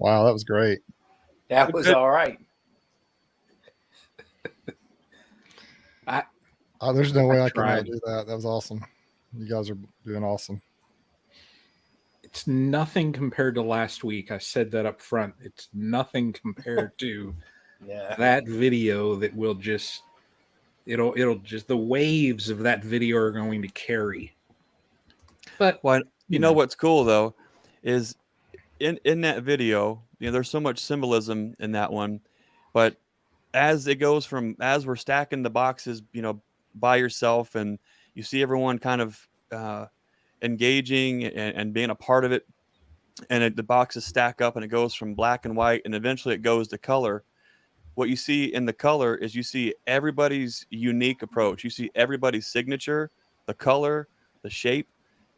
Wow, that was great. That was all right. There's no way I can do that. That was awesome. You guys are doing awesome. It's nothing compared to last week. I said that up front. It's nothing compared to that video that will just it'll just the waves of that video are going to carry. But you know what's cool though is in that video, there's so much symbolism in that one, but as it goes from as we're stacking the boxes, by yourself, and you see everyone kind of engaging and being a part of it, and the boxes stack up, and it goes from black and white, and eventually it goes to color. What you see in the color is you see everybody's unique approach. You see everybody's signature, the color, the shape,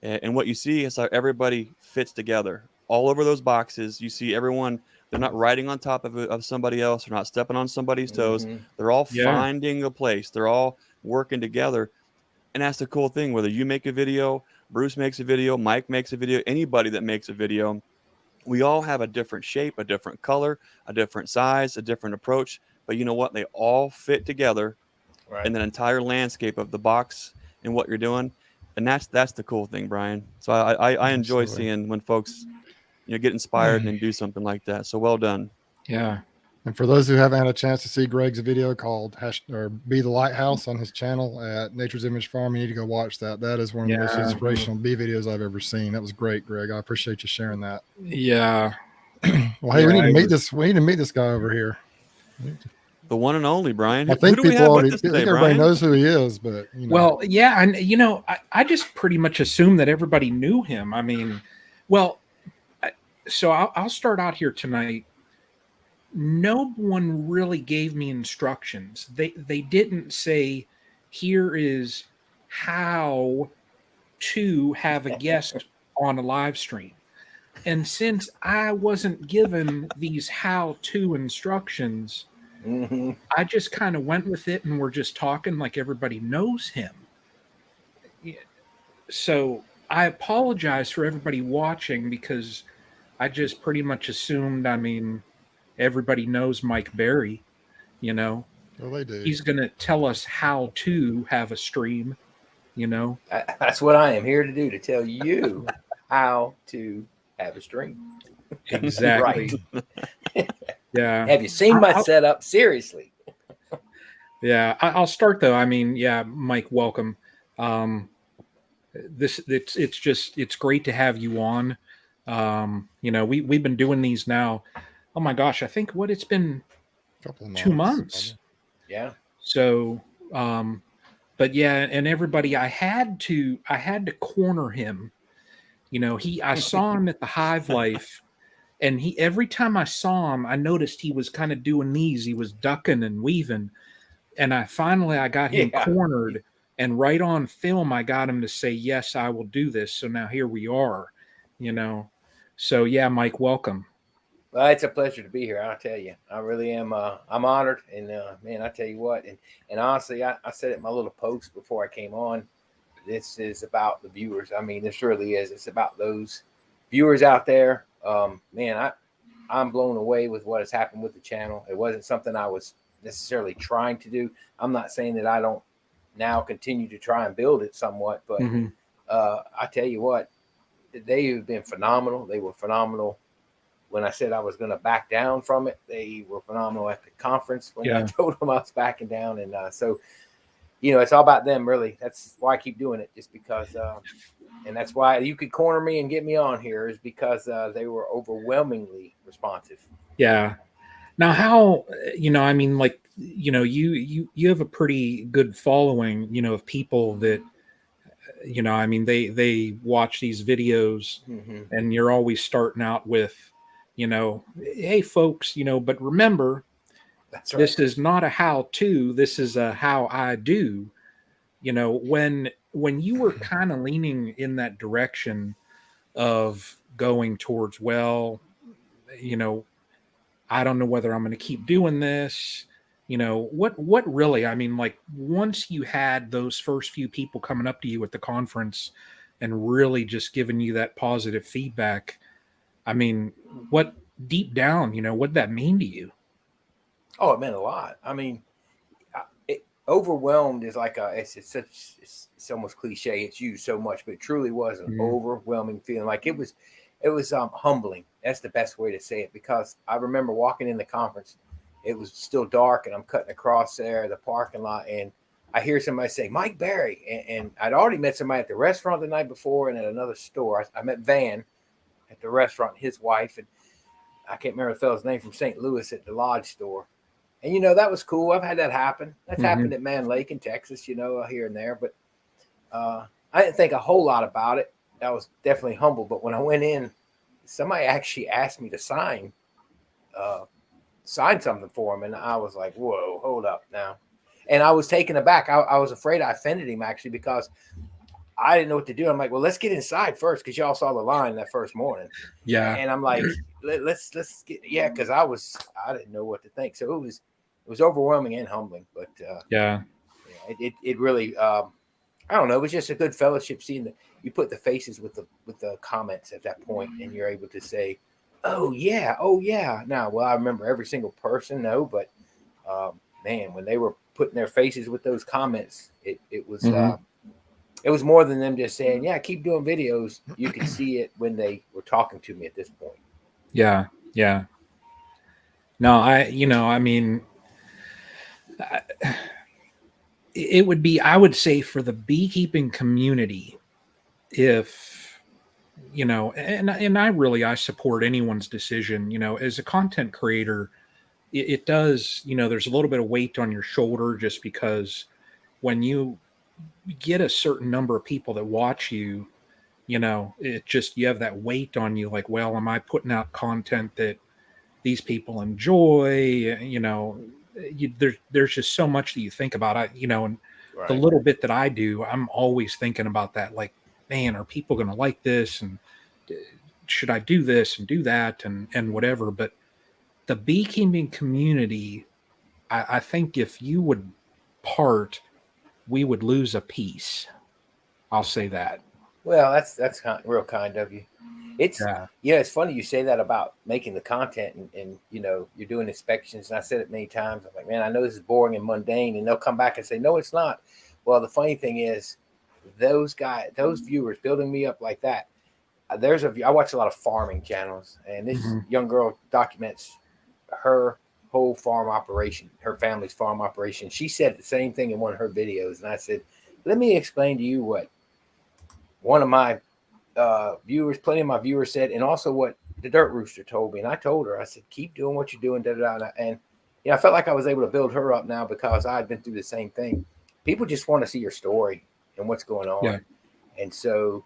and what you see is how everybody fits together. All over those boxes, you see everyone. They're not riding on top of somebody else. They're not stepping on somebody's toes. They're all finding a place. They're all working together. And that's the cool thing. Whether you make a video, Bruce makes a video, Mike makes a video, anybody that makes a video, we all have a different shape, a different color, a different size, a different approach. But you know what? They all fit together in that entire landscape of the box and what you're doing. And that's the cool thing, Brian. So I enjoy seeing when folks get inspired and do something like that. So well done. Yeah. And for those who haven't had a chance to see Greg's video called Be the Lighthouse on his channel at Nature's Image Farm, you need to go watch that. That is one of the most inspirational bee videos I've ever seen. That was great, Greg. I appreciate you sharing that. Yeah. Well, hey, we need to meet this. We need to meet this guy over here. The one and only Brian. I think people already. I think everybody knows who he is, but well, yeah, and I just pretty much assumed that everybody knew him. I mean, well, so I'll start out here tonight. No one really gave me instructions. They didn't say, here is how to have a guest on a live stream. And since I wasn't given these how-to instructions, I just kind of went with it, and we're just talking like everybody knows him. So I apologize for everybody watching because I just pretty much assumed, everybody knows Mike Berry, Well, they do. He's going to tell us how to have a stream, That's what I am here to do, to tell you how to have a stream. Exactly. Yeah. Have you seen my setup? Seriously. Yeah. I'll start though. Mike, welcome. It's great to have you on. We've been doing these now. Oh my gosh, I think it's been 2 months. Yeah. So, but yeah, and everybody, I had to corner him. I saw him at the Hive Life, and every time I saw him, I noticed he was kind of doing these. He was ducking and weaving, and I got him cornered, and right on film, I got him to say, yes, I will do this. So now here we are, So yeah, Mike, welcome. Well, it's a pleasure to be here. I'll tell you, I really am. I'm honored, and man, I tell you what, and honestly, I said it in my little post before I came on. This is about the viewers. This really is. It's about those viewers out there. Man, I'm blown away with what has happened with the channel. It wasn't something I was necessarily trying to do. I'm not saying that I don't now continue to try and build it somewhat, but I tell you what, they have been phenomenal. They were phenomenal. When I said I was going to back down from it, they were phenomenal at the conference when I told them I was backing down. And so, it's all about them, really. That's why I keep doing it, just because. And that's why you could corner me and get me on here, is because they were overwhelmingly responsive. Yeah. Now, how, you have a pretty good following, of people that, they watch these videos, and you're always starting out with, hey folks, but remember, that's right. This is not a how-to, this is a how I do. When you were kind of leaning in that direction of going towards, I don't know whether I'm going to keep doing this, what really, once you had those first few people coming up to you at the conference and really just giving you that positive feedback, deep down, what did that mean to you? Oh, it meant a lot. I mean, overwhelmed is like it's almost cliche. It's used so much, but it truly was an overwhelming feeling. Like it was humbling. That's the best way to say it, because I remember walking in the conference. It was still dark, and I'm cutting across there, the parking lot, and I hear somebody say, Mike Berry. And I'd already met somebody at the restaurant the night before and at another store. I met Van at the restaurant, his wife, and I can't remember the fellow's name, from St. Louis at the Lodge store. And, that was cool. I've had that happen. That's happened at Man Lake in Texas, here and there. But I didn't think a whole lot about it. I was definitely humble. But when I went in, somebody actually asked me to sign something for him. And I was like, whoa, hold up now. And I was taken aback. I was afraid I offended him, actually, because I didn't know what to do. I'm like, well, let's get inside first, because y'all saw the line that first morning. Yeah. And I'm like, let's get, because I didn't know what to think. So it was overwhelming and humbling. But it really, I don't know. It was just a good fellowship, seeing that you put the faces with the comments at that point, and you're able to say, oh yeah. Now, well, I remember every single person, no, but man, when they were putting their faces with those comments, it was it was more than them just saying, yeah, keep doing videos. You could see it when they were talking to me at this point. Yeah. No, it would be, I would say, for the beekeeping community, if, and I support anyone's decision, as a content creator, it does, there's a little bit of weight on your shoulder, just because when you get a certain number of people that watch you, it just, you have that weight on you, like, well, am I putting out content that these people enjoy? There's just so much that you think about. And Right. The little bit that I do, I'm always thinking about that, like, man, are people going to like this? And should I do this and do that and whatever? But the beekeeping community, I think if you would part, we would lose a piece. I'll say that. Well, that's real kind of you. It's Yeah. it's funny you say that about making the content, and you're doing inspections, and I said it many times. I'm like, man, I know this is boring and mundane, and they'll come back and say, no, it's not. Well, the funny thing is, those viewers building me up like that. I watch a lot of farming channels, and this young girl documents her whole farm operation, her family's farm operation. She said the same thing in one of her videos, and I said, let me explain to you what one of my plenty of my viewers said, and also what the Dirt Rooster told me. And I told her, I said, keep doing what you're doing. And I felt like I was able to build her up now, because I had been through the same thing. People just want to see your story and what's going on. Yeah. And so,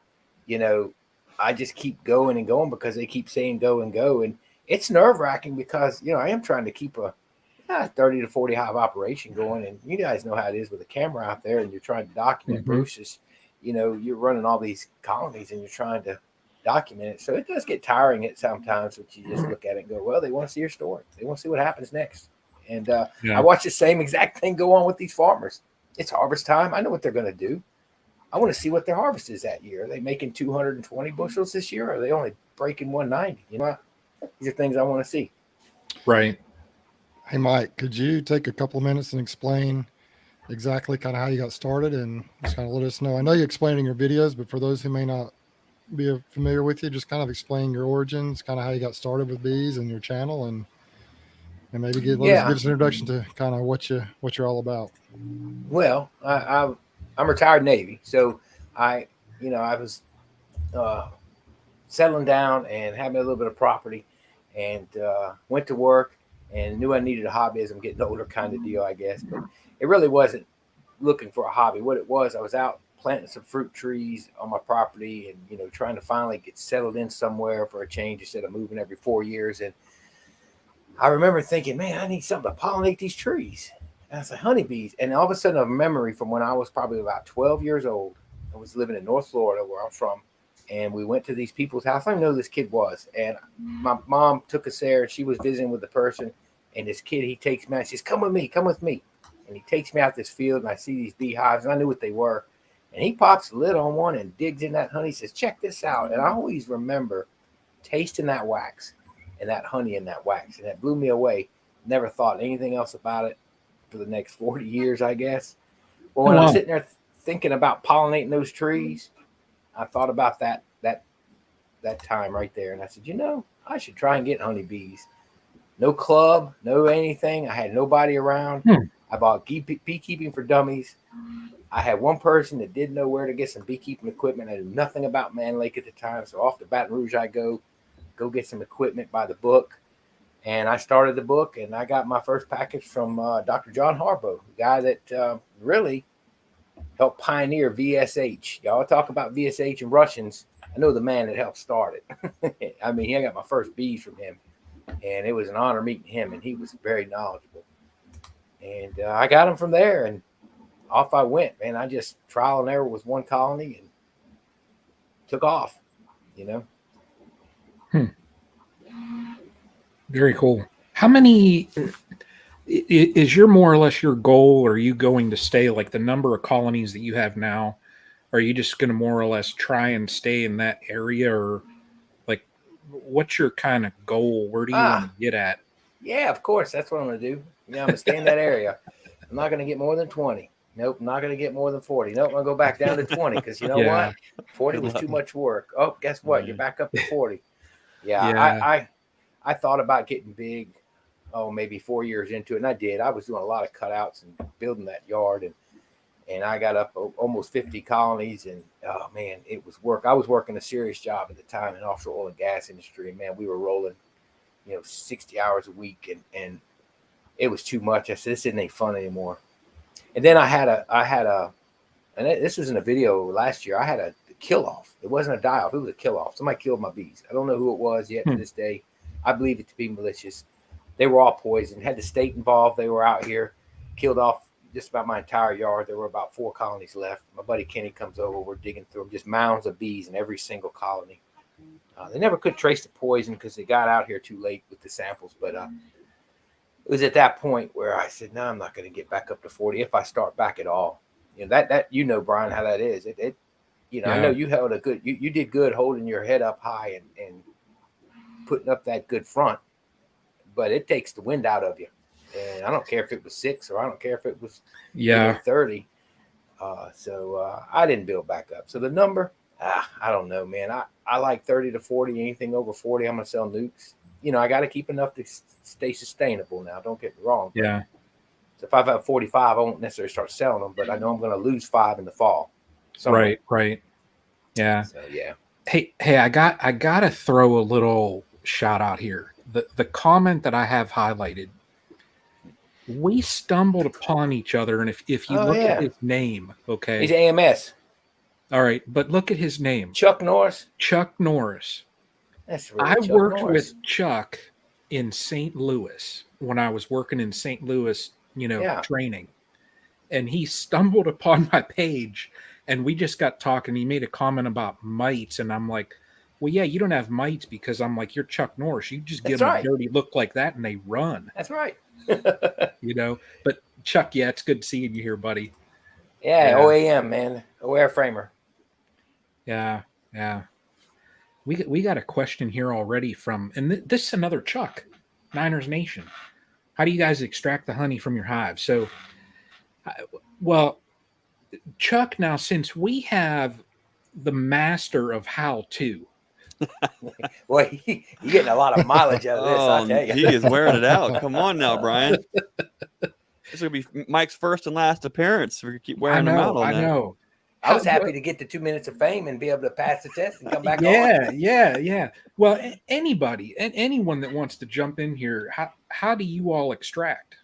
I just keep going and going, because they keep saying go and go. And it's nerve wracking, because, I am trying to keep a 30 to 40 hive operation going. And you guys know how it is with a camera out there, and you're trying to document Bruce's. You're running all these colonies, and you're trying to document it. So it does get tiring at sometimes, but you just look at it and go, well, they want to see your story. They want to see what happens next. And I watch the same exact thing go on with these farmers. It's harvest time. I know what they're going to do. I want to see what their harvest is that year. Are they making 220 bushels this year? Or are they only breaking 190? These are things I want to see. Right. Hey, Mike, could you take a couple of minutes and explain exactly kind of how you got started, and just kind of let us know? I know you explained in your videos, but for those who may not be familiar with you, just kind of explain your origins, kind of how you got started with bees and your channel, and maybe give us an introduction to kind of what you're all about. Well, I'm retired Navy, so I was settling down and having a little bit of property, and went to work, and knew I needed a hobby as I'm getting older, kind of deal, I guess. But it really wasn't looking for a hobby. What it was, I was out planting some fruit trees on my property, and trying to finally get settled in somewhere for a change, instead of moving every 4 years. And I remember thinking, man, I need something to pollinate these trees. And I was like, honeybees. And all of a sudden, a memory from when I was probably about 12 years old. I was living in North Florida, where I'm from. And we went to these people's house. I don't know who this kid was. And my mom took us there, and she was visiting with the person. And this kid, he takes me out and says, come with me. And he takes me out this field, and I see these beehives, and I knew what they were. And he pops the lid on one and digs in that honey. He says, check this out. And I always remember tasting that wax and that honey and that wax, and that blew me away. Never thought anything else about it for the next 40 years, I guess. Well, when I'm sitting there thinking about pollinating those trees, I thought about that time right there, and I said, I should try and get honeybees. No club, no anything. I had nobody around. I bought Beekeeping for Dummies. I had one person that didn't know where to get some beekeeping equipment. I knew nothing about Man Lake at the time, so off to Baton Rouge I go get some equipment by the book. And I started the book, and I got my first package from Dr. John Harbaugh, the guy that really helped pioneer VSH. Y'all talk about VSH and Russians. I know the man that helped start it. I mean, I got my first bees from him, and it was an honor meeting him, and he was very knowledgeable. And I got him from there, and off I went, man. I just trial and error with one colony and took off, Very cool. How many is your more or less your goal? Or are you going to stay like the number of colonies that you have now? Are you just going to more or less try and stay in that area, or like what's your kind of goal? Where do you want to get at? Yeah, of course. That's what I'm going to do. I'm going to stay in that area. I'm not going to get more than 20. Nope, I'm not going to get more than 40. Nope, I'm going to go back down to 20 because you know what? 40 was too much work. Oh, guess what? You're back up to 40. Yeah. I thought about getting big, maybe 4 years into it, and I did. I was doing a lot of cutouts and building that yard, and I got up almost 50 colonies, and, oh, man, it was work. I was working a serious job at the time in offshore oil and gas industry, and, man, we were rolling, 60 hours a week, and it was too much. I said, this isn't any fun anymore. And then I had a, and this was in a video last year. I had a kill off. It wasn't a die off. It was a kill off. Somebody killed my bees. I don't know who it was yet to this day. I believe it to be malicious. They were all poisoned. Had the state involved. They were out here, killed off just about my entire yard. There were about 4 colonies left. My buddy Kenny comes over. We're digging through them, just mounds of bees in every single colony. They never could trace the poison because they got out here too late with the samples. But it was at that point where I said, no, I'm not going to get back up to 40 if I start back at all. That Brian, how that is. I know you held a good, you did good holding your head up high and putting up that good front, but it takes the wind out of you. And I don't care if it was 6 or I don't care if it was 30. So I didn't build back up. So the number, I don't know, man. I like 30 to 40. Anything over 40, I'm going to sell nukes. I got to keep enough to stay sustainable now. Don't get me wrong. Yeah. So if I have 45, I won't necessarily start selling them, but I know I'm going to lose 5 in the fall. Right. Yeah. So, yeah. Hey, I got to throw a little shout out here. The comment that I have highlighted, we stumbled upon each other, and if you look at his name, okay. He's AMS. All right, but look at his name. Chuck Norris. Chuck Norris. That's really I Chuck worked Norris. with Chuck in St. Louis when I was working in St. Louis, training. And he stumbled upon my page, and we just got talking. He made a comment about mites, and I'm like, well, yeah, you don't have mites because I'm like, you're Chuck Norris. You just give them a dirty look like that, and they run. That's right. But Chuck, yeah, it's good seeing you here, buddy. Yeah, OAM, man. Airframer. Yeah. We got a question here already from, and this is another Chuck, Niners Nation. How do you guys extract the honey from your hive? So, well, Chuck, now since we have the master of how to. Well, you're getting a lot of mileage out of this, I'll tell you. He is wearing it out. Come on now, Brian. This will be Mike's first and last appearance. We keep wearing them out on that. I know. I was happy to get the 2 minutes of fame and be able to pass the test and come back on. Yeah. Well, anybody and anyone that wants to jump in here, how do you all extract?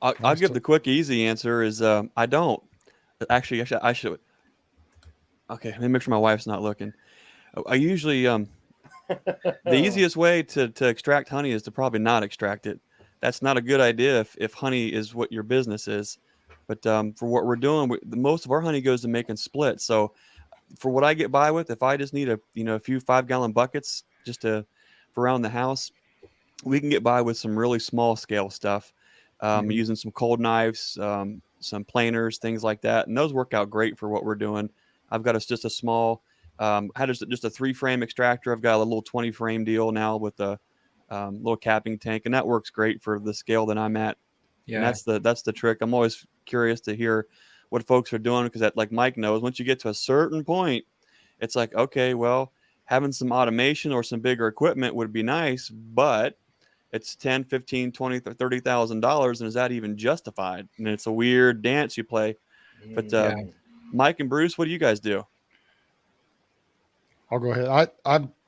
I'll give the quick, easy answer is I don't. Actually, I should. Okay, let me make sure my wife's not looking. I usually the easiest way to extract honey is to probably not extract it. That's not a good idea if honey is what your business is. But for what we're doing, most of our honey goes to making splits. So for what I get by with, if I just need a few 5-gallon buckets just for around the house, we can get by with some really small scale stuff, using some cold knives, some planers, things like that. And those work out great for what we're doing. I've got just a small Had just a 3-frame extractor. I've got a little 20-frame deal now with a little capping tank, and that works great for the scale that I'm at. Yeah. And that's the trick. I'm always curious to hear what folks are doing, because like Mike knows, once you get to a certain point, it's like, okay, well, having some automation or some bigger equipment would be nice, but it's 10, 15, 20, $30,000, and is that even justified? And it's a weird dance you play. But Mike and Bruce, what do you guys do? I'll go ahead.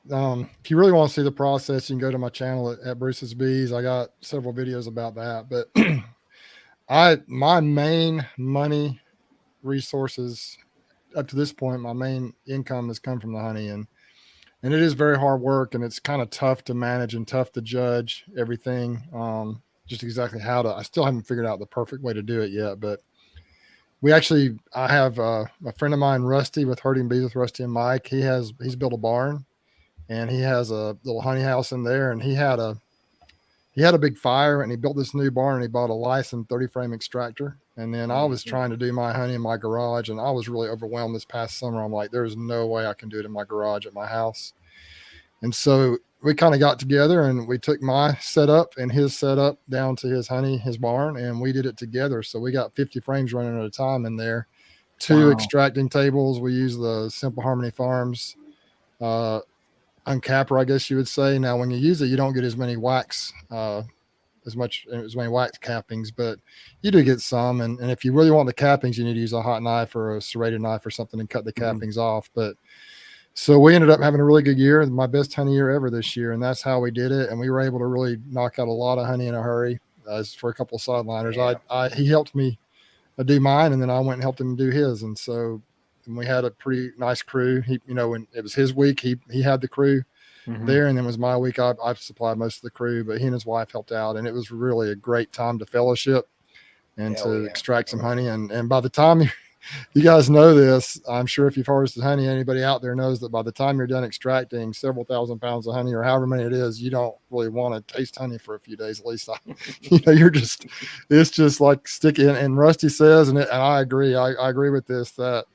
If you really want to see the process, you can go to my channel at Bruce's Bees. I got several videos about that. But my main money resources up to this point, my main income has come from the honey, and it is very hard work, and it's kind of tough to manage and tough to judge everything. Just exactly how to. I still haven't figured out the perfect way to do it yet, but I have a friend of mine, Rusty, with Herding Bees with Rusty and Mike. He's built a barn, and he has a little honey house in there, and he had a big fire, and he built this new barn, and he bought a licensed 30-frame extractor. And then I was trying to do my honey in my garage, and I was really overwhelmed this past summer. I'm like, there's no way I can do it in my garage at my house. And so we kind of got together, and we took my setup and his setup down to his barn, and we did it together. So we got 50 frames running at a time in there, 2 extracting tables. We use the Simple Harmony Farms uncapper, I guess you would say. Now, when you use it, you don't get as many wax, as many wax cappings, but you do get some. And if you really want the cappings, you need to use a hot knife or a serrated knife or something and cut the cappings off. But so we ended up having a really good year, my best honey year ever this year. And that's how we did it. And we were able to really knock out a lot of honey in a hurry. For a couple of sideliners. Yeah. He helped me do mine, and then I went and helped him do his. And so we had a pretty nice crew. When it was his week, he had the crew there, and then it was my week. I supplied most of the crew, but he and his wife helped out, and it was really a great time to fellowship and extract some honey. And by the time you guys know this, I'm sure if you've harvested honey, anybody out there knows that by the time you're done extracting several thousand pounds of honey, or however many it is, you don't really want to taste honey for a few days. At least it's just like sticky. And Rusty says, and I agree. I agree with this, that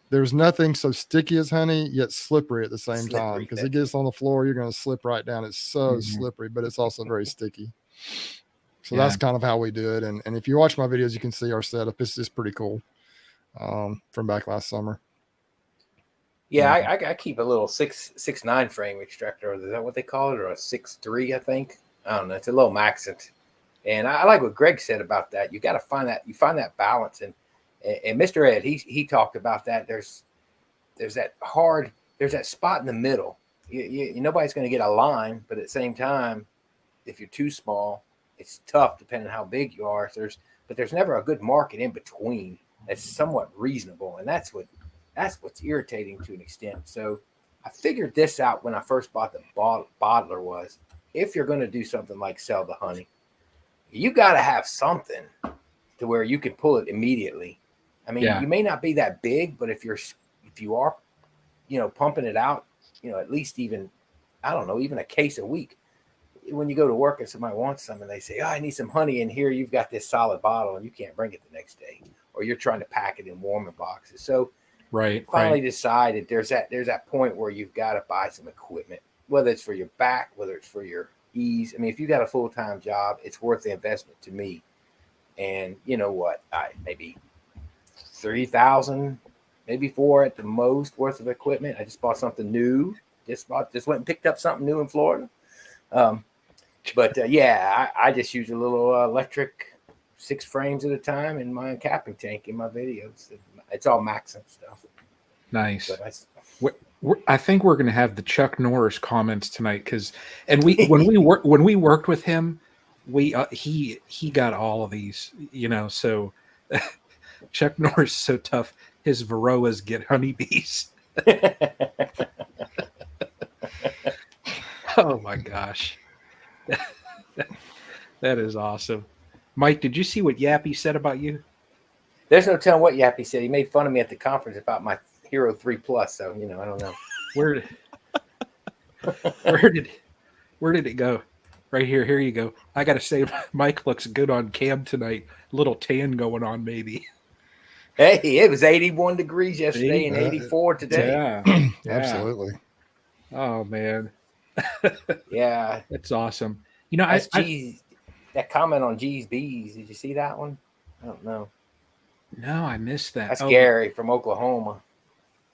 there's nothing so sticky as honey, yet slippery at the same time, because it gets on the floor, you're going to slip right down. It's so slippery, but it's also very sticky. So that's kind of how we do it. And if you watch my videos, you can see our setup. It's just pretty cool. From back last summer. Yeah, I keep a little 6.9 frame extractor. Is that what they call it, or a 6.3? I think. I don't know. It's a little Maxent, and I like what Greg said about that. You got to find that. You find that balance, and Mr. Ed, he talked about that. There's that spot in the middle. Nobody's going to get a line, but at the same time, if you're too small, it's tough depending on how big you are. But there's never a good market in between. That's somewhat reasonable, and that's what's irritating to an extent. So I figured this out when I first bought the bottler. Was if you're going to do something like sell the honey, you got to have something to where you can pull it immediately. I mean, you may not be that big, but if you are, pumping it out, at least even a case a week. When you go to work and somebody wants some and they say, I need some honey in here, you've got this solid bottle and you can't bring it the next day, or you're trying to pack it in warmer boxes. So finally decided there's that point where you've got to buy some equipment, whether it's for your back, whether it's for your ease. I mean, if you got a full-time job, it's worth the investment to me. And you know what? Maybe $3,000, maybe $4,000 at the most worth of equipment. I just bought something new. Just went and picked up something new in Florida. I just use a little electric 6 frames at a time in my capping tank in my videos. It's all Maxent stuff. Nice. I think we're going to have the Chuck Norris comments tonight, when we worked with him, he got all of these, so Chuck Norris is so tough. His Varroas get honeybees. Oh my gosh. That is awesome. Mike, did you see what Yappy said about you? There's no telling what Yappy said. He made fun of me at the conference about my Hero 3 Plus. So, I don't know. Where did it go? Right here. Here you go. I got to say, Mike looks good on cam tonight. A little tan going on, maybe. Hey, it was 81 degrees yesterday and Yeah. 84 today. Yeah. Absolutely. Oh man, Yeah. that's awesome. You know, That's G's. That comment on G's Bees. Did you see that one? I don't know. no, I missed that. That's Oh, Gary from Oklahoma.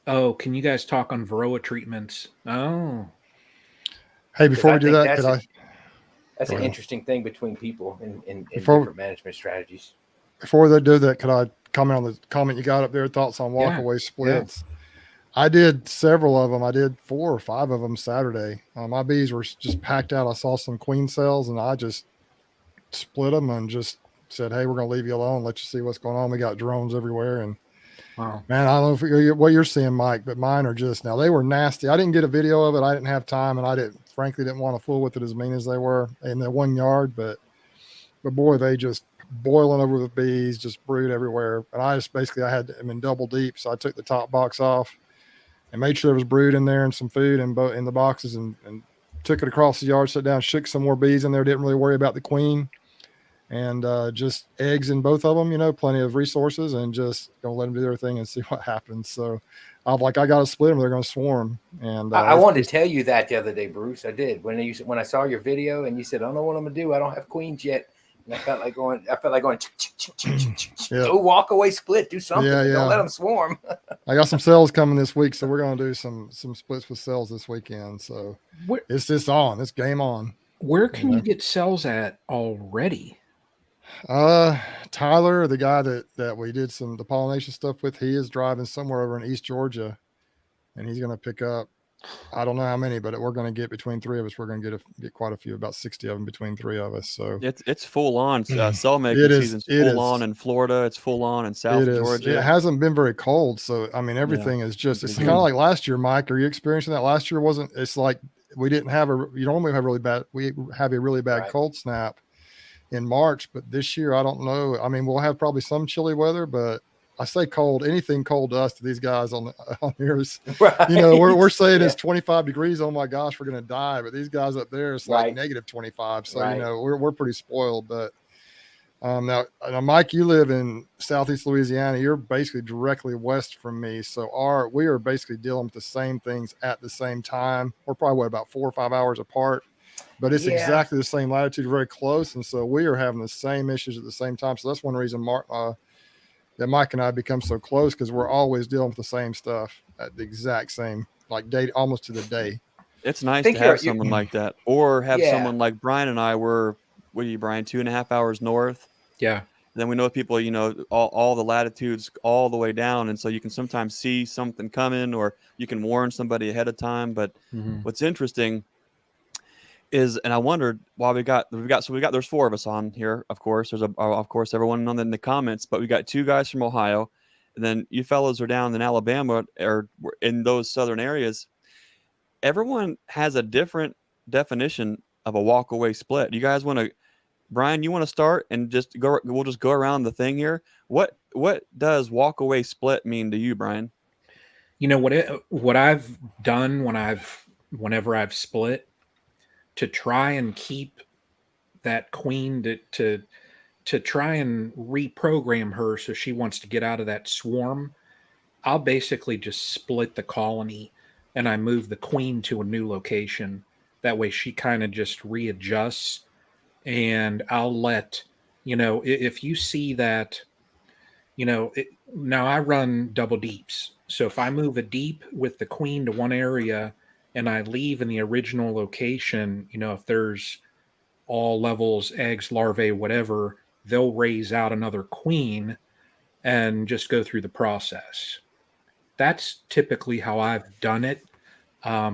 oh, can you guys talk on Varroa treatments? Oh, Hey, 'Cause before I we do think that, that's could a- I That's Go an ahead. interesting thing between people in Before- different management strategies. before they do that, could I comment on the comment you got up there? Thoughts on Yeah, walkaway splits? I did several of them. I did 4 or 5 of them Saturday. My bees were just packed out. I saw some queen cells, and I just split them and just said, "Hey, we're going to leave you alone. Let you see what's going on." We got drones everywhere, and wow. man, I don't know what you're seeing, Mike, but mine are just now. They were nasty. I didn't get a video of it. I didn't have time, and I frankly didn't want to fool with it as mean as they were in the 1 yard. But boy, they just boiling over with bees, just brood everywhere. And I just basically I had them in double deep, so I took the top box off and made sure there was brood in there and some food in the boxes, and took it across the yard, sat down, shook some more bees in there. Didn't really worry about the queen, and just eggs in both of them. You know, plenty of resources, and just gonna let them do their thing and see what happens. So I'm like, I got to split them. They're gonna swarm. And I wanted to tell you that the other day, Bruce. I did when I saw your video and you said, "I don't know what I'm gonna do. I don't have queens yet." And I felt like going. Yeah. Go walk away, split, do something. Yeah, Don't yeah. let them swarm. I got some sales coming this week, so we're gonna do some splits with sales this weekend. So Where, it's just on. It's game on. where can Yeah. you get cells at already? Tyler, the guy that we did the pollination stuff with, he is driving somewhere over in East Georgia, and he's going to pick up, I don't know how many, but we're going to get between 3 of us. We're going to get quite a few, about 60 of them between 3 of us. So It's full on. Cell making It is- season's it full is. on in Florida. It's full on in South it is. Georgia. It hasn't been very cold, so I mean everything is just. It's Mhm. kind of like last year, Mike. Are you experiencing that? Last year wasn't. It's like we didn't have you normally have really bad. We have a really bad Right. cold snap in March, but this year I don't know. I mean, we'll have probably some chilly weather, but I say cold. Anything cold to us, to these guys on here is, Right. you know, we're saying Yeah. it's 25 degrees. Oh my gosh, we're gonna die. But these guys up there, it's like Right. negative 25. So Right. you know, we're pretty spoiled. But now, Mike, you live in Southeast Louisiana. You're basically directly west from me. So we are basically dealing with the same things at the same time. We're probably about 4 or 5 hours apart, but it's Yeah. exactly the same latitude, very close. And so we are having the same issues at the same time. So that's one reason that Mike and I become so close, because we're always dealing with the same stuff at the exact same, like date, almost to the day. It's nice Think to have you're- someone like that, or have Yeah. someone like Brian and I were. What are you, Brian? 2.5 hours north. Yeah. Then we know people, you know, all the latitudes all the way down, and so you can sometimes see something coming, or you can warn somebody ahead of time. But Mhm. what's interesting is, and I wondered why there's 4 of us on here. Of course, there's of course everyone in the comments, but we got 2 guys from Ohio, and then you fellows are down in Alabama or in those southern areas. Everyone has a different definition of a walkaway split. You guys want to, Brian? You want to start and just go? We'll just go around the thing here. What does walkaway split mean to you, Brian? You know what I've done whenever I've split, to try and keep that queen to try and reprogram her so she wants to get out of that swarm. I'll basically just split the colony and I move the queen to a new location. That way she kind of just readjusts, and I'll let, if you see that, now I run double deeps. So if I move a deep with the queen to one area and I leave in the original location, if there's all levels, eggs, larvae, whatever, they'll raise out another queen and just go through the process. That's typically how I've done it.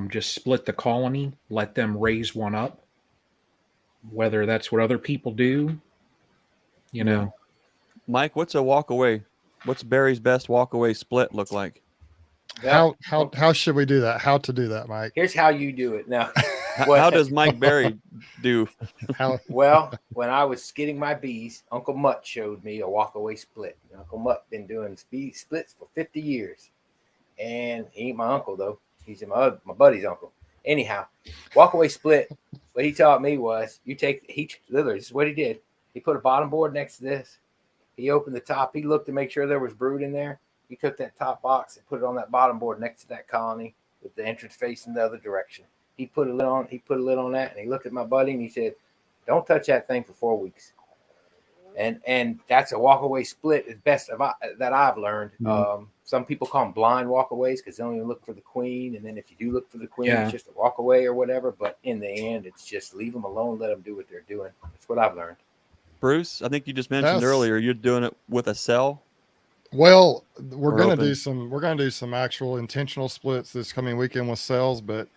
Just split the colony, let them raise one up. Whether that's what other people do, Mike, what's a walkaway? What's Barry's best walkaway split look like? Well, How should we do that? How to do that, Mike? Here's how you do it now. How does Mike Barry do? How? Well, when I was getting my bees, Uncle Mutt showed me a walkaway split. Uncle Mutt been doing bee splits for 50 years. And he ain't my uncle, though. He's my buddy's uncle. Anyhow, walkaway split, what he taught me was literally, this is what he did. He put a bottom board next to this. He opened the top. He looked to make sure there was brood in there. He took that top box and put it on that bottom board next to that colony with the entrance facing the other direction. He put a lid on. He put a lid on that, and he looked at my buddy and he said, "Don't touch that thing for 4 weeks." And that's a walkaway split as best that I've learned. Mm-hmm. Some people call them blind walkaways because they don't even look for the queen. And then if you do look for the queen, Yeah. it's just a walkaway or whatever. But in the end, it's just leave them alone, let them do what they're doing. That's what I've learned. Bruce, I think you just mentioned earlier you're doing it with a cell. Well, we're going open. to do some actual intentional splits this coming weekend with cells, but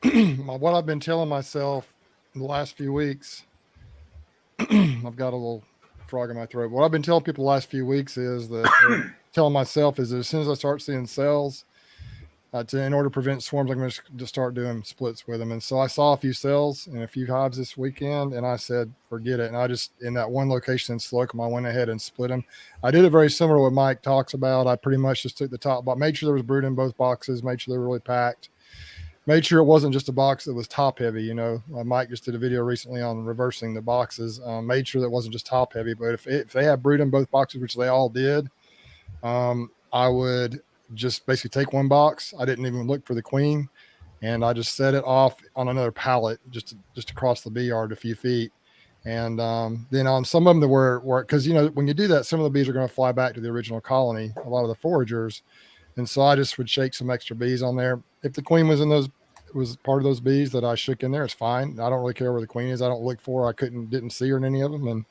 what I've been telling myself in the last few weeks, I've got a little frog in my throat. What I've been telling people the last few weeks is that telling myself is that as soon as I start seeing cells, in order to prevent swarms, I'm going to just start doing splits with them. And so I saw a few cells and a few hives this weekend, and I said, forget it. And I just, in that one location in Slocum, I went ahead and split them. I did it very similar to what Mike talks about. I pretty much just took the top box, made sure there was brood in both boxes, made sure they were really packed, made sure it wasn't just a box that was top heavy. You know, Mike just did a video recently on reversing the boxes, made sure that it wasn't just top heavy. But if they have brood in both boxes, which they all did, I would just basically take one box. I didn't even look for the queen, and I just set it off on another pallet just across the bee yard a few feet. And then on some of them that were because, you know, when you do that, some of the bees are going to fly back to the original colony, a lot of the foragers. And so I just would shake some extra bees on there. If the queen was was part of those bees that I shook in there, it's fine. I don't really care where the queen is. I don't look for her. Didn't see her in any of them. And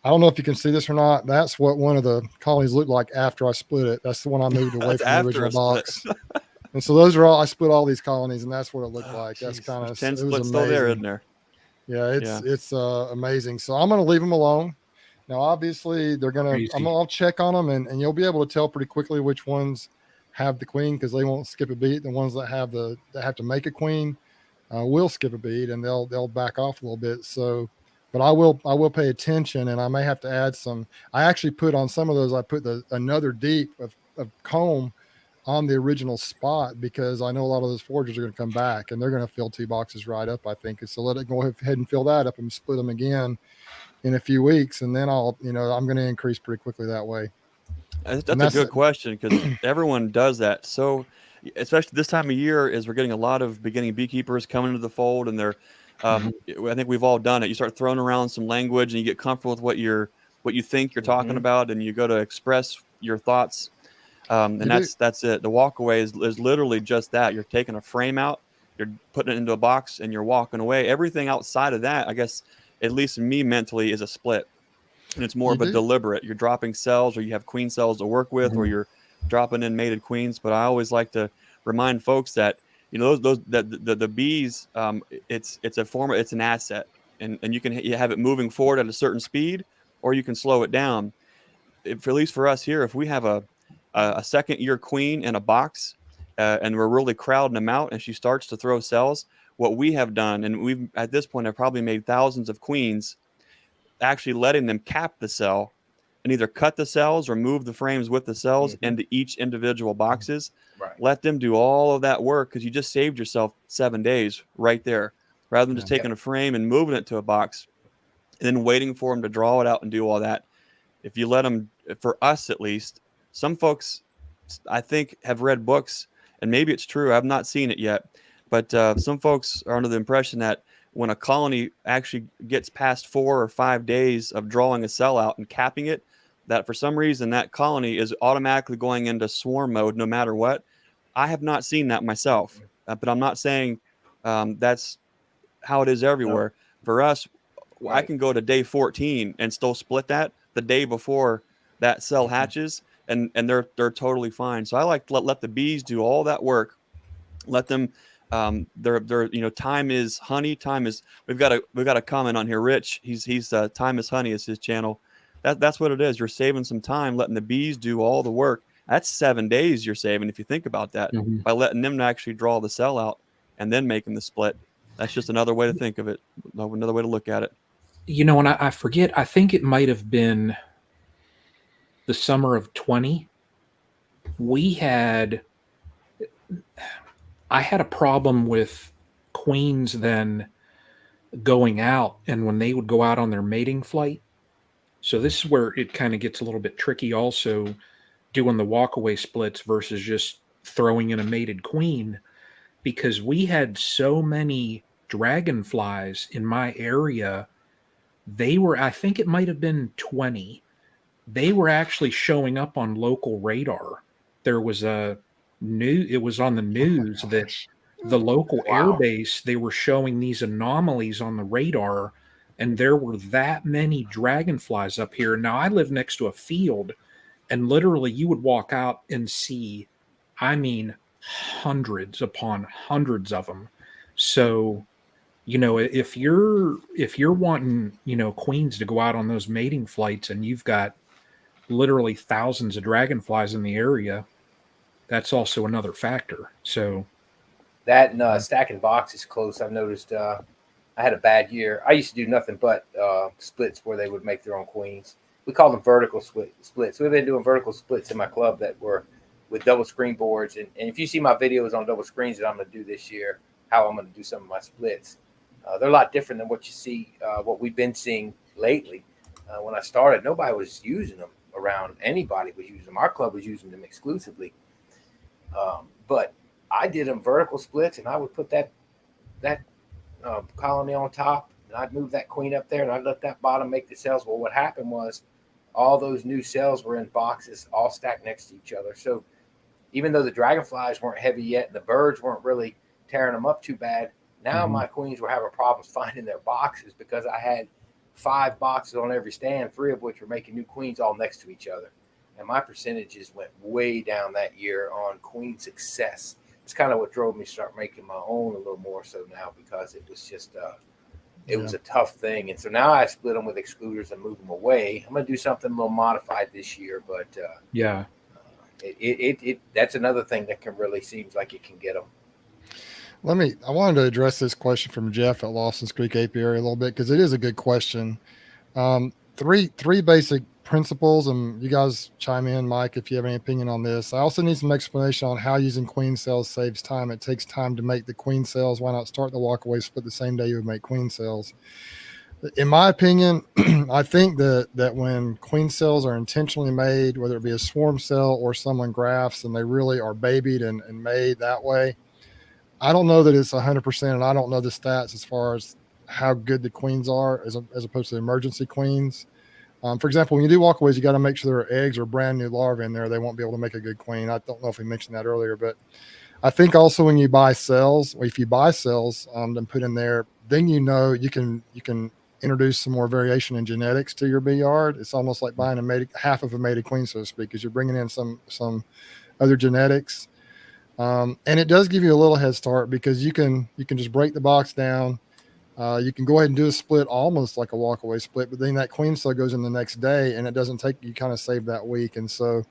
I don't know if you can see this or not. That's what one of the colonies looked like after I split it. That's the one I moved away from the original box. And so those are all, I split all these colonies, and that's what it looked like. That's kind of 10 splits still there, isn't there? Yeah, it's amazing. So I'm going to leave them alone. Now, obviously, I'll check on them, and you'll be able to tell pretty quickly which ones have the queen because they won't skip a beat. The ones that have to make a queen will skip a beat, and they'll back off a little bit. So. But I will pay attention, and I may have to add some. I actually put on some of those. I put another deep of comb on the original spot because I know a lot of those foragers are going to come back and they're going to fill 2 boxes right up, I think. And so let it go ahead and fill that up and split them again in a few weeks, and then I'm going to increase pretty quickly that way. That's a good question because everyone does that. So, especially this time of year, is we're getting a lot of beginning beekeepers coming into the fold, and they're I think we've all done it. You start throwing around some language and you get comfortable with what you think you're talking about, and you go to express your thoughts. And that's it. The walkaway is literally just that. You're taking a frame out, you're putting it into a box, and you're walking away. Everything outside of that, I guess, at least in me mentally, is a split. And it's more of a deliberate. You're dropping cells, or you have queen cells to work with, or you're dropping in mated queens. But I always like to remind folks that, you know, the bees, it's an asset, and you have it moving forward at a certain speed, or you can slow it down. At least for us here, if we have a second year queen in a box, and we're really crowding them out, and she starts to throw cells, what we have done, and we've at this point have probably made thousands of queens, actually letting them cap the cell and either cut the cells or move the frames with the cells into each individual boxes. Right. Let them do all of that work, because you just saved yourself 7 days right there, rather than just taking a frame and moving it to a box and then waiting for them to draw it out and do all that. If you let them, for us at least, some folks I think have read books, and maybe it's true, I've not seen it yet, but some folks are under the impression that when a colony actually gets past 4 or 5 days of drawing a cell out and capping it, that for some reason that colony is automatically going into swarm mode no matter what. I have not seen that myself, but I'm not saying that's how it is everywhere. For us, I can go to day 14 and still split that the day before that cell hatches, and they're totally fine. So I like to let the bees do all that work. Let them. They're time is honey. Time is. We've got a comment on here. Rich, he's time is honey is his channel. That's what it is. You're saving some time, letting the bees do all the work. That's 7 days you're saving if you think about that, by letting them actually draw the cell out and then making the split. That's just another way to think of it, another way to look at it. You know, and I forget, I think it might have been the summer of 20. I had a problem with queens then going out, and when they would go out on their mating flight, So this is where it kind of gets a little bit tricky also, doing the walkaway splits versus just throwing in a mated queen, because we had so many dragonflies in my area. They were, I think it might have been 20. They were actually showing up on local radar. There was it was on the news that Gosh. the local air Wow. base, they were showing these anomalies on the radar, and there were that many dragonflies up here. Now I live next to a field, and literally you would walk out and see, I mean, hundreds upon hundreds of them. So, if you're wanting, queens to go out on those mating flights, and you've got literally thousands of dragonflies in the area, that's also another factor. So, That and stacking boxes close. I've noticed. I had a bad year. I used to do nothing but splits where they would make their own queens. We call them vertical splits. We've been doing vertical splits in my club that were with double screen boards. And if you see my videos on double screens that I'm going to do this year, how I'm going to do some of my splits, they're a lot different than what you see, what we've been seeing lately. When I started, nobody was using them around. Anybody was using them. Our club was using them exclusively. But I did them vertical splits, and I would put that colony on top, and I'd move that queen up there, and I'd let that bottom make the cells. Well, what happened was all those new cells were in boxes all stacked next to each other. So even though the dragonflies weren't heavy yet and the birds weren't really tearing them up too bad, now my queens were having problems finding their boxes because I had 5 boxes on every stand, 3 of which were making new queens all next to each other. And my percentages went way down that year on queen success. It's kind of what drove me to start making my own a little more so now, because it was just it was a tough thing. And so now I split them with excluders and move them away. I'm going to do something a little modified this year, but yeah. That's another thing that can really seems like it can get them. I wanted to address this question from Jeff at Lawson's Creek Apiary a little bit, because it is a good question. Three basic principles, and you guys chime in, Mike, if you have any opinion on this. I also need some explanation on how using queen cells saves time. It takes time to make the queen cells. Why not start the walkaway split the same day you would make queen cells? In my opinion, I think that when queen cells are intentionally made, whether it be a swarm cell or someone grafts, and they really are babied and made that way, I don't know that it's 100%, and I don't know the stats as far as how good the queens are as opposed to the emergency queens. For example, when you do walkaways, you got to make sure there are eggs or brand new larvae in there. They won't be able to make a good queen. I don't know if we mentioned that earlier, but I think also when you buy cells, or if you buy cells and put in there, then you can introduce some more variation in genetics to your bee yard. It's almost like buying half of a mated queen, so to speak, because you're bringing in some other genetics. And it does give you a little head start, because you can just break the box down. You can go ahead and do a split almost like a walkaway split, but then that queen cell goes in the next day, and it doesn't take, you kind of save that week. And so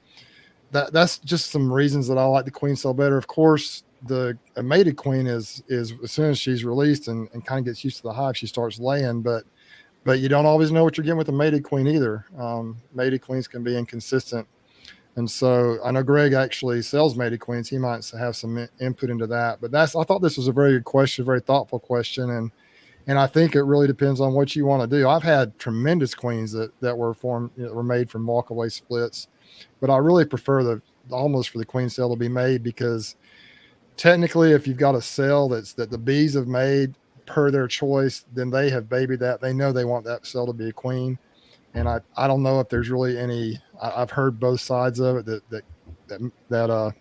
that's just some reasons that I like the queen cell better. Of course, a mated queen is as soon as she's released and kind of gets used to the hive, she starts laying, but you don't always know what you're getting with a mated queen either. Mated queens can be inconsistent. And so I know Greg actually sells mated queens. He might have some input into that, but I thought this was a very good question, very thoughtful question. And I think it really depends on what you want to do. I've had tremendous queens that were made from walkaway splits, but I really prefer almost for the queen cell to be made, because technically, if you've got a cell that the bees have made per their choice, then they have babied that. They know they want that cell to be a queen. And I don't know if there's really any. I've heard both sides of it that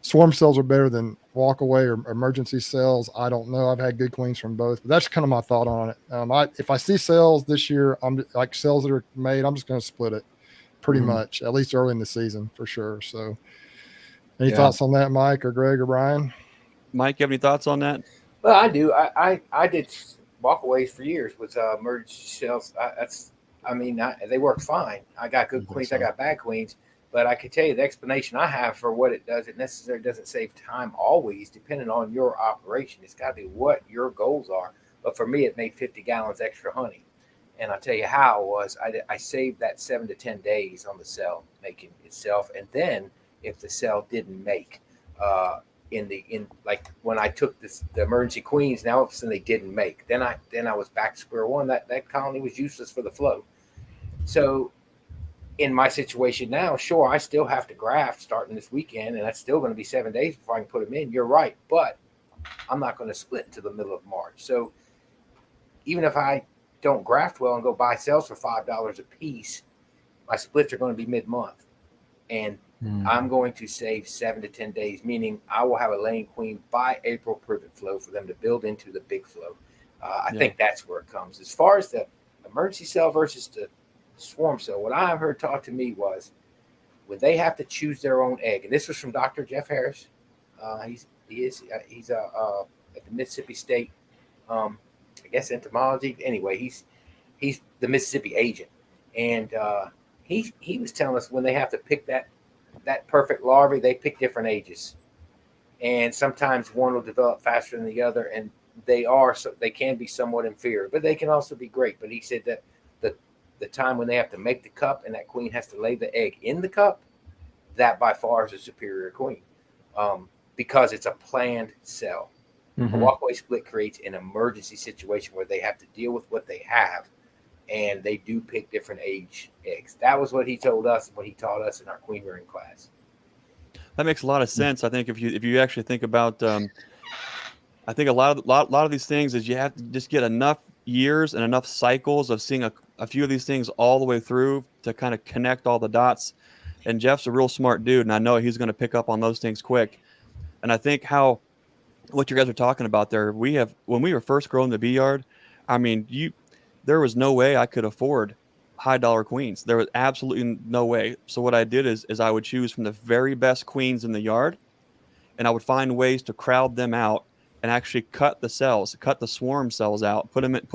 swarm cells are better than walkaway or emergency cells. I don't know. I've had good queens from both, but that's kind of my thought on it. If I see cells this year, I'm like cells that are made, I'm just going to split it pretty much, at least early in the season for sure. So any thoughts on that, Mike or Greg or Brian? Mike, you have any thoughts on that? Well, I do. I did walkaways for years with emergency cells. They work fine. I got good queens. I got bad queens. But I can tell you the explanation I have for what it does. It necessarily doesn't save time always, depending on your operation. It's got to be what your goals are. But for me, it made 50 gallons extra honey. And I'll tell you how it was. I saved that 7 to 10 days on the cell making itself. And then if the cell didn't make, like when I took the emergency queens, now all of a sudden they didn't make. Then I was back to square one. That colony was useless for the flow. So in my situation now, sure, I still have to graft starting this weekend, and that's still going to be 7 days before I can put them in. You're right, but I'm not going to split until the middle of March. So even if I don't graft well and go buy cells for $5 a piece, my splits are going to be mid-month, and I'm going to save 7 to 10 days, meaning I will have a laying queen by April privet flow for them to build into the big flow. I think that's where it comes. As far as the emergency cell versus the swarm cell, what I heard taught to me was when they have to choose their own egg, and this was from Dr. Jeff Harris. He's at the Mississippi State, I guess entomology. Anyway, he's the Mississippi agent, and he was telling us when they have to pick that perfect larvae, they pick different ages, and sometimes one will develop faster than the other, and they can be somewhat inferior, but they can also be great. But he said that the time when they have to make the cup and that queen has to lay the egg in the cup, that by far is a superior queen, because it's a planned cell. A walkaway split creates an emergency situation where they have to deal with what they have, and they do pick different age eggs. That was what he told us and what he taught us in our queen rearing class. That makes a lot of sense. I think if you actually think about, I think a lot of these things is you have to just get enough years and enough cycles of seeing a few of these things all the way through to kind of connect all the dots. And Jeff's a real smart dude, and I know he's going to pick up on those things quick. And I think what you guys are talking about there, when we were first growing the bee yard, I mean, there was no way I could afford high dollar queens. There was absolutely no way. So what I did is I would choose from the very best queens in the yard, and I would find ways to crowd them out and actually cut the swarm cells out, put them in,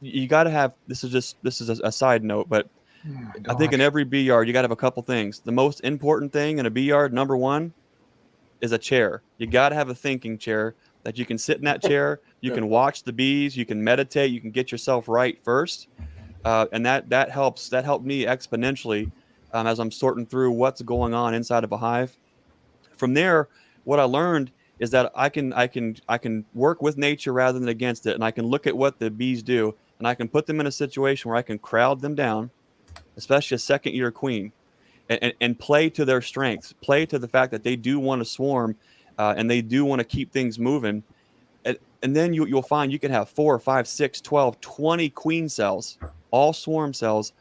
you got to have, this is a side note, but I think in every bee yard, you got to have a couple things. The most important thing in a bee yard, number one, is a chair. You got to have a thinking chair that you can sit in that chair. You can watch the bees. You can meditate. You can get yourself right first. And that helped me exponentially as I'm sorting through what's going on inside of a hive. From there, what I learned is that I can work with nature rather than against it. And I can look at what the bees do, and I can put them in a situation where I can crowd them down, especially a second year queen, and play to their strengths, play to the fact that they do want to swarm and they do want to keep things moving. And then you'll find you can have 4, 5, 6, 12, 20 queen cells, all swarm cells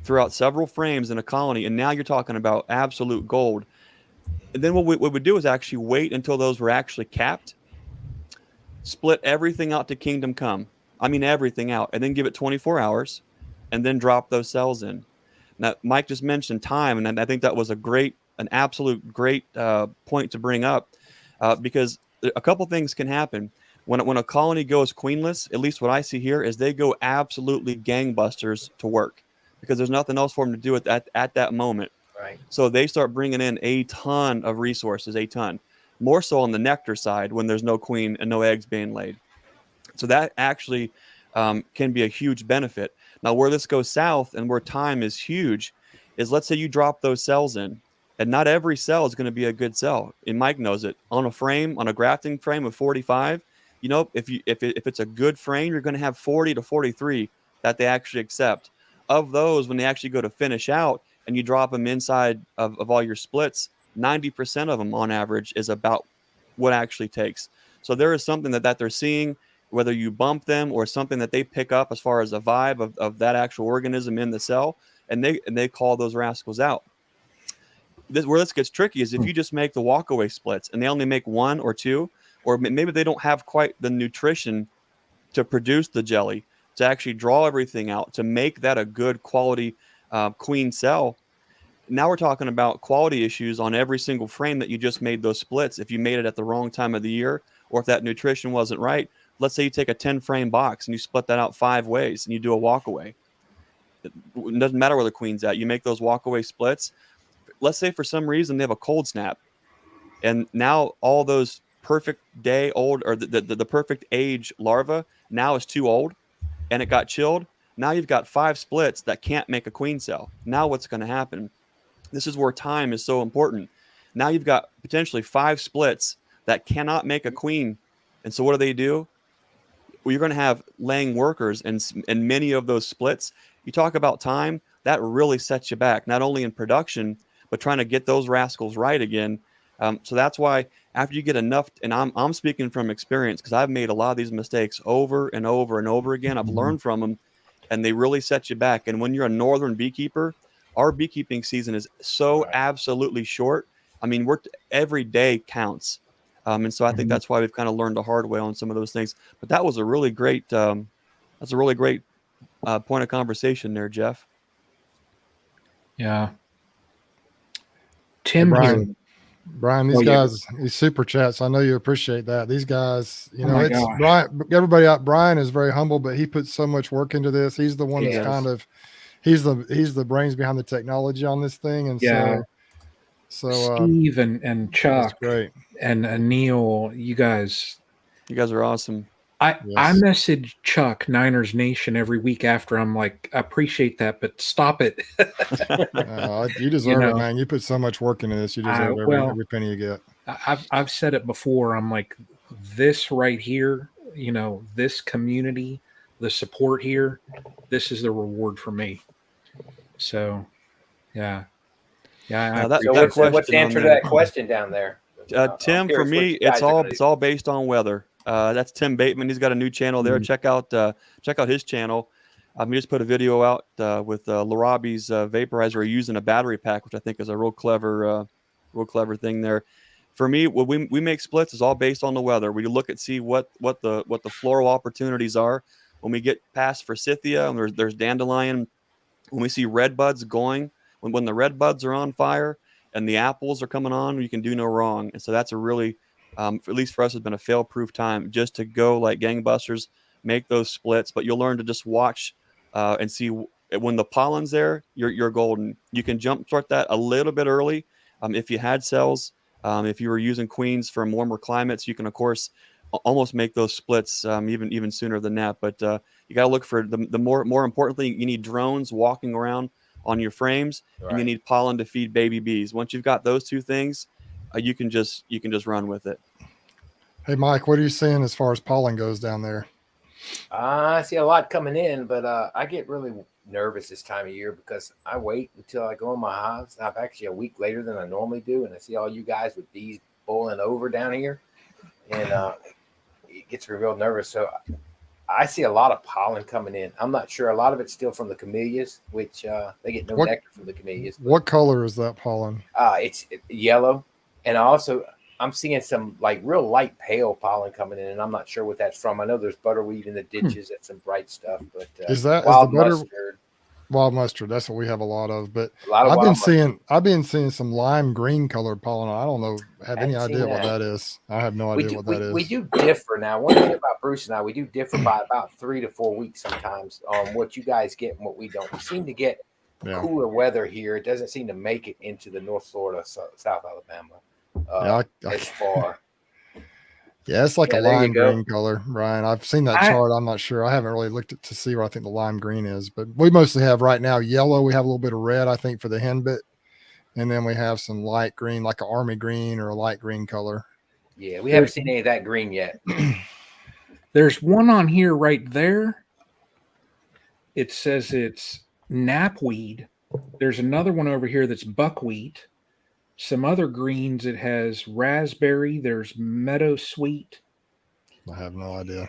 throughout several frames in a colony. And now you're talking about absolute gold. And then what we would do is actually wait until those were actually capped, split everything out to kingdom come. I mean, everything out, and then give it 24 hours and then drop those cells in. Now, Mike just mentioned time, and I think that was an absolute great point to bring up because a couple things can happen. When a colony goes queenless, at least what I see here is they go absolutely gangbusters to work because there's nothing else for them to do at that moment. Right. So they start bringing in a ton of resources, more so on the nectar side when there's no queen and no eggs being laid. So that actually can be a huge benefit. Now, where this goes south and where time is huge is, let's say you drop those cells in, and not every cell is going to be a good cell. And Mike knows it. On a grafting frame of 45, if it's a good frame, you're going to have 40 to 43 that they actually accept. Of those, when they actually go to finish out and you drop them inside of all your splits, 90% of them on average is about what actually takes. So there is something that they're seeing, whether you bump them or something that they pick up as far as a vibe of that actual organism in the cell, and they call those rascals out. Where this gets tricky is if you just make the walkaway splits and they only make 1 or 2, or maybe they don't have quite the nutrition to produce the jelly, to actually draw everything out, to make that a good quality queen cell. Now we're talking about quality issues on every single frame that you just made those splits. If you made it at the wrong time of the year, or if that nutrition wasn't right, let's say you take a 10 frame box and you split that out 5 ways and you do a walkaway. It doesn't matter where the queen's at. You make those walkaway splits. Let's say for some reason they have a cold snap, and now all those perfect day old, or the perfect age larva now is too old and it got chilled. Now you've got 5 splits that can't make a queen cell. Now what's going to happen? This is where time is so important. Now you've got potentially 5 splits that cannot make a queen. And so what do? Well, you're going to have laying workers and many of those splits, you talk about time, that really sets you back, not only in production, but trying to get those rascals right again. So that's why after you get enough, and I'm speaking from experience because I've made a lot of these mistakes over and over and over again. I've learned from them, and they really set you back. And when you're a northern beekeeper, our beekeeping season is so absolutely short. I mean, every day counts. And so I think that's why we've kind of learned the hard way on some of those things. But that was a really great, point of conversation there, Jeff. Yeah. Tim Hey, here. Brian, these guys, these super chats, I know you appreciate that. These guys, it's Brian, everybody out. Brian is very humble, but he puts so much work into this. He's the one that's kind of, he's the brains behind the technology on this thing. And so Steve and Chuck great. and Neil, you guys are awesome. I message Chuck Niners Nation every week after. I'm like, I appreciate that, but stop it. You deserve it, man. You put so much work into this. You deserve every penny you get. I've said it before. I'm like, this right here, this community, the support here, this is the reward for me. So, yeah. What's the answer to that question down there? Tim, for me, it's all based on weather. That's Tim Bateman. He's got a new channel there. Check out his channel. He just put a video out with Larabi's vaporizer using a battery pack, which I think is a real clever thing there. For me, what we make splits is all based on the weather. We look at see what the floral opportunities are. When we get past forsythia and there's dandelion, when we see red buds going, when the red buds are on fire and the apples are coming on, you can do no wrong. And so that's a really at least for us, has been a fail-proof time just to go like gangbusters, make those splits. But you'll learn to just watch and see when the pollen's there, you're golden. You can jump start that a little bit early. If you had cells, if you were using queens from warmer climates, you can of course almost make those splits even sooner than that. But you got to look for the more importantly, you need drones walking around on your frames, and you need pollen to feed baby bees. Once you've got those two things, you can just run with it. Hey, Mike, what are you seeing as far as pollen goes down there? I see a lot coming in, but I get really nervous this time of year because I wait until I go in my hives. I'm actually a week later than I normally do, and I see all you guys with bees boiling over down here, and it gets me real nervous. So I see a lot of pollen coming in. I'm not sure. A lot of it's still from the camellias, which they get no nectar from the camellias. What color is that pollen? It's yellow. And I'm seeing some like real light pale pollen coming in, and I'm not sure what that's from. I know there's butterweed in the ditches. That's some bright stuff. But wild mustard? That's what we have a lot of. But I've been seeing some lime green colored pollen. I don't know. Have any idea what that is? I have no idea what that is. We do differ now. One thing about Bruce and I, we do differ by about 3 to 4 weeks sometimes on what you guys get and what we don't. We seem to get cooler weather here. It doesn't seem to make it into the North Florida, South Alabama. As far. Yeah, it's like a lime green color, Ryan. I've seen that chart. I'm not sure. I haven't really looked at to see what I think the lime green is, but we mostly have right now yellow. We have a little bit of red, I think, for the henbit, and then we have some light green, like an army green or a light green color. Yeah, we haven't seen any of that green yet. There's one on here right there. It says it's knapweed. There's another one over here that's buckwheat. Some other greens, it has raspberry. There's meadow sweet. I have no idea.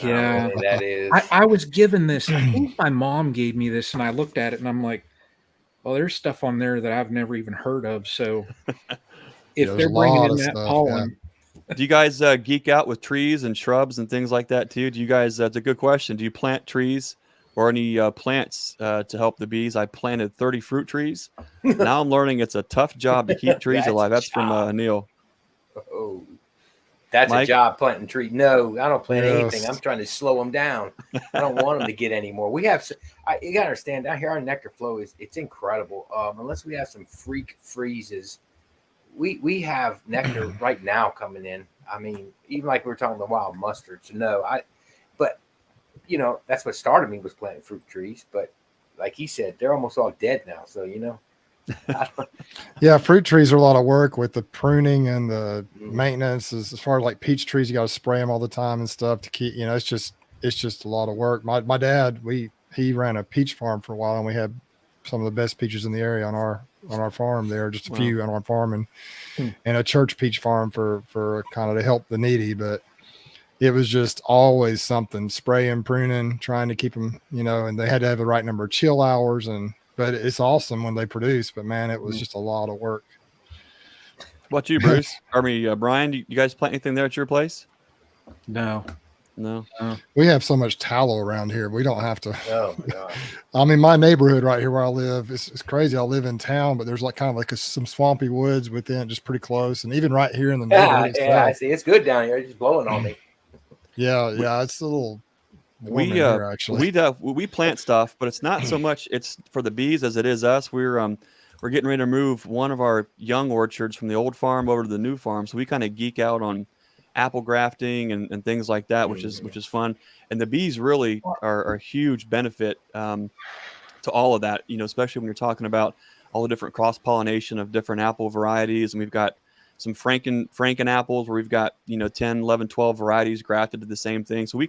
Yeah, that is. I was given this. I think my mom gave me this, and I looked at it, and I'm like, well, there's stuff on there that I've never even heard of. So if they're bringing in that pollen. Do you guys geek out with trees and shrubs and things like that too? Do you guys, that's a good question. Do you plant trees or any plants to help the bees? I planted 30 fruit trees. Now I'm learning it's a tough job to keep trees alive. That's from Neil. Oh, that's Mike? A job planting trees. No, I don't plant anything. I'm trying to slow them down. I don't want them to get any more. We have, you got to understand, down here our nectar flow it's incredible. Unless we have some freak freezes, we have nectar right now coming in. I mean, even like we were talking about wild mustard. So but that's what started me was planting fruit trees. But like he said, they're almost all dead now. So, Yeah, fruit trees are a lot of work with the pruning and the maintenance. As far as like peach trees, you got to spray them all the time and stuff to keep, it's just a lot of work. My dad, he ran a peach farm for a while, and we had some of the best peaches in the area on our farm there, just a Wow. few on our farm, Hmm. and a church peach farm for kind of to help the needy. But it was just always something, spraying, pruning, trying to keep them, and they had to have the right number of chill hours. But it's awesome when they produce, but man, it was just a lot of work. What about you, Bruce? Brian, you guys plant anything there at your place? No. No. We have so much tallow around here. We don't have to. Oh my gosh. I mean, my neighborhood right here where I live, it's crazy. I live in town, but there's like kind of like some swampy woods within, just pretty close. And even right here in the neighborhood Yeah, I itself. see. It's good down here. It's just blowing on me. Yeah, it's a little warm in here, actually. We plant stuff, but it's not so much it's for the bees as it is us. We're getting ready to move one of our young orchards from the old farm over to the new farm, so we kind of geek out on apple grafting and things like that, which is fun. And the bees really are a huge benefit to all of that, especially when you're talking about all the different cross pollination of different apple varieties. And we've got some Franken apples where we've got 10, 11, 12 varieties grafted to the same thing. So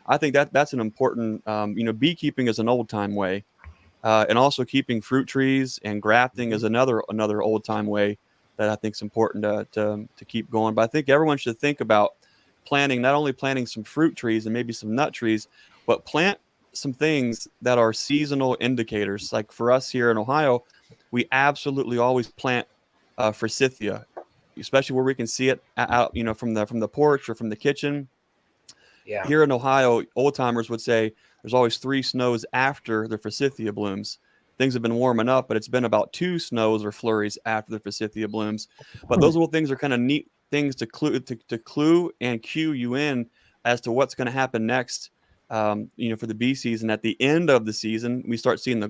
I think that's an important beekeeping is an old time way, and also keeping fruit trees and grafting is another old time way that I think is important to keep going. But I think everyone should think about not only planting some fruit trees and maybe some nut trees, but plant some things that are seasonal indicators. Like for us here in Ohio, we absolutely always plant forsythia, especially where we can see it out, from the porch or from the kitchen. Yeah. Here in Ohio, old timers would say there's always 3 snows after the forsythia blooms. Things have been warming up, but it's been about 2 snows or flurries after the forsythia blooms. But those little things are kind of neat things to clue and cue you in as to what's going to happen next. For the bee season. At the end of the season, we start seeing the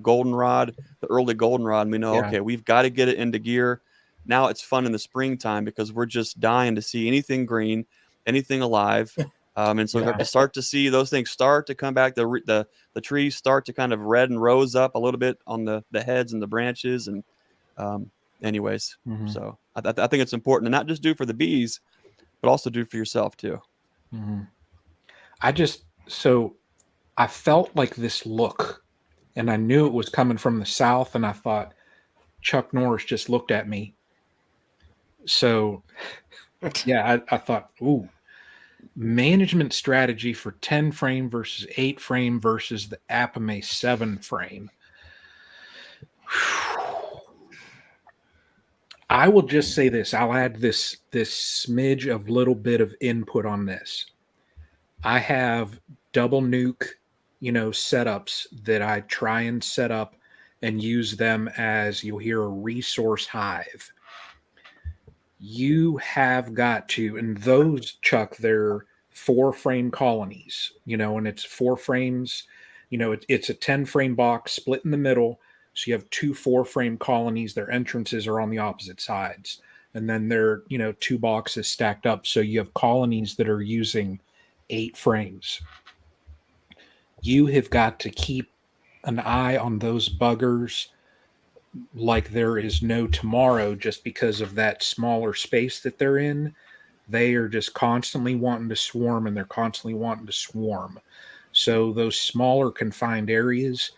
early goldenrod, and we know, okay, we've got to get it into gear. Now it's fun in the springtime because we're just dying to see anything green, anything alive. And so we have to start to see those things start to come back. The trees start to kind of red and rose up a little bit on the heads and the branches. And anyways, so I think it's important to not just do for the bees, but also do for yourself too. Mm-hmm. I felt like this look, and I knew it was coming from the South, and I thought Chuck Norris just looked at me. So, yeah, I thought, ooh, management strategy for 10 frame versus 8 frame versus the Apame 7 frame. I will just say this. I'll add this smidge of little bit of input on this. I have double nuke, setups that I try and set up and use them as, you'll hear, a resource hive. You have got to, and those, Chuck, they're 4 frame colonies, and it's 4 frames, it's a 10 frame box split in the middle. So you have 2 4 frame colonies. Their entrances are on the opposite sides. And then they're, 2 boxes stacked up. So you have colonies that are using 8 frames. You have got to keep an eye on those buggers like there is no tomorrow, just because of that smaller space that they're in. They are just constantly wanting to swarm, and they're constantly wanting to swarm. So those smaller confined areas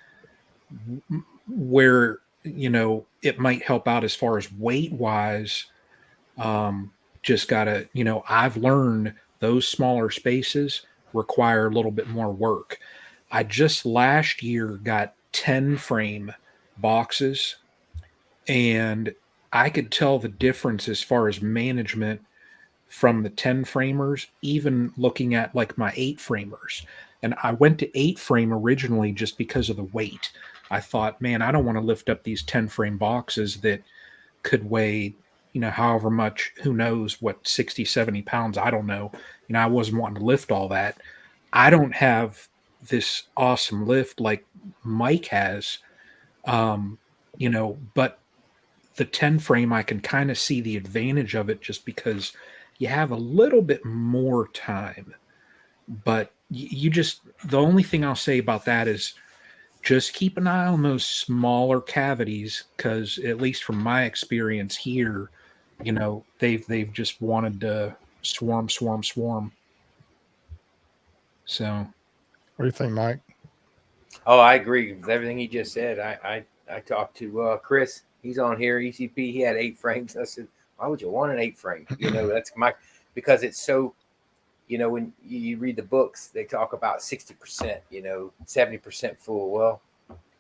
where, it might help out as far as weight wise, just gotta, I've learned those smaller spaces require a little bit more work. I just last year got 10 frame boxes, and I could tell the difference as far as management from the 10 framers, even looking at like my 8 framers. And I went to 8 frame originally just because of the weight. I thought, man, I don't want to lift up these 10 frame boxes that could weigh, however much, who knows what, 60, 70 pounds. I don't know. I wasn't wanting to lift all that. I don't have this awesome lift like Mike has, but the 10 frame, I can kind of see the advantage of it just because you have a little bit more time. But the only thing I'll say about that is just keep an eye on those smaller cavities, because at least from my experience here, they've just wanted to swarm. So What do you think, Mike? Oh, I agree with everything he just said. I talked to Chris. He's on here. ECP. He had 8 frames. I said, why would you want an 8 frame? That's because it's so. When you read the books, they talk about 60%. 70% full. Well,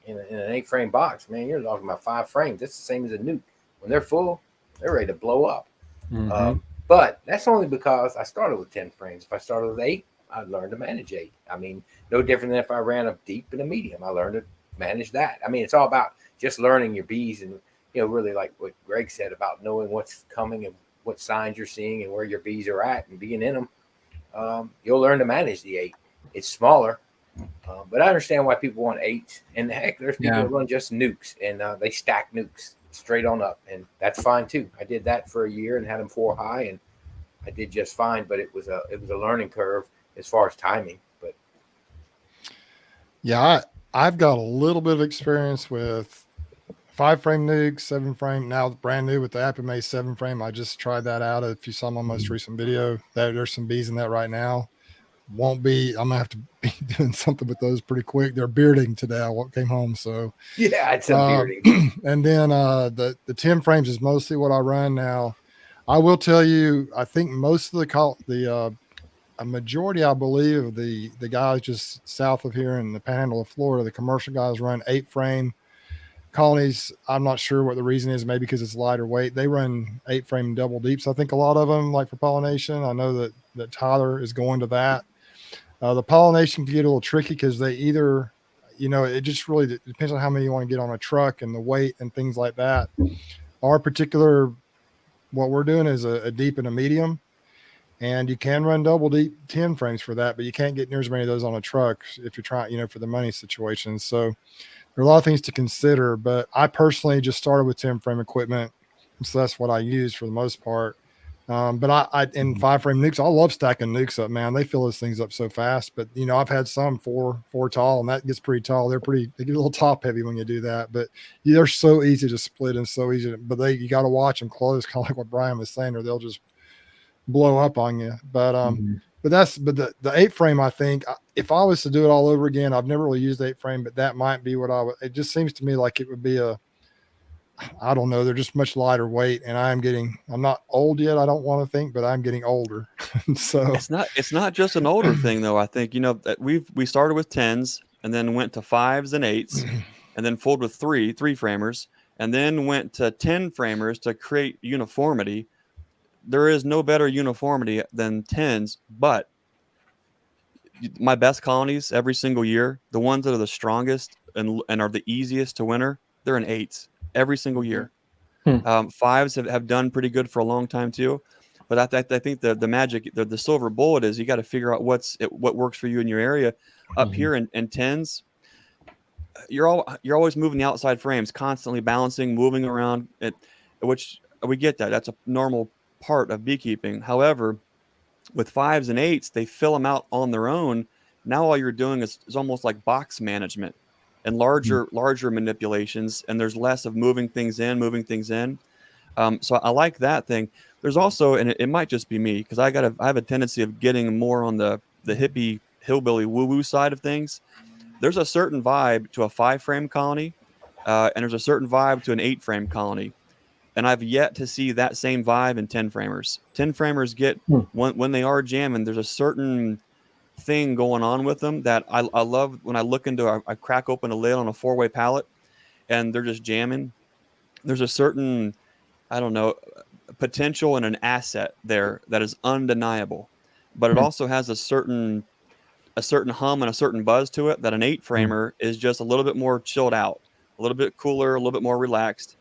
in an 8 frame box, man, you're talking about 5 frames. That's the same as a nuke. When they're full, they're ready to blow up. Mhm. But that's only because I started with 10 frames. If I started with 8, I'd learn to manage 8. I mean, no different than if I ran a deep and a medium. I learned to manage that. I mean, it's all about just learning your bees and, really like what Greg said about knowing what's coming and what signs you're seeing and where your bees are at and being in them. You'll learn to manage the 8. It's smaller, but I understand why people want 8. And heck, there's people that run just nukes and they stack nukes straight on up, and that's fine too. I did that for a year and had them 4 high, and I did just fine. But it was a learning curve as far as timing. But yeah, I've got a little bit of experience with 5 frame nukes, 7 frame. Now brand new with the Apimay 7 frame. I just tried that out. If you saw my most recent video, there's some bees in that right now. I'm gonna have to be doing something with those pretty quick. They're bearding today. I came home, so yeah, it's a bearding. And then the 10 frames is mostly what I run now. I will tell you, I think most of a majority, I believe, of the guys just south of here in the Panhandle of Florida, the commercial guys run 8 frame colonies. I'm not sure what the reason is. Maybe because it's lighter weight. They run 8 frame double deeps. I think a lot of them, like for pollination. I know that Tyler is going to that. The pollination can get a little tricky because they either, it just really depends on how many you want to get on a truck and the weight and things like that. Our particular, what we're doing is a deep and a medium, and you can run double deep 10 frames for that, but you can't get near as many of those on a truck if you're trying, for the money situation. So there are a lot of things to consider, but I personally just started with 10 frame equipment. So that's what I use for the most part. But I in 5 frame nukes, I love stacking nukes up, man. They fill those things up so fast. But I've had some four tall, and that gets pretty tall. They get a little top heavy when you do that. But they're so easy to split and so easy. But you got to watch them close, kind of like what Brian was saying, or they'll just blow up on you. But the 8 frame, I think, if I was to do it all over again, I've never really used 8 frame, but that might be what I would. It just seems to me like it would be I don't know. They're just much lighter weight, and I'm not old yet. I don't want to think, but I'm getting older. So It's not just an older thing though. I think that we started with 10s and then went to 5s and 8s and then folded with three framers and then went to 10 framers to create uniformity. There is no better uniformity than 10s, but my best colonies every single year, the ones that are the strongest and are the easiest to winter, they're in 8s every single year. 5s have done pretty good for a long time too, but I think the magic, the silver bullet is you got to figure out what works for you in your area. Up here in 10s, you're always moving the outside frames, constantly balancing, moving around, which we get that. That's a normal part of beekeeping. However, with 5s and 8s, they fill them out on their own. Now all you're doing is almost like box management and larger manipulations, and there's less of moving things in. So I like that thing. There's also, and it might just be me, because I have a tendency of getting more on the hippie hillbilly woo-woo side of things. There's a certain vibe to a 5 frame colony, and there's a certain vibe to an 8 frame colony. And I've yet to see that same vibe in 10 framers. 10 framers get, when they are jamming, there's a certain thing going on with them that I love. When I look into, I crack open a lid on a 4-way pallet and they're just jamming. There's a certain, I don't know, potential and an asset there that is undeniable, but it also has a certain hum and a certain buzz to it that an 8 framer is just a little bit more chilled out, a little bit cooler, a little bit more relaxed.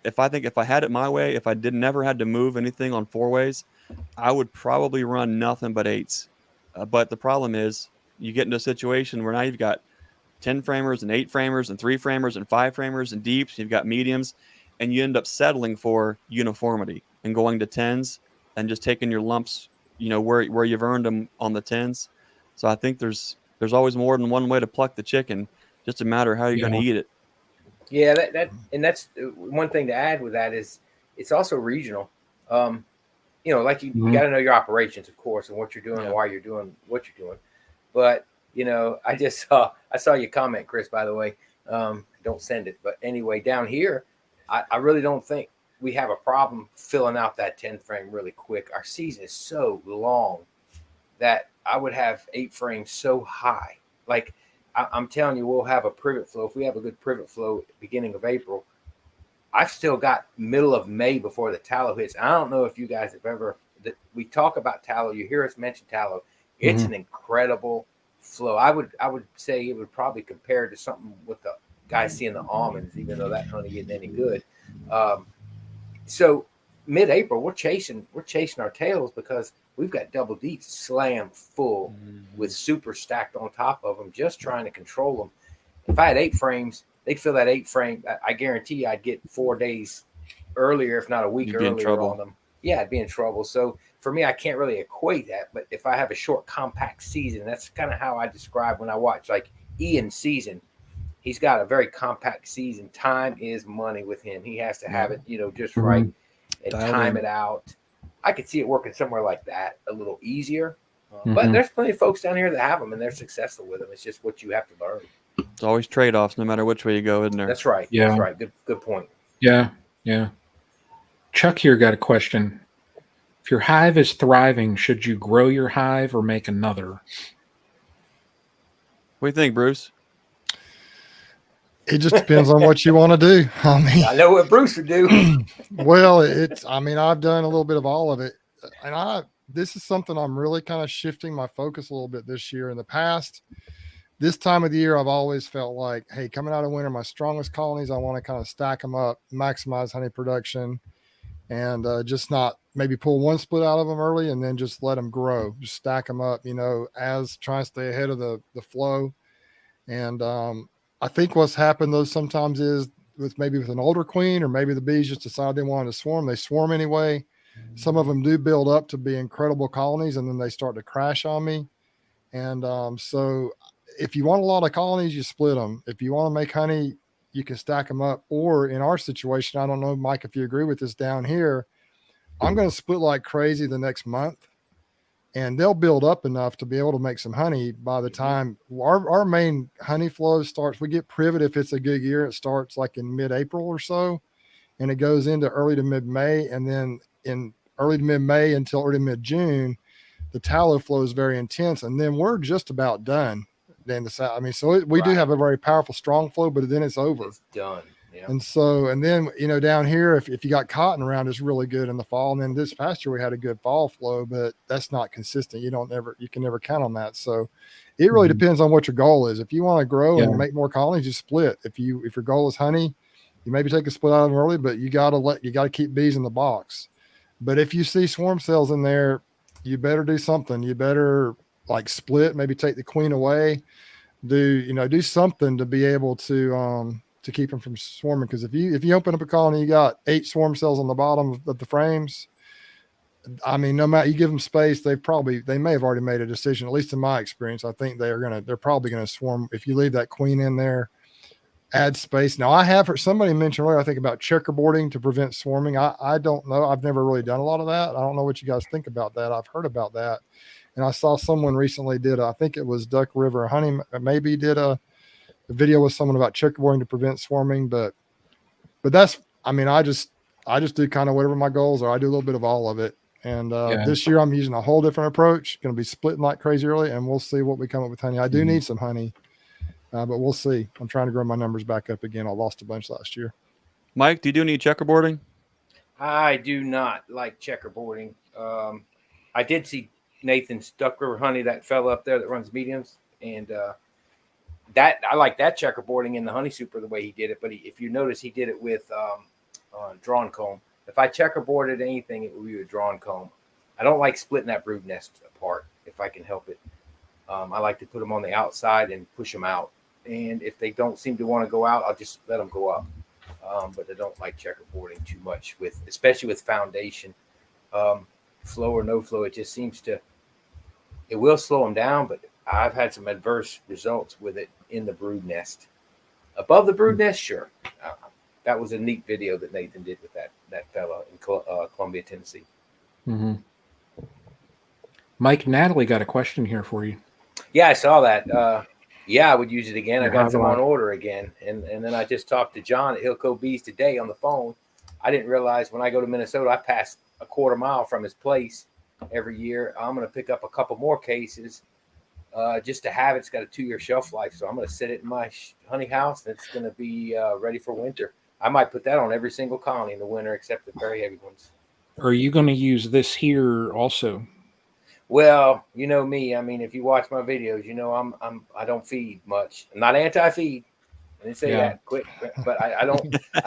If I had it my way, if I never had to move anything on 4-ways, I would probably run nothing but 8s. But the problem is you get into a situation where now you've got 10 framers and 8 framers and 3 framers and 5 framers and deeps. You've got mediums, and you end up settling for uniformity and going to 10s and just taking your lumps, where you've earned them on the 10s. So I think there's always more than one way to pluck the chicken. Just a matter of how you're going to eat it. Yeah, that's one thing to add with that is it's also regional. Like you got to know your operations, of course, and what you're doing and why you're doing what you're doing. But you know, I saw your comment, Chris, by the way. Don't send it. But anyway, down here, I really don't think we have a problem filling out that 10 frame really quick. Our season is so long that I would have 8 frames so high. Like I'm telling you, we'll have a privet flow. If we have a good privet flow beginning of April, I've still got middle of May before the tallow hits. I don't know if you guys have ever, we talk about tallow. You hear us mention tallow. It's an incredible flow. I would say it would probably compare to something with the guys seeing the almonds, even though that honey isn't any good. So mid-April, we're chasing our tails because we've got double D's slammed full with super stacked on top of them, just trying to control them. If I had 8 frames, they'd fill that 8 frame. I guarantee I'd get 4 days earlier, if not a week earlier on them. Yeah, I'd be in trouble. So for me, I can't really equate that. But if I have a short, compact season, that's kind of how I describe when I watch like Ian's season. He's got a very compact season. Time is money with him. He has to have it, you know, just right and time it out. I could see it working somewhere like that a little easier. But there's plenty of folks down here that have them and they're successful with them. It's just what you have to learn. It's always trade-offs, no matter which way you go, isn't there? That's right. Yeah. That's right. Good point. Yeah. Chuck here got a question. If your hive is thriving, should you grow your hive or make another? What do you think, Bruce? It just depends on what you want to do. I mean, I know what Bruce would do. well, I've done a little bit of all of it. And this is something I'm really kind of shifting my focus a little bit this year. In the past, this time of the year, I've always felt like, hey, coming out of winter, my strongest colonies, I want to kind of stack them up, maximize honey production, and just not maybe pull one split out of them early and then just let them grow, just stack them up, you know, as trying to stay ahead of the flow. And I think what's happened though sometimes is with an older queen, or maybe the bees just decide they wanted to swarm. They swarm anyway. Some of them do build up to be incredible colonies, and then they start to crash on me. And so if you want a lot of colonies, you split them. If you want to make honey, you can stack them up. Or in our situation, I don't know, Mike, if you agree with this down here, I'm going to split like crazy the next month, and they'll build up enough to be able to make some honey by the time our main honey flow starts. We get privet if it's a good year. It starts like in mid-April or so, and it goes into early to mid-May. And then in early to mid-May until early mid-June, the tallow flow is very intense. And then we're just about done. Then we do have a very powerful, strong flow, but then it's over. It's done. Yeah. And then, you know, down here, if you got cotton around, it's really good in the fall. And then this past year we had a good fall flow, but that's not consistent. You can never count on that. So it really depends on what your goal is. If you want to grow and make more colonies, you split. If your goal is honey, you maybe take a split out of them early, but you got to keep bees in the box. But if you see swarm cells in there, you better do something. You better like split, maybe take the queen away, do something to be able to keep them from swarming. Because if you open up a colony, you got 8 swarm cells on the bottom of the frames. I mean, no matter, you give them space, they may have already made a decision. At least in my experience, I think they're probably going to swarm. If you leave that queen in there, add space. Now I have heard somebody mention earlier, I think, about checkerboarding to prevent swarming. I don't know. I've never really done a lot of that. I don't know what you guys think about that. I've heard about that. And I saw someone recently I think it was Duck River Honey, maybe did a video with someone about checkerboarding to prevent swarming, but that's, I mean, I just do kind of whatever my goals are. I do a little bit of all of it. And this year I'm using a whole different approach, going to be splitting like crazy early, and we'll see what we come up with honey. I do need some honey, but we'll see. I'm trying to grow my numbers back up again. I lost a bunch last year. Mike, do you do any checkerboarding? I do not like checkerboarding. I did see Nathan's Duck River Honey, that fella up there that runs mediums, and that I like that checkerboarding in the honey super the way he did it. But if you notice, he did it with drawn comb. If I checkerboarded anything, it would be a drawn comb. I don't like splitting that brood nest apart if I can help it. I like to put them on the outside and push them out. And if they don't seem to want to go out, I'll just let them go up. But I don't like checkerboarding too much, especially with foundation. Flow or no flow, it just seems to, it will slow them down, but I've had some adverse results with it in the brood nest. Above the brood nest, sure. That was a neat video that Nathan did with that fella in Columbia, Tennessee. Mike, Natalie got a question here for you. Yeah, I saw that. Yeah, I would use it again. I Yeah, got some Hydrolife. on order again, and then I just talked to John at Hillco Bees today on the phone. I didn't realize when I go to Minnesota, I pass a quarter mile from his place every year. I'm going to pick up a couple more cases just to have it. It's got a 2-year shelf life, so I'm going to sit it in my honey house, and it's going to be ready for winter. I might put that on every single colony in the winter, except the very heavy ones. Are you going to use this here also? Well, you know me. I mean, if you watch my videos, you know I don't feed much. I'm not anti-feed. I didn't say that quick, but I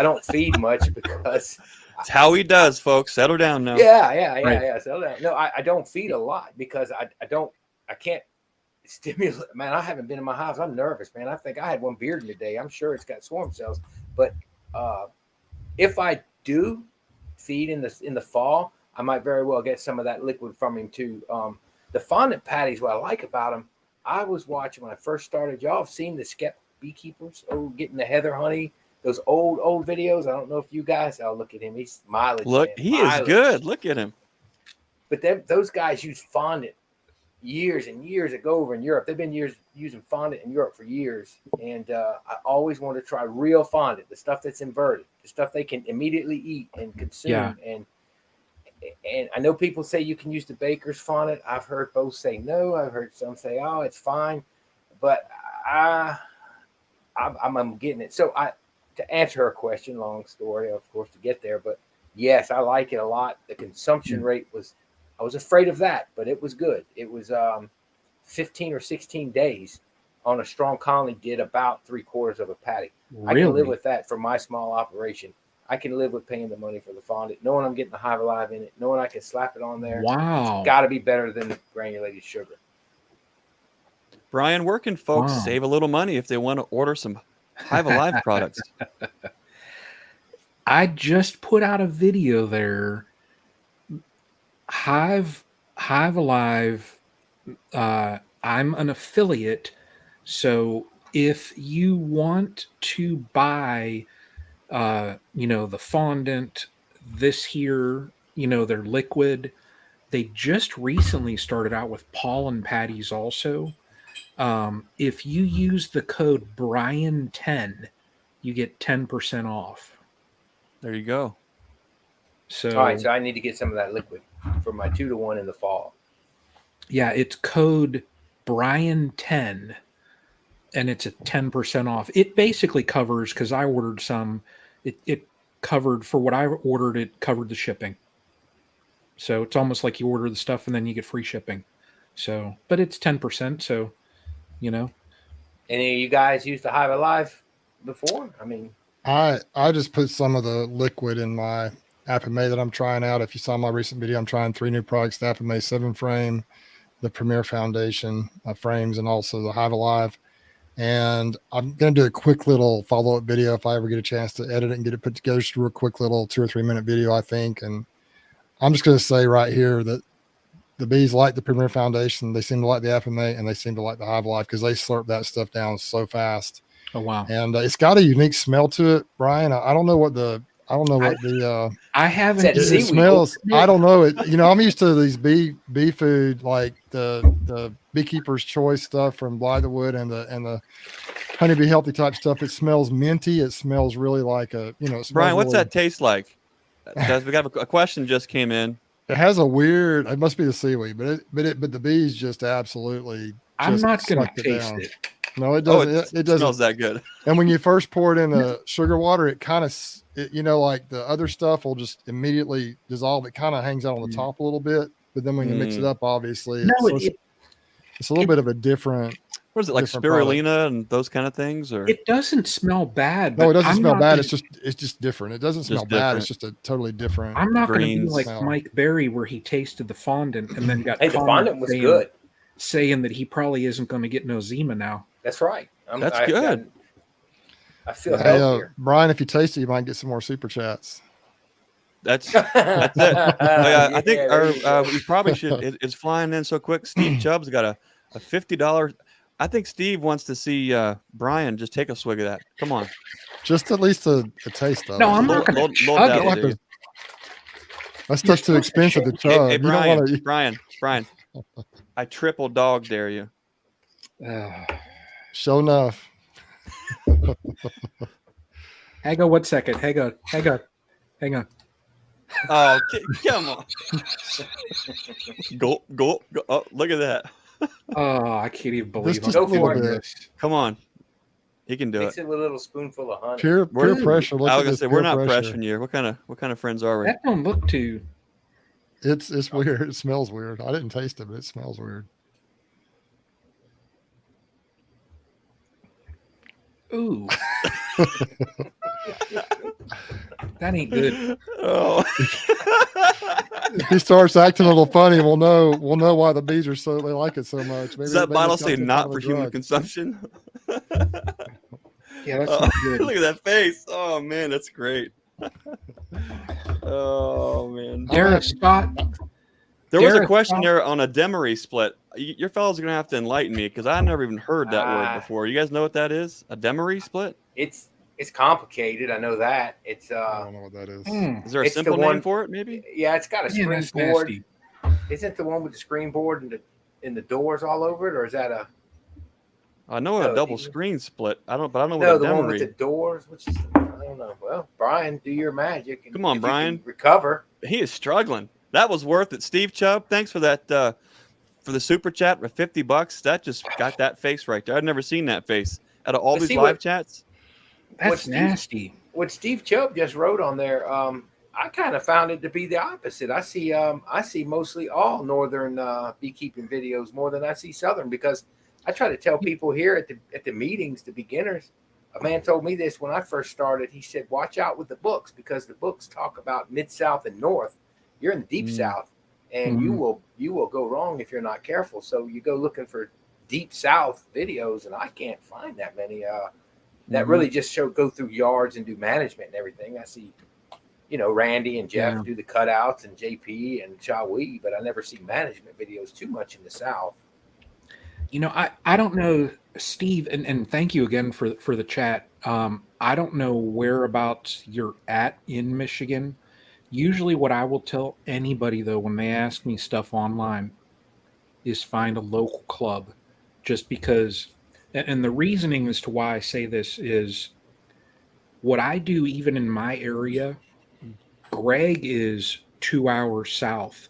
don't feed much because It's how he does, folks. Settle down now. Yeah. So no, I don't feed a lot because I can't stimulate. Man, I haven't been in my house. I'm nervous, man. I think I had one beard today. I'm sure it's got swarm cells. But if I do feed in the fall, I might very well get some of that liquid from him too. The fondant patties, what I like about them, I was watching when I first started. Y'all have seen the skeptic beekeepers getting the heather honey, those old videos. I don't know if you guys, I'll look at him. He's mileage. Look, man. he Mileage. is good. Look at him. But those guys use fondant years and years ago over in Europe. They've been using fondant in Europe for years. And I always want to try real fondant, the stuff that's inverted, the stuff they can immediately eat and consume. Yeah. And I know people say you can use the baker's fondant. I've heard both say no. I've heard some say, oh, it's fine. But I'm getting it. So to answer her question, long story, of course, to get there, but yes, I like it a lot. The consumption rate I was afraid of that, but it was good. It was 15 or 16 days on a strong colony, did about 3/4 of a patty. Really? I can live with that for my small operation. I can live with paying the money for the fondant, knowing I'm getting the Hive Alive in it, knowing I can slap it on there. Wow. It's got to be better than the granulated sugar. Brian, where can folks Wow. save a little money if they want to order some Hive Alive products? I just put out a video there. Hive Alive. I'm an affiliate, so if you want to buy, the fondant, this here, their liquid, they just recently started out with pollen patties also. If you use the code Brian10, you get 10% off. There you go. So, All right, so I need to get some of that liquid for my 2-to-1 in the fall. yeah, it's code Brian10, and it's a 10% off. It basically covers, because I ordered some, it covered for what I ordered, it covered the shipping. So it's almost like you order the stuff and then you get free shipping. So, but it's 10%, so, Any of you guys used the Hive Alive before? I mean, I just put some of the liquid in my Apamay that I'm trying out. If you saw my recent video, I'm trying 3 new products: the Apamay 7 frame, the Premier Foundation frames, and also the Hive Alive. And I'm going to do a quick little follow-up video if I ever get a chance to edit it and get it put together. Just a real quick little 2 or 3 minute video, I think. And I'm just going to say right here that the bees like the Premier Foundation. They seem to like the Apamay, and they seem to like the Hive Alive because they slurp that stuff down so fast. oh, wow. And it's got a unique smell to it, Brian. I don't know what the I haven't. Said it seaweed. smells. I don't know it. I'm used to these bee food, like the Beekeeper's Choice stuff from Blythewood and the Honeybee Healthy type stuff. It smells minty. It smells really like it smells Brian, what's really, that taste like? We got a question just came in. It has a weird. It must be the seaweed, but the bees just absolutely. I'm just not going sucked to it taste down. it. No, it Oh, doesn't. It smells doesn't. that good. And when you first pour it in the sugar water, it kind of, like the other stuff will just immediately dissolve. It kind of hangs out on the top a little bit, but then when you mix it up, obviously, it's a little bit of a different. What is it, like different product. spirulina and those kind of things? Or It doesn't smell bad. No, but it doesn't I'm smell not bad. gonna- It's just different. It doesn't smell Just bad. different. It's just a totally different. I'm not going to be greens like smell. Mike Berry, where he tasted the fondant and then got hey, the comments fondant was saying, good. saying that he probably isn't going to get Nozema now. That's right. That's good. I feel Hey, healthier. Brian, if you taste it, you might get some more super chats. that's it. I think Yeah, there you go. we probably should. It's flying in so quick. Steve Chubb's got a $50. I think Steve wants to see Brian just take a swig of that. Come on. Just at least a taste of No, it. I'm not going Load- to load chug that You don't in, have it. dude. to- That stuff's too expensive to chug. Hey, You don't want to. Brian, I triple dog dare you. Sure enough. Hang on 1 second. Hang on. Oh, come on. Go. Oh, look at that. Oh, I can't even believe Just a I'm little doing bit. this. Come on. He can do Mix it. it with a little spoonful of honey. Peer pressure. Look I at was gonna this say peer we're not pressure. pressuring you. What kind of friends are we? That don't look too. It's weird. It smells weird. I didn't taste it, but it smells weird. Ooh. That ain't good. Oh. If he starts acting a little funny, we'll know why the bees are so they like it so much. Maybe, Does that maybe bottle it's got say some not kind for of human drug. consumption? Yeah, that's Oh, not good. look at that face. Oh man, that's great. Oh man. Derek Scott. There was a Derek question Scott. there on a Demery split. Your fellas are gonna have to enlighten me because I never even heard that word before. You guys know what that is? A Demery split? It's complicated. I know that. It's I don't know what that is. Is there a It's the simple one- name for it? Maybe. yeah, it's got a Yeah, screen that's board. nasty. Isn't the one with the screen board and the doors all over it, or is that a I know No, a double the- screen split. I don't know no what a the one with the Demery. doors? Which is I don't know. Well, Brian, do your magic. And Come on, if you can Brian. recover. He is struggling. That was worth it. Steve Chubb, thanks for that for the super chat for $50. That just got that face right there. I've never seen that face out of all But these see live what- chats. That's What's nasty. What Steve Chubb just wrote on there, I kind of found it to be the opposite. I see mostly all northern beekeeping videos more than I see southern, because I try to tell people here at the meetings, the beginners. A man told me this when I first started. He said, "Watch out with the books, because the books talk about mid-south and north. You're in the deep south, and you will go wrong if you're not careful. So you go looking for deep south videos, and I can't find that many that really just go through yards and do management and everything. I see, Randy and Jeff do the cutouts, and JP and Shawi, but I never see management videos too much in the south. I don't know, Steve, and thank you again for the chat. I don't know whereabouts you're at in Michigan. Usually what I will tell anybody, though, when they ask me stuff online is find a local club, just because, and the reasoning as to why I say this is what I do even in my area. Greg is 2 hours south.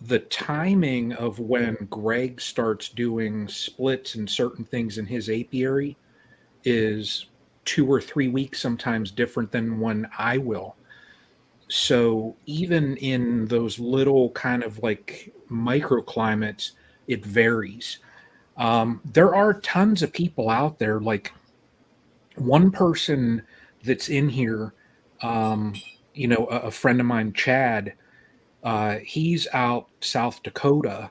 The timing of when Greg starts doing splits and certain things in his apiary is 2 or 3 weeks sometimes different than when I will. So even in those little kind of like microclimates, it varies. There are tons of people out there. Like one person that's in here, a friend of mine, Chad, he's out South Dakota.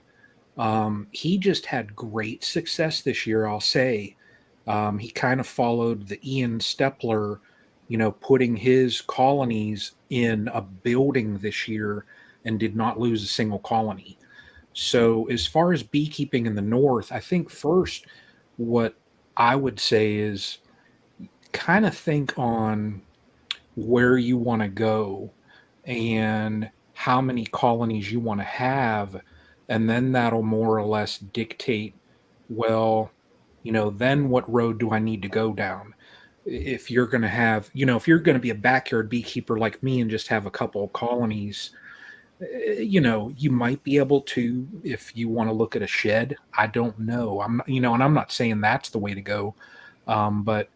He just had great success this year, I'll say. He kind of followed the Ian Stepler, putting his colonies in a building this year and did not lose a single colony. So as far as beekeeping in the north, I think first what I would say is kind of think on where you want to go and how many colonies you want to have, and then that'll more or less dictate, well, then what road do I need to go down? If you're going to have, if you're going to be a backyard beekeeper like me and just have a couple of colonies, you might be able to, if you want to look at a shed. I don't know. I'm not, and I'm not saying that's the way to go. But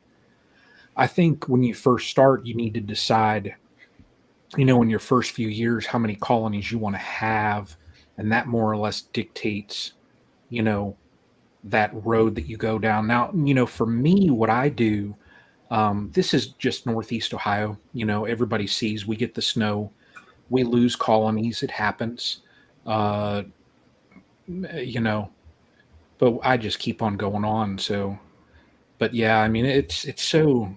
I think when you first start, you need to decide, in your first few years, how many colonies you want to have. And that more or less dictates, that road that you go down. Now, for me, what I do, this is just Northeast Ohio. Everybody sees we get the snow. We lose colonies. It happens. But I just keep on going on. So, but yeah, I mean, it's so,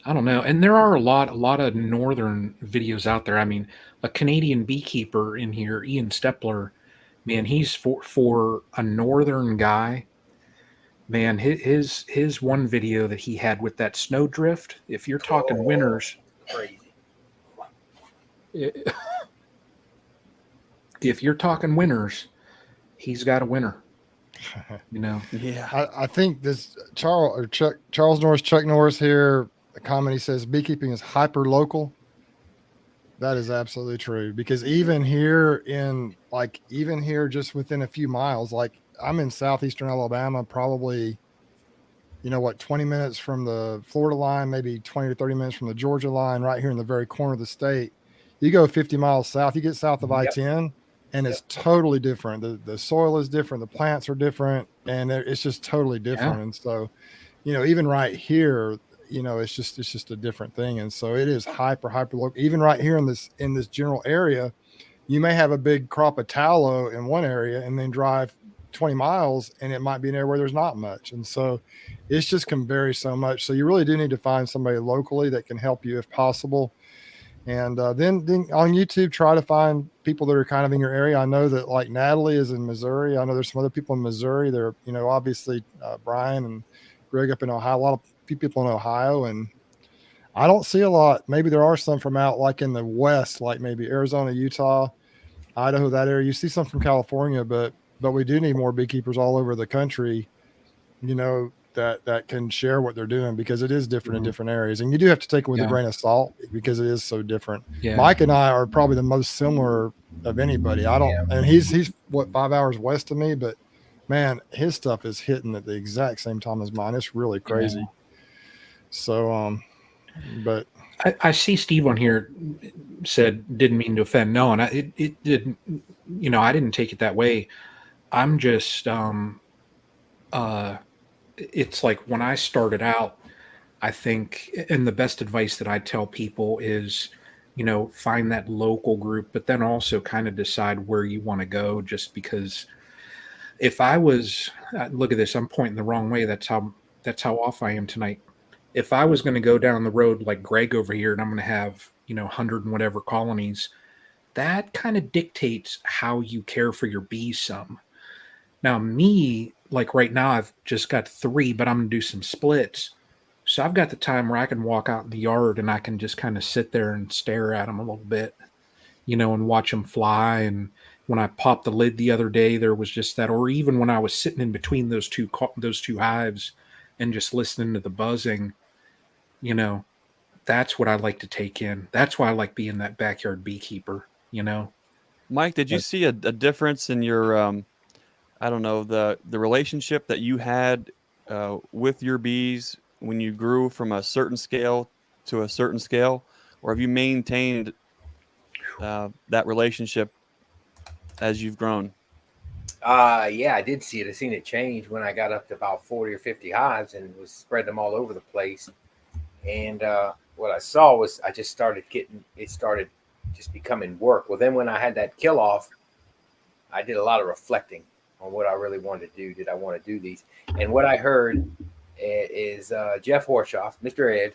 I don't know. And there are a lot of northern videos out there. I mean, a Canadian beekeeper in here, Ian Stepler, man, he's for a northern guy. Man, his one video that he had with that snowdrift, if you're talking winters, Crazy. If you're talking winners, he's got a winner. You know, Yeah. I think this Charles Norris, Chuck Norris here, the comment he says beekeeping is hyper local. That is absolutely true because even here even here just within a few miles, like I'm in southeastern Alabama, probably, 20 minutes from the Florida line, maybe 20 to 30 minutes from the Georgia line, right here in the very corner of the state. You go 50 miles south, you get south of I-10, and it's totally different. The soil is different, the plants are different, and it's just totally different. And so, even right here, it's just a different thing. And so it is hyper local. Even right here in this general area, you may have a big crop of tallow in one area and then drive 20 miles and it might be an area where there's not much. And so it's just can vary so much. So you really do need to find somebody locally that can help you if possible. And then on YouTube, try to find people that are kind of in your area. I know that like Natalie is in Missouri. I know there's some other people in Missouri. They're, obviously Brian and Greg up in Ohio, a lot of people in Ohio. And I don't see a lot. Maybe there are some from out like in the West, like maybe Arizona, Utah, Idaho, that area. You see some from California, but we do need more beekeepers all over the country, that can share what they're doing because it is different in different areas. And you do have to take it with a grain of salt because it is so different. Yeah. Mike and I are probably the most similar of anybody. And he's what, 5 hours west of me, but man, his stuff is hitting at the exact same time as mine. It's really crazy. Yeah. So, but I see Steve on here said didn't mean to offend. No, and it didn't. I didn't take it that way. I'm just it's like when I started out, I think, and the best advice that I tell people is, find that local group, but then also kind of decide where you want to go. Just because if I was, look at this, I'm pointing the wrong way. That's how off I am tonight. If I was going to go down the road like Greg over here and I'm going to have, 100 and whatever colonies, that kind of dictates how you care for your bees some. Now, me, like right now, I've just got 3, but I'm going to do some splits. So I've got the time where I can walk out in the yard and I can just kind of sit there and stare at them a little bit, and watch them fly. And when I popped the lid the other day, there was just that, or even when I was sitting in between those two hives and just listening to the buzzing, that's what I like to take in. That's why I like being that backyard beekeeper, Mike, did you see a difference in your, I don't know, the relationship that you had with your bees when you grew from a certain scale to a certain scale, or have you maintained that relationship as you've grown? Yeah, I did see it. I seen it change when I got up to about 40 or 50 hives and was spreading them all over the place. And what I saw was I just started just becoming work. Well, then when I had that kill off, I did a lot of reflecting on what I really wanted to do. Did I want to do these? And what I heard is Jeff Horshoff, Mr. Ed.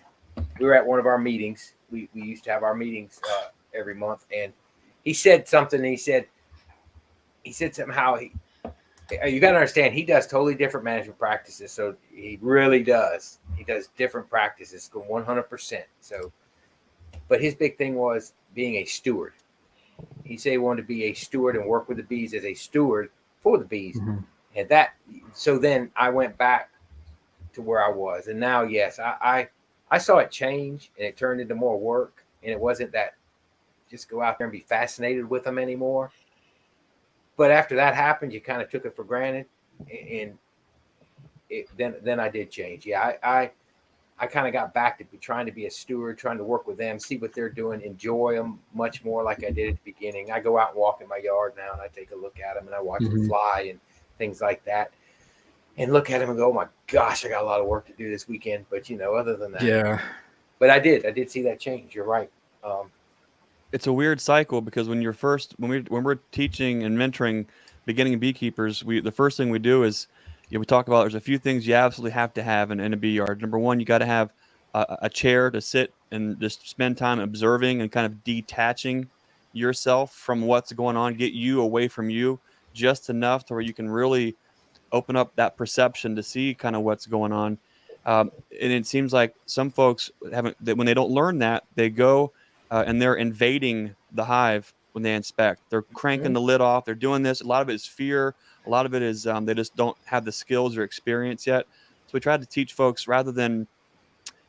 We were at one of our meetings. We used to have our meetings every month, and he said something. He said something how you got to understand, he does totally different management practices. So he really does. He does different practices, 100%. So, but his big thing was being a steward. He said he wanted to be a steward and work with the bees as a steward for the bees. Mm-hmm. And so then I went back to where I was. And now, yes, I saw it change and it turned into more work. And it wasn't that just go out there and be fascinated with them anymore. But after that happened, you kind of took it for granted, and then I did change. Yeah, I kind of got back to trying to be a steward, trying to work with them, see what they're doing, enjoy them much more like I did at the beginning. I go out and walk in my yard now, and I take a look at them, and I watch them fly and things like that, and look at them and go, oh my gosh, I got a lot of work to do this weekend. But other than that, yeah. But I did see that change. You're right. It's a weird cycle because when we're teaching and mentoring beginning beekeepers, the first thing we do is we talk about there's a few things you absolutely have to have in a bee yard. Number one, you got to have a chair to sit and just spend time observing and kind of detaching yourself from what's going on, get you away from you just enough to where you can really open up that perception to see kind of what's going on. And it seems like some folks when they don't learn that, they go and they're invading the hive when they inspect. They're cranking the lid off. They're doing this. A lot of it is fear. A A lot of it is they just don't have the skills or experience yet. So we tried to teach folks, rather than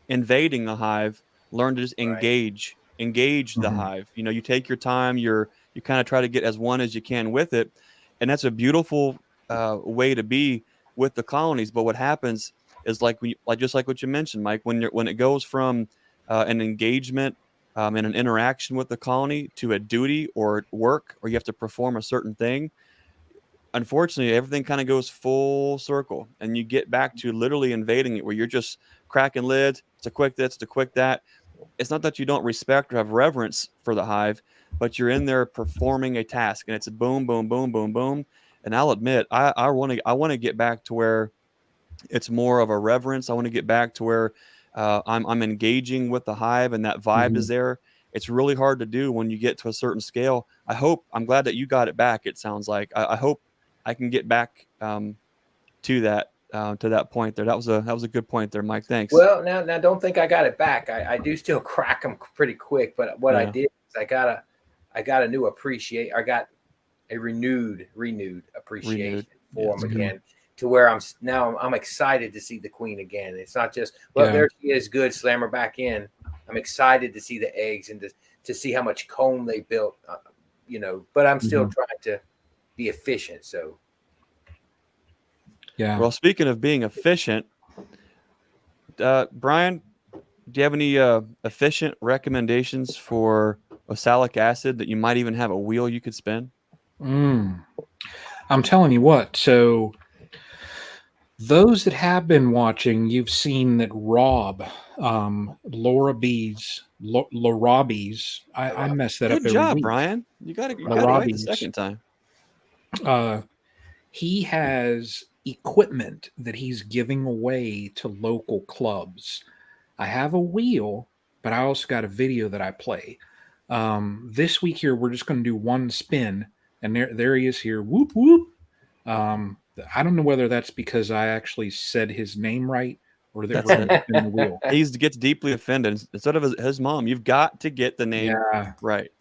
invading the hive, learn to just engage the hive. You know, you take your time, you kind of try to get as one as you can with it, and that's a beautiful way to be with the colonies. But what happens is, just like what you mentioned, Mike, when it goes from an engagement and an interaction with the colony to a duty or work, or you have to perform a certain thing, unfortunately everything kind of goes full circle, and you get back to literally invading it, where you're just cracking lids. It's a quick this, it's a quick that. It's not that you don't respect or have reverence for the hive, but you're in there performing a task, and it's a boom, boom, boom, boom, boom. And I'll admit, I want to get back to where it's more of a reverence. I want to get back to where I'm engaging with the hive, and that vibe is there. It's really hard to do when you get to a certain scale. I'm glad that you got it back. It sounds like I hope I can get back to that point there. That was a good point there, Mike. Thanks. Well, now don't think I got it back. I do still crack them pretty quick, but what I did is I got a new appreciate. I got a renewed appreciation for them again, to where I'm excited to see the queen again. It's not just, well, there she is, good, slam her back in. I'm excited to see the eggs and to see how much comb they built, but I'm still trying to be efficient. So, yeah. Well, speaking of being efficient, Brian, do you have any efficient recommendations for oxalic acid that you might even have a wheel you could spin? I'm telling you what. So those that have been watching, you've seen that Rob, Larabee's, I messed that up. Good job, week. Brian. You got it right the second time. He has equipment that he's giving away to local clubs. I have a wheel, but I also got a video that I play. This week here, we're just going to do one spin, and there he is here. Whoop, whoop. I don't know whether that's because I actually said his name right, or that we're going to spin the wheel. He gets deeply offended. Instead of his mom, you've got to get the name right.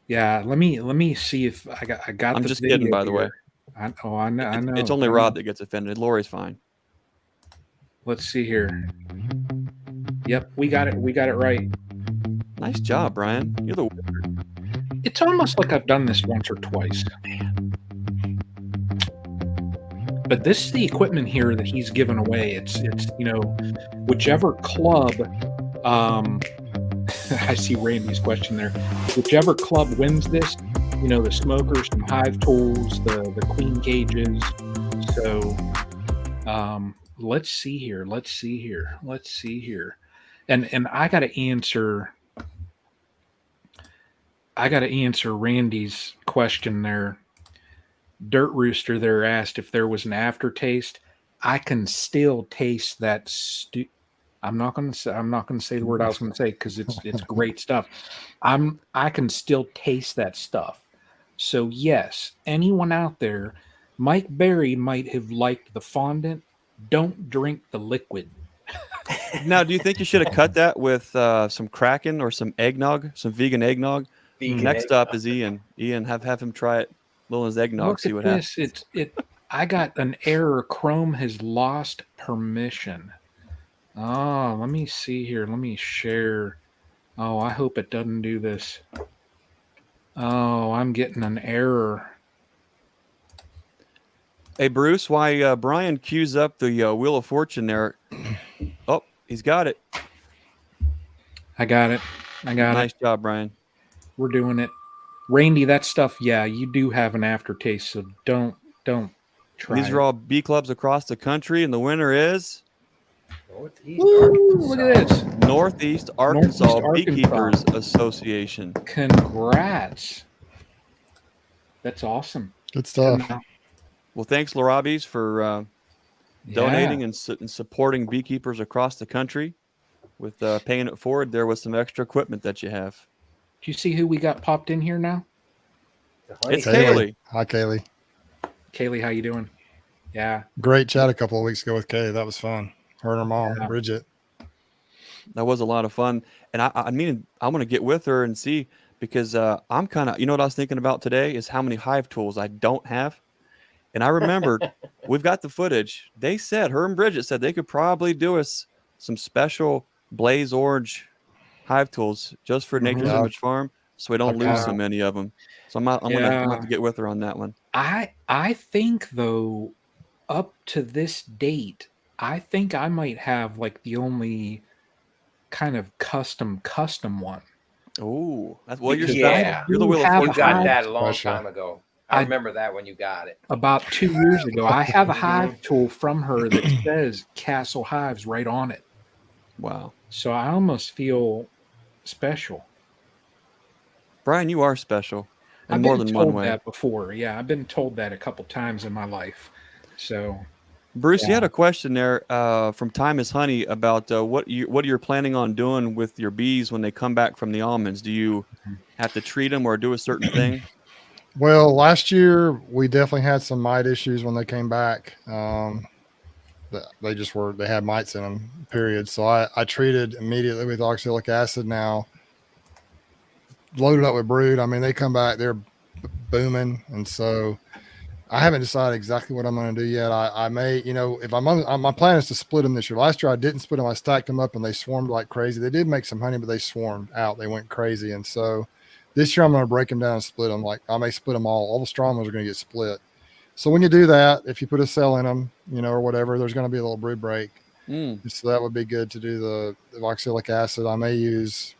Yeah, let me see if I got. I'm just kidding, by the way. I know. It's only Rod that gets offended. Lori's fine. Let's see here. Yep, we got it. We got it right. Nice job, Brian. You're the wizard. It's almost like I've done this once or twice. But this is the equipment here that he's given away. It's whichever club. I see Randy's question there. Whichever club wins this, the smokers, some hive tools, the queen cages. So let's see here. And I gotta answer Randy's question there. Dirt Rooster there asked if there was an aftertaste. I can still taste that I'm not going to say the word I was going to say, because it's great stuff. I can still taste that stuff. So yes, anyone out there, Mike Berry might have liked the fondant. Don't drink the liquid. Now, do you think you should have cut that with some Kraken or some eggnog, some vegan eggnog? Next up is Ian. Ian, have him try it. Little as eggnog. Look see at what this. happens. I got an error. Chrome has lost permission. Oh, let me see here. Let me share. Oh, I hope it doesn't do this. Oh, I'm getting an error. Hey, Bruce, why Brian cues up the Wheel of Fortune there? Oh, he's got it. I got it. Nice job, Brian. We're doing it. Randy, that stuff, yeah, you do have an aftertaste, so don't try These are all bee clubs across the country, and the winner is Northeast look at this. Northeast Arkansas Beekeepers Association. Congrats. That's awesome. Good stuff. Well, thanks, Larabis, for donating and supporting beekeepers across the country with paying it forward there with some extra equipment that you have. Do you see who we got popped in here now? It's Kaylee. Hi, Kaylee. Kaylee, how you doing? Yeah. Great chat a couple of weeks ago with Kay. That was fun. Her and her mom, Bridget. That was a lot of fun. And I mean, I'm going to get with her and see, because I'm kind of, what I was thinking about today is how many hive tools I don't have. And I remember we've got the footage. They said, her and Bridget said they could probably do us some special Blaze Orange hive tools just for Nature's Yeah. Image Farm, so we don't Okay. lose so many of them. So I'm gonna have Yeah. to get with her on that one. I think though, up to this date, I think I might have like the only kind of custom one. Oh, that's well. You're Yeah. special. You're the Wheel of have You a Fortune. got hive that a long Special. time ago. I remember that when you got it. about 2 years ago. I have a hive tool from her that says Castle Hives right on it. Wow, So I almost feel special. Brian, you are special in I've more been than told one way. that before. Yeah, I've been told that a couple times in my life. So Bruce, you Yeah. had a question there from Time is Honey about what you're planning on doing with your bees when they come back from the almonds. Do you have to treat them or do a certain thing? Well, last year we definitely had some mite issues when they came back. They had mites in them, period. So I treated immediately with oxalic acid. Now loaded up with brood. I mean, they come back, they're booming. And so I haven't decided exactly what I'm going to do yet. I may, if my plan is to split them this year. Last year I didn't split them. I stacked them up and they swarmed like crazy. They did make some honey, but they swarmed out. They went crazy. And so this year I'm going to break them down and split them. Like I may split them all. All the strong ones are going to get split. So when you do that, if you put a cell in them, or whatever, there's going to be a little brood break. So that would be good to do the oxalic acid. I may use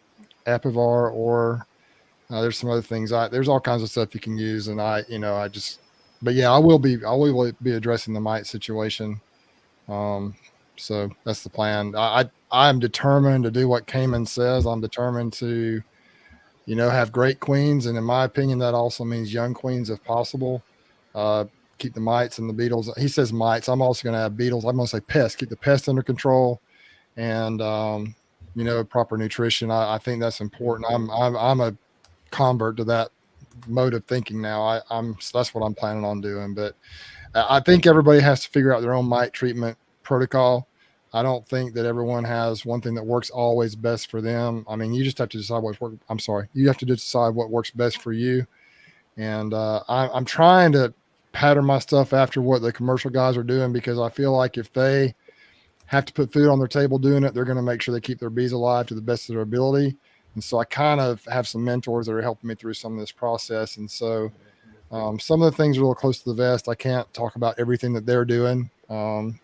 Apivar or there's some other things. There's all kinds of stuff you can use. And but yeah, I will be addressing the mite situation. So that's the plan. I'm determined to do what Cayman says. I'm determined to, have great queens. And in my opinion, that also means young queens if possible. Keep the mites and the beetles. He says mites. I'm also going to have beetles. I'm going to say pests. Keep the pests under control, and proper nutrition. I think that's important. I'm a convert to that mode of thinking now. That's what I'm planning on doing. But I think everybody has to figure out their own mite treatment protocol. I don't think that everyone has one thing that works always best for them. I mean, you just have to decide you have to decide what works best for you. And I'm trying to pattern my stuff after what the commercial guys are doing, because I feel like if they have to put food on their table doing it, they're going to make sure they keep their bees alive to the best of their ability. And so I kind of have some mentors that are helping me through some of this process. And so some of the things are a little close to the vest. I can't talk about everything that they're doing, but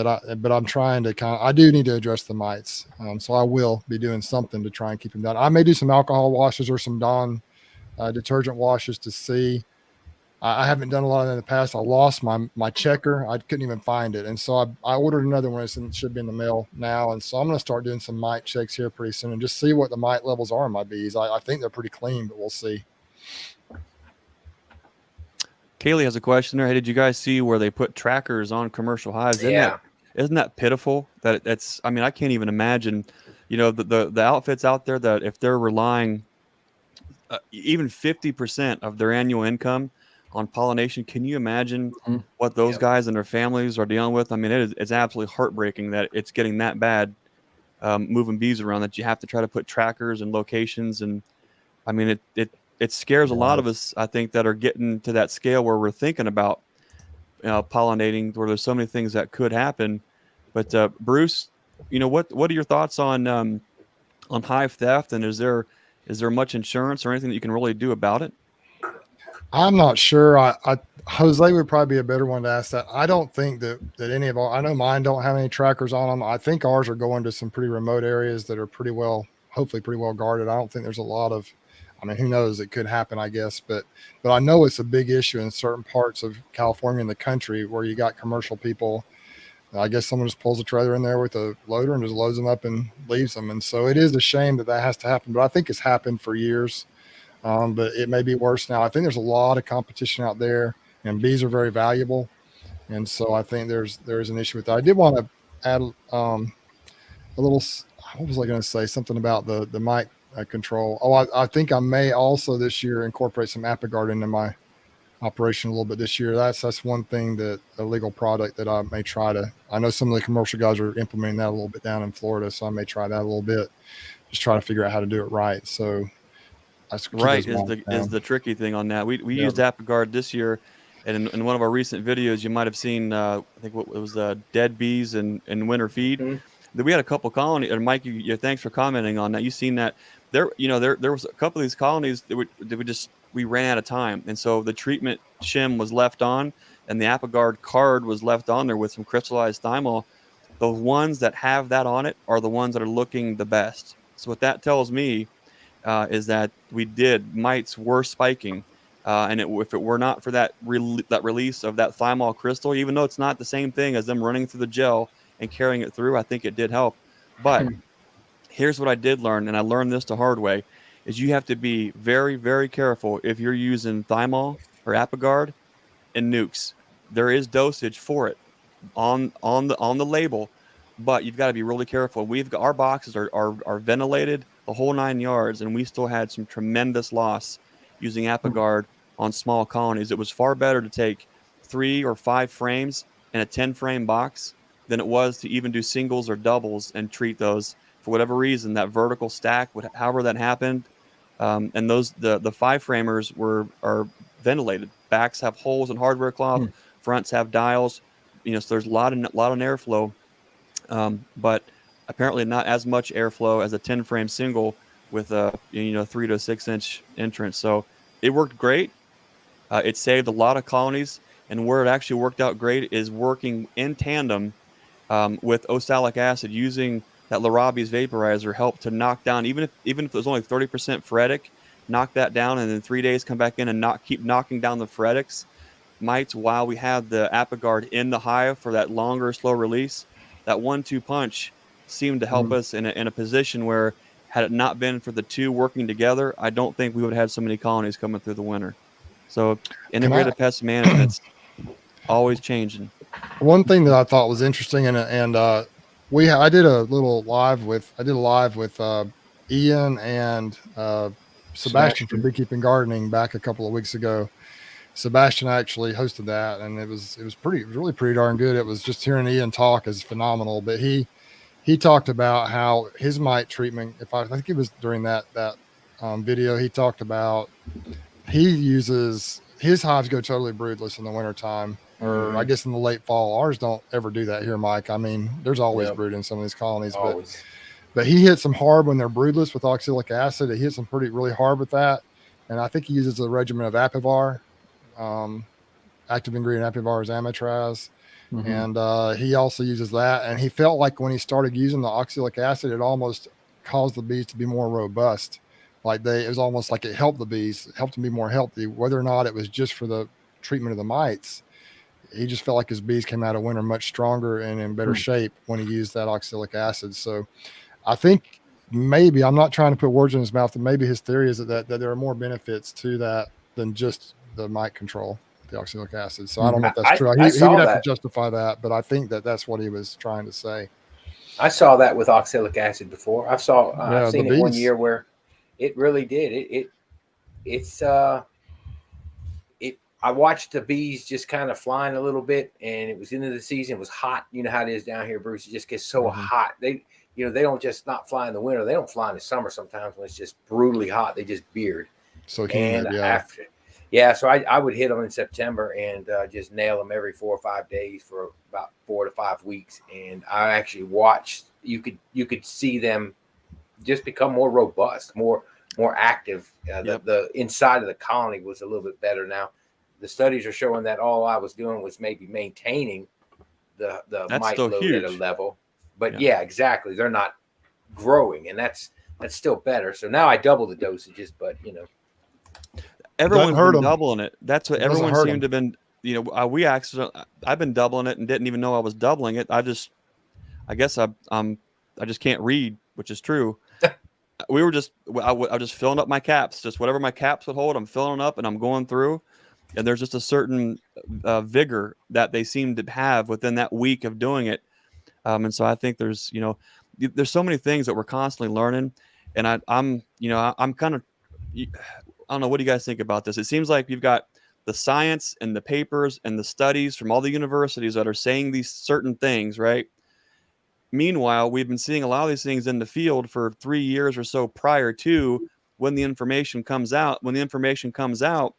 I'm trying to I do need to address the mites. So I will be doing something to try and keep them down. I may do some alcohol washes or some Dawn detergent washes to see. I haven't done a lot of that in the past. I lost my checker. I couldn't even find it. And so I ordered another one. It should be in the mail now. And so I'm going to start doing some mite checks here pretty soon and just see what the mite levels are in my bees. I think they're pretty clean, but we'll see. Kaylee has a question there. Hey, did you guys see where they put trackers on commercial hives? Isn't that pitiful? I mean, I can't even imagine, the outfits out there that if they're relying even 50% of their annual income on pollination, can you imagine what those guys and their families are dealing with? I mean, it's absolutely heartbreaking that it's getting that bad, moving bees around, that you have to try to put trackers and locations. And I mean, it scares a lot of us, I think, that are getting to that scale where we're thinking about pollinating, where there's so many things that could happen. But Bruce, what are your thoughts on hive theft, and is there much insurance or anything that you can really do about it? I'm not sure. Jose would probably be a better one to ask that. I don't think that any of I know mine don't have any trackers on them. I think ours are going to some pretty remote areas that are hopefully pretty well guarded. I don't think there's a lot of, who knows, it could happen, I guess. But I know it's a big issue in certain parts of California and the country where you got commercial people. I guess someone just pulls a trailer in there with a loader and just loads them up and leaves them. And so it is a shame that has to happen, but I think it's happened for years. But it may be worse now. I think there's a lot of competition out there, and bees are very valuable. And so I think there is an issue with that. I did want to add a little, what was I going to say? Something about the mite control. I think I may also this year incorporate some Apigard into my operation a little bit this year. That's one thing, that a legal product that I may try to, I know some of the commercial guys are implementing that a little bit down in Florida. So I may try that a little bit, just try to figure out how to do it right. So Right is the tricky thing on that. We used Apigard this year, And in one of our recent videos, you might have seen, I think what it was dead bees and winter feed. Mhm. That we had a couple colonies, and Mike, thanks for commenting on that. You seen that there was a couple of these colonies that we ran out of time, and so the treatment shim was left on, and the Apogard card was left on there with some crystallized thymol. The ones that have that on it are the ones that are looking the best. So what that tells me is that mites were spiking, and if it were not for that release of that thymol crystal, even though it's not the same thing as them running through the gel and carrying it through, I think it did help. But here's what I did learn, and I learned this the hard way, is you have to be very, very careful if you're using thymol or Apogard and nukes. There is dosage for it on the label, but you've got to be really careful. Our boxes are ventilated the whole 9 yards, and we still had some tremendous loss using Apogard on small colonies. It was far better to take 3 or 5 frames in a 10-frame box than it was to even do singles or doubles and treat those. For whatever reason, that vertical stack, however that happened, and the 5-framers are ventilated. Backs have holes in hardware cloth, fronts have dials. So there's a lot of airflow, but apparently not as much airflow as a 10-frame single with a 3 to 6 inch entrance. So it worked great. It saved a lot of colonies, and where it actually worked out great is working in tandem with oxalic acid. Using that Larabi's vaporizer helped to knock down, even if it was only 30% ferritic, knock that down, and then 3 days come back in and keep knocking down the ferritics. Mites, while we had the Apogard in the hive for that longer, slow release, that 1-2 punch seemed to help us in a position where, had it not been for the two working together, I don't think we would have had so many colonies coming through the winter. So integrated pest management's always changing. One thing that I thought was interesting, and I did a live with Ian and Sebastian from Beekeeping Gardening back a couple of weeks ago. Sebastian actually hosted that, and it was really pretty darn good. It was just hearing Ian talk is phenomenal. But he talked about how his mite treatment. I think it was during that video, he talked about he uses his hives go totally broodless in the wintertime, or I guess in the late fall. Ours don't ever do that here, Mike. I mean, there's always brood in some of these colonies, but he hits them hard when they're broodless with oxalic acid. He hits them really hard with that, and I think he uses a regimen of Apivar. Active ingredient Apivar is Amitraz, and he also uses that. And he felt like when he started using the oxalic acid, it almost caused the bees to be more robust. It was almost like it helped the bees, helped them be more healthy. Whether or not it was just for the treatment of the mites, he just felt like his bees came out of winter much stronger and in better shape when he used that oxalic acid. So I think maybe, I'm not trying to put words in his mouth, and maybe his theory is that there are more benefits to that than just the mite control, the oxalic acid. So I don't know if that's true. He would have to justify that, but I think that's what he was trying to say. I saw that with oxalic acid before. I've seen it 1 year where it really did. I watched the bees just kind of flying a little bit, and it was into the season. It was hot. You know how it is down here, Bruce. It just gets so hot. They don't just not fly in the winter. They don't fly in the summer sometimes when it's just brutally hot. They just beard. So humid, so I would hit them in September and just nail them every 4 or 5 days for about 4 to 5 weeks. And I actually watched. You could see them just become more robust, more active. The inside of the colony was a little bit better. Now the studies are showing that all I was doing was maybe maintaining the mite load at a level, but exactly, they're not growing, and that's still better. So now I double the dosages, but everyone's been doubling it. That's what everyone seemed to have been. I've been doubling it and didn't even know I was doubling it. I guess I just can't read, which is true. I was just filling up my caps, just whatever my caps would hold. I'm filling up and I'm going through, and there's just a certain vigor that they seem to have within that week of doing it. And so I think there's so many things that we're constantly learning, and I'm kind of, I don't know, what do you guys think about this? It seems like you've got the science and the papers and the studies from all the universities that are saying these certain things, right? Meanwhile, we've been seeing a lot of these things in the field for 3 years or so prior to when the information comes out. When the information comes out,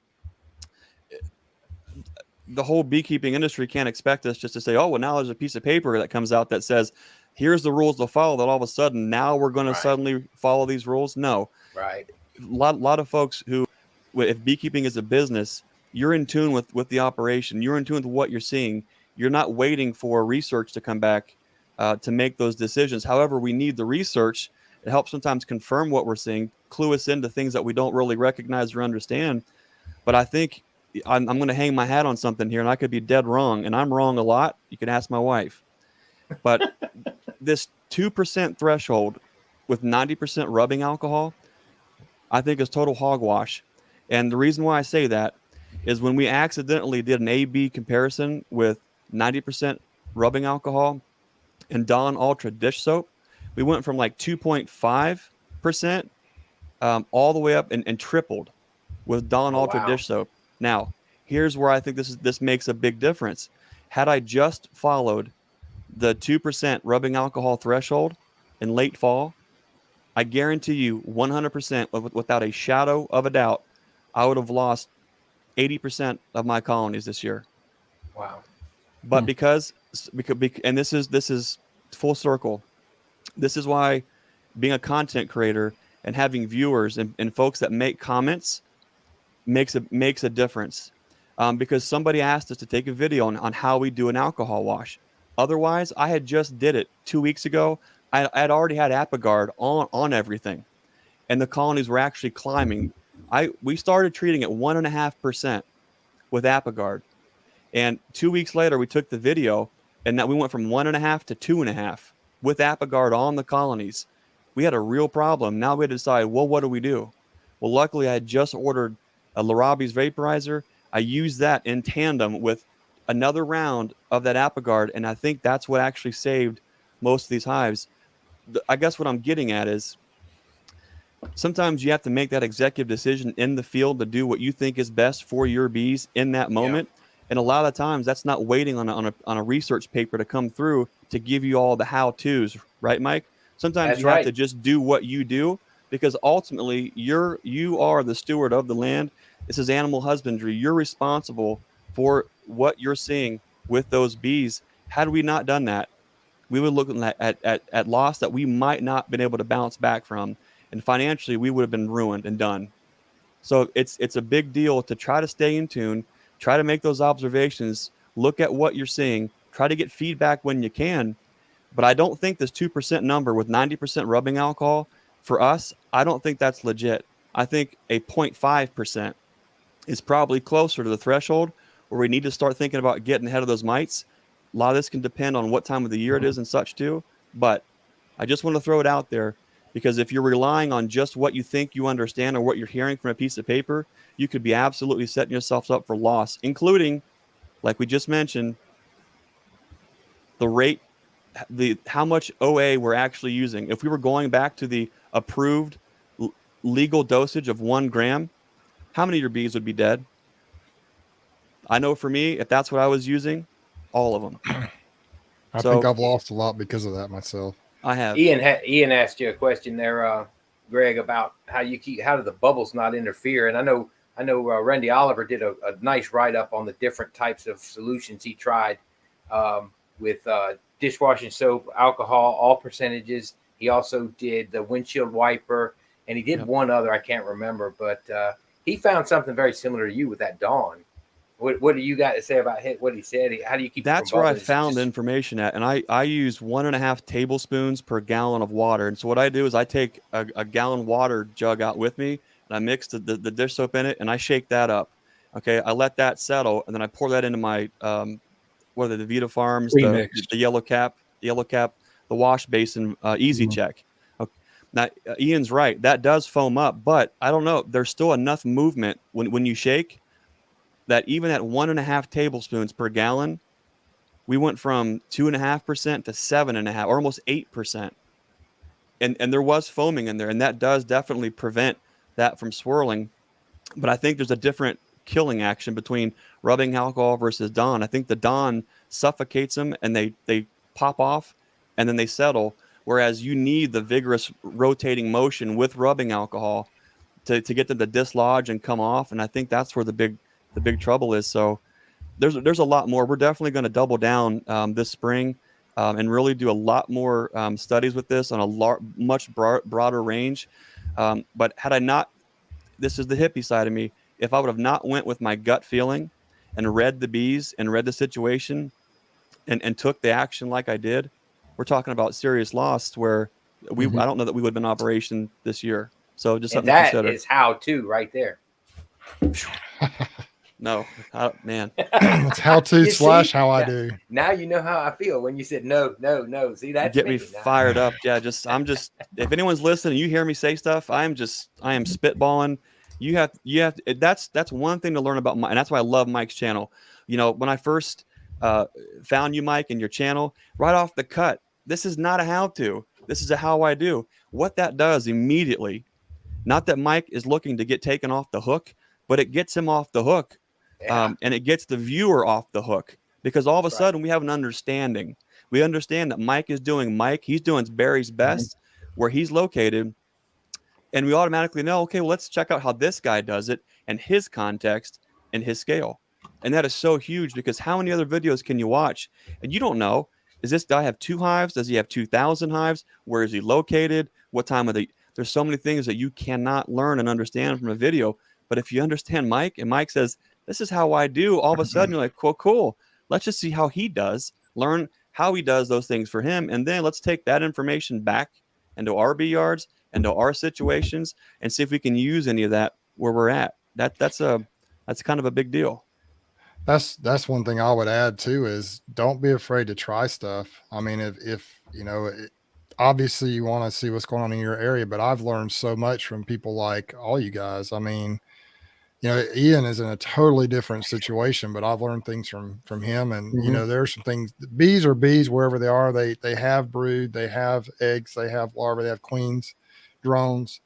the whole beekeeping industry can't expect us just to say, oh, well, now there's a piece of paper that comes out that says, here's the rules to follow, that all of a sudden now we're going to suddenly follow these rules. No. Right. A lot of folks who, if beekeeping is a business, you're in tune with the operation. You're in tune with what you're seeing. You're not waiting for research to come back to make those decisions. However, we need the research. It helps sometimes confirm what we're seeing, clue us into things that we don't really recognize or understand. But I think I'm going to hang my hat on something here, and I could be dead wrong, and I'm wrong a lot. You can ask my wife. But this 2% threshold with 90% rubbing alcohol, I think is total hogwash. And the reason why I say that is when we accidentally did an A-B comparison with 90% rubbing alcohol and Dawn Ultra dish soap, we went from like 2.5% all the way up and tripled with Dawn Ultra dish soap. Now, here's where I think this makes a big difference. Had I just followed the 2% rubbing alcohol threshold in late fall, I guarantee you 100% without a shadow of a doubt, I would have lost 80% of my colonies this year. Wow. But because and this is full circle. This is why being a content creator and having viewers and folks that make comments makes a difference. Because somebody asked us to take a video on how we do an alcohol wash. Otherwise, I had just did it 2 weeks ago. I had already had Apigard on everything, and the colonies were actually climbing. We started treating at 1.5% with Apigard, and 2 weeks later we took the video, and that we went from 1.5 to 2.5 with Apigard on the colonies. We had a real problem. Now we had to decide, well, what do we do? Well, luckily I had just ordered a Larabi's vaporizer. I used that in tandem with another round of that Apigard, and I think that's what actually saved most of these hives. I guess what I'm getting at is sometimes you have to make that executive decision in the field to do what you think is best for your bees in that moment. Yeah. And a lot of times that's not waiting on a research paper to come through to give you all the how-tos, right, Mike? Sometimes that's you have to just do what you do, because ultimately you are the steward of the land. This is animal husbandry. You're responsible for what you're seeing with those bees. Had we not done that, we would look at loss that we might not been able to bounce back from, and financially we would have been ruined and done. So it's a big deal to try to stay in tune, try to make those observations, look at what you're seeing, try to get feedback when you can. But I don't think this 2% number with 90% rubbing alcohol, for us, I don't think that's legit. I think a 0.5% is probably closer to the threshold where we need to start thinking about getting ahead of those mites. A lot of this can depend on what time of the year it is and such too. But I just want to throw it out there, because if you're relying on just what you think you understand or what you're hearing from a piece of paper, you could be absolutely setting yourself up for loss, including, like we just mentioned, the rate, how much OA we're actually using. If we were going back to the approved legal dosage of 1 gram, how many of your bees would be dead? I know for me, if that's what I was using, all of them. I think I've lost a lot because of that myself. I have. Ian asked you a question there, Greg, about how do the bubbles not interfere? And I know Randy Oliver did a nice write-up on the different types of solutions he tried with dishwashing soap, alcohol, all percentages. He also did the windshield wiper, and he did one other I can't remember, but he found something very similar to you with that Dawn. What do you got to say about what he said? How do you keep That's where I found information at, and I use 1.5 tablespoons per gallon of water. And so what I do is I take a gallon water jug out with me, and I mix the dish soap in it, and I shake that up. Okay, I let that settle, and then I pour that into my what are the Vita Farms, the yellow cap, the wash basin easy check. Okay. Now Ian's right, that does foam up, but I don't know. There's still enough movement when you shake that even at 1.5 tablespoons per gallon, we went from 2.5% to 7.5%, or almost 8%. And there was foaming in there, and that does definitely prevent that from swirling. But I think there's a different killing action between rubbing alcohol versus Dawn. I think the Dawn suffocates them, and they pop off, and then they settle. Whereas you need the vigorous rotating motion with rubbing alcohol to get them to dislodge and come off. And I think that's where the big trouble is. So there's a lot more. We're definitely going to double down this spring and really do a lot more studies with this on a much broader range. But had I not, this is the hippie side of me. If I would have not went with my gut feeling and read the bees and read the situation and took the action like I did, we're talking about serious loss where I don't know that we would have been in operation this year. So just something to that consider. is how to right there. No, man. It's how to / how I do. Now you know how I feel when you said no. See, that's Get me fired up. Yeah, I'm just if anyone's listening, you hear me say stuff, I am spitballing. You have that's one thing to learn about Mike, and that's why I love Mike's channel. You know, when I first found you, Mike, and your channel, right off the cut, this is not a how-to. This is a how I do. What that does immediately, not that Mike is looking to get taken off the hook, but it gets him off the hook. And it gets the viewer off the hook because all of a sudden we have an understanding. We understand that Mike is doing Mike. He's doing Barry's best where he's located. And we automatically know, okay, well, let's check out how this guy does it and his context and his scale. And that is so huge because how many other videos can you watch? And you don't know, does this guy have 2 hives? Does he have 2,000 hives? Where is he located? What time of the, there's so many things that you cannot learn and understand from a video. But if you understand Mike and Mike says, this is how I do, all of a sudden you're like, cool. Let's just see how he does, learn how he does those things for him. And then let's take that information back into our bee yards, into our situations, and see if we can use any of that where we're at. That's kind of a big deal. That's one thing I would add too, is don't be afraid to try stuff. I mean, if you know, obviously you want to see what's going on in your area, but I've learned so much from people like all you guys. I mean, you know, Ian is in a totally different situation, but I've learned things from him. And, you know, there are some things, bees are bees wherever they are. They have brood, they have eggs, they have larvae, they have queens, drones,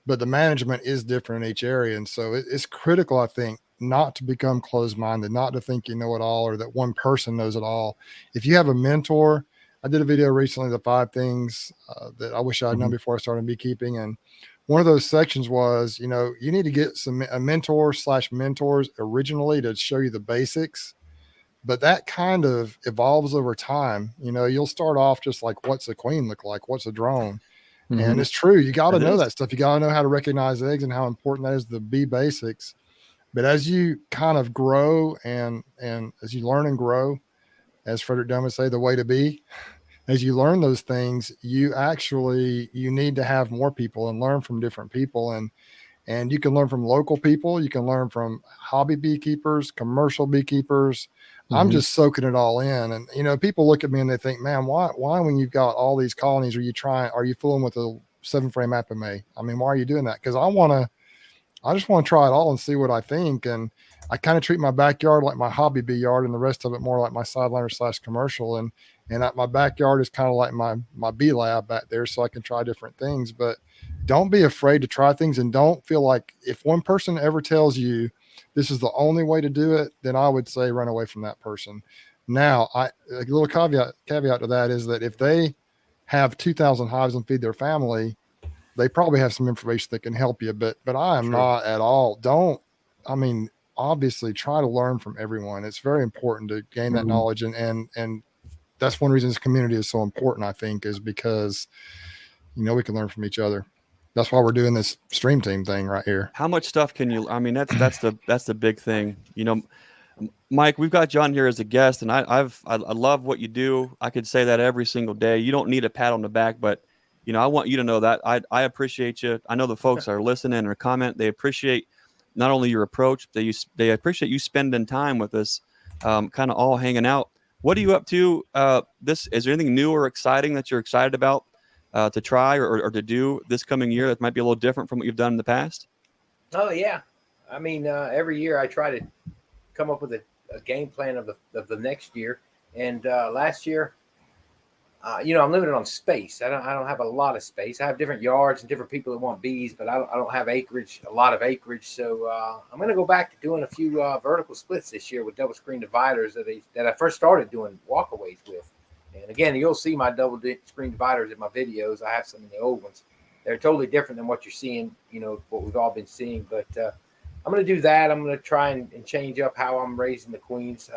but the management is different in each area. And so it's critical, I think, not to become closed-minded, not to think you know it all or that one person knows it all. If you have a mentor, I did a video recently, the 5 things that I wish I'd known before I started beekeeping. And one of those sections was, you know, you need to get a mentor / mentors originally to show you the basics, but that kind of evolves over time. You know, you'll start off just like, what's a queen look like? What's a drone? And it's true. You got to know that stuff. You got to know how to recognize eggs and how important that is, the bee basics. But as you kind of grow and as you learn and grow, as Frederick Dunn would say, the way to be, as you learn those things, you need to have more people and learn from different people. And you can learn from local people. You can learn from hobby beekeepers, commercial beekeepers. I'm just soaking it all in. And, you know, people look at me and they think, man, why when you've got all these colonies, are you fooling with a 7-frame Apame? I mean, why are you doing that? Because I just want to try it all and see what I think. And I kind of treat my backyard like my hobby bee yard and the rest of it more like my sideliner / commercial. And my backyard is kind of like my bee lab back there, so I can try different things. But don't be afraid to try things, and don't feel like if one person ever tells you this is the only way to do it, then I would say run away from that person. Now, a little caveat to that is that if they have 2,000 hives and feed their family, they probably have some information that can help you. But I am not at all. Obviously try to learn from everyone. It's very important to gain that knowledge. And that's one reason this community is so important, I think, is because, you know, we can learn from each other. That's why we're doing this stream team thing right here. How much stuff can you, I mean, that's the big thing. You know, Mike, we've got you on here as a guest, and I love what you do. I could say that every single day. You don't need a pat on the back, but, you know, I want you to know that I appreciate you. I know the folks are listening or comment. They appreciate not only your approach, they appreciate you spending time with us, kind of all hanging out. What are you up to? Is there anything new or exciting that you're excited about to try or to do this coming year that might be a little different from what you've done in the past? Oh yeah, I mean, every year I try to come up with a game plan of the next year. And last year, you know, I'm limited on space. I don't have a lot of space. I have different yards and different people that want bees, but I don't have a lot of acreage. So I'm going to go back to doing a few vertical splits this year with double screen dividers that I first started doing walkaways with. And again, you'll see my double screen dividers in my videos. I have some in the old ones. They're totally different than what you're seeing, you know, what we've all been seeing. But I'm going to do that. I'm going to try and change up how I'm raising the queens.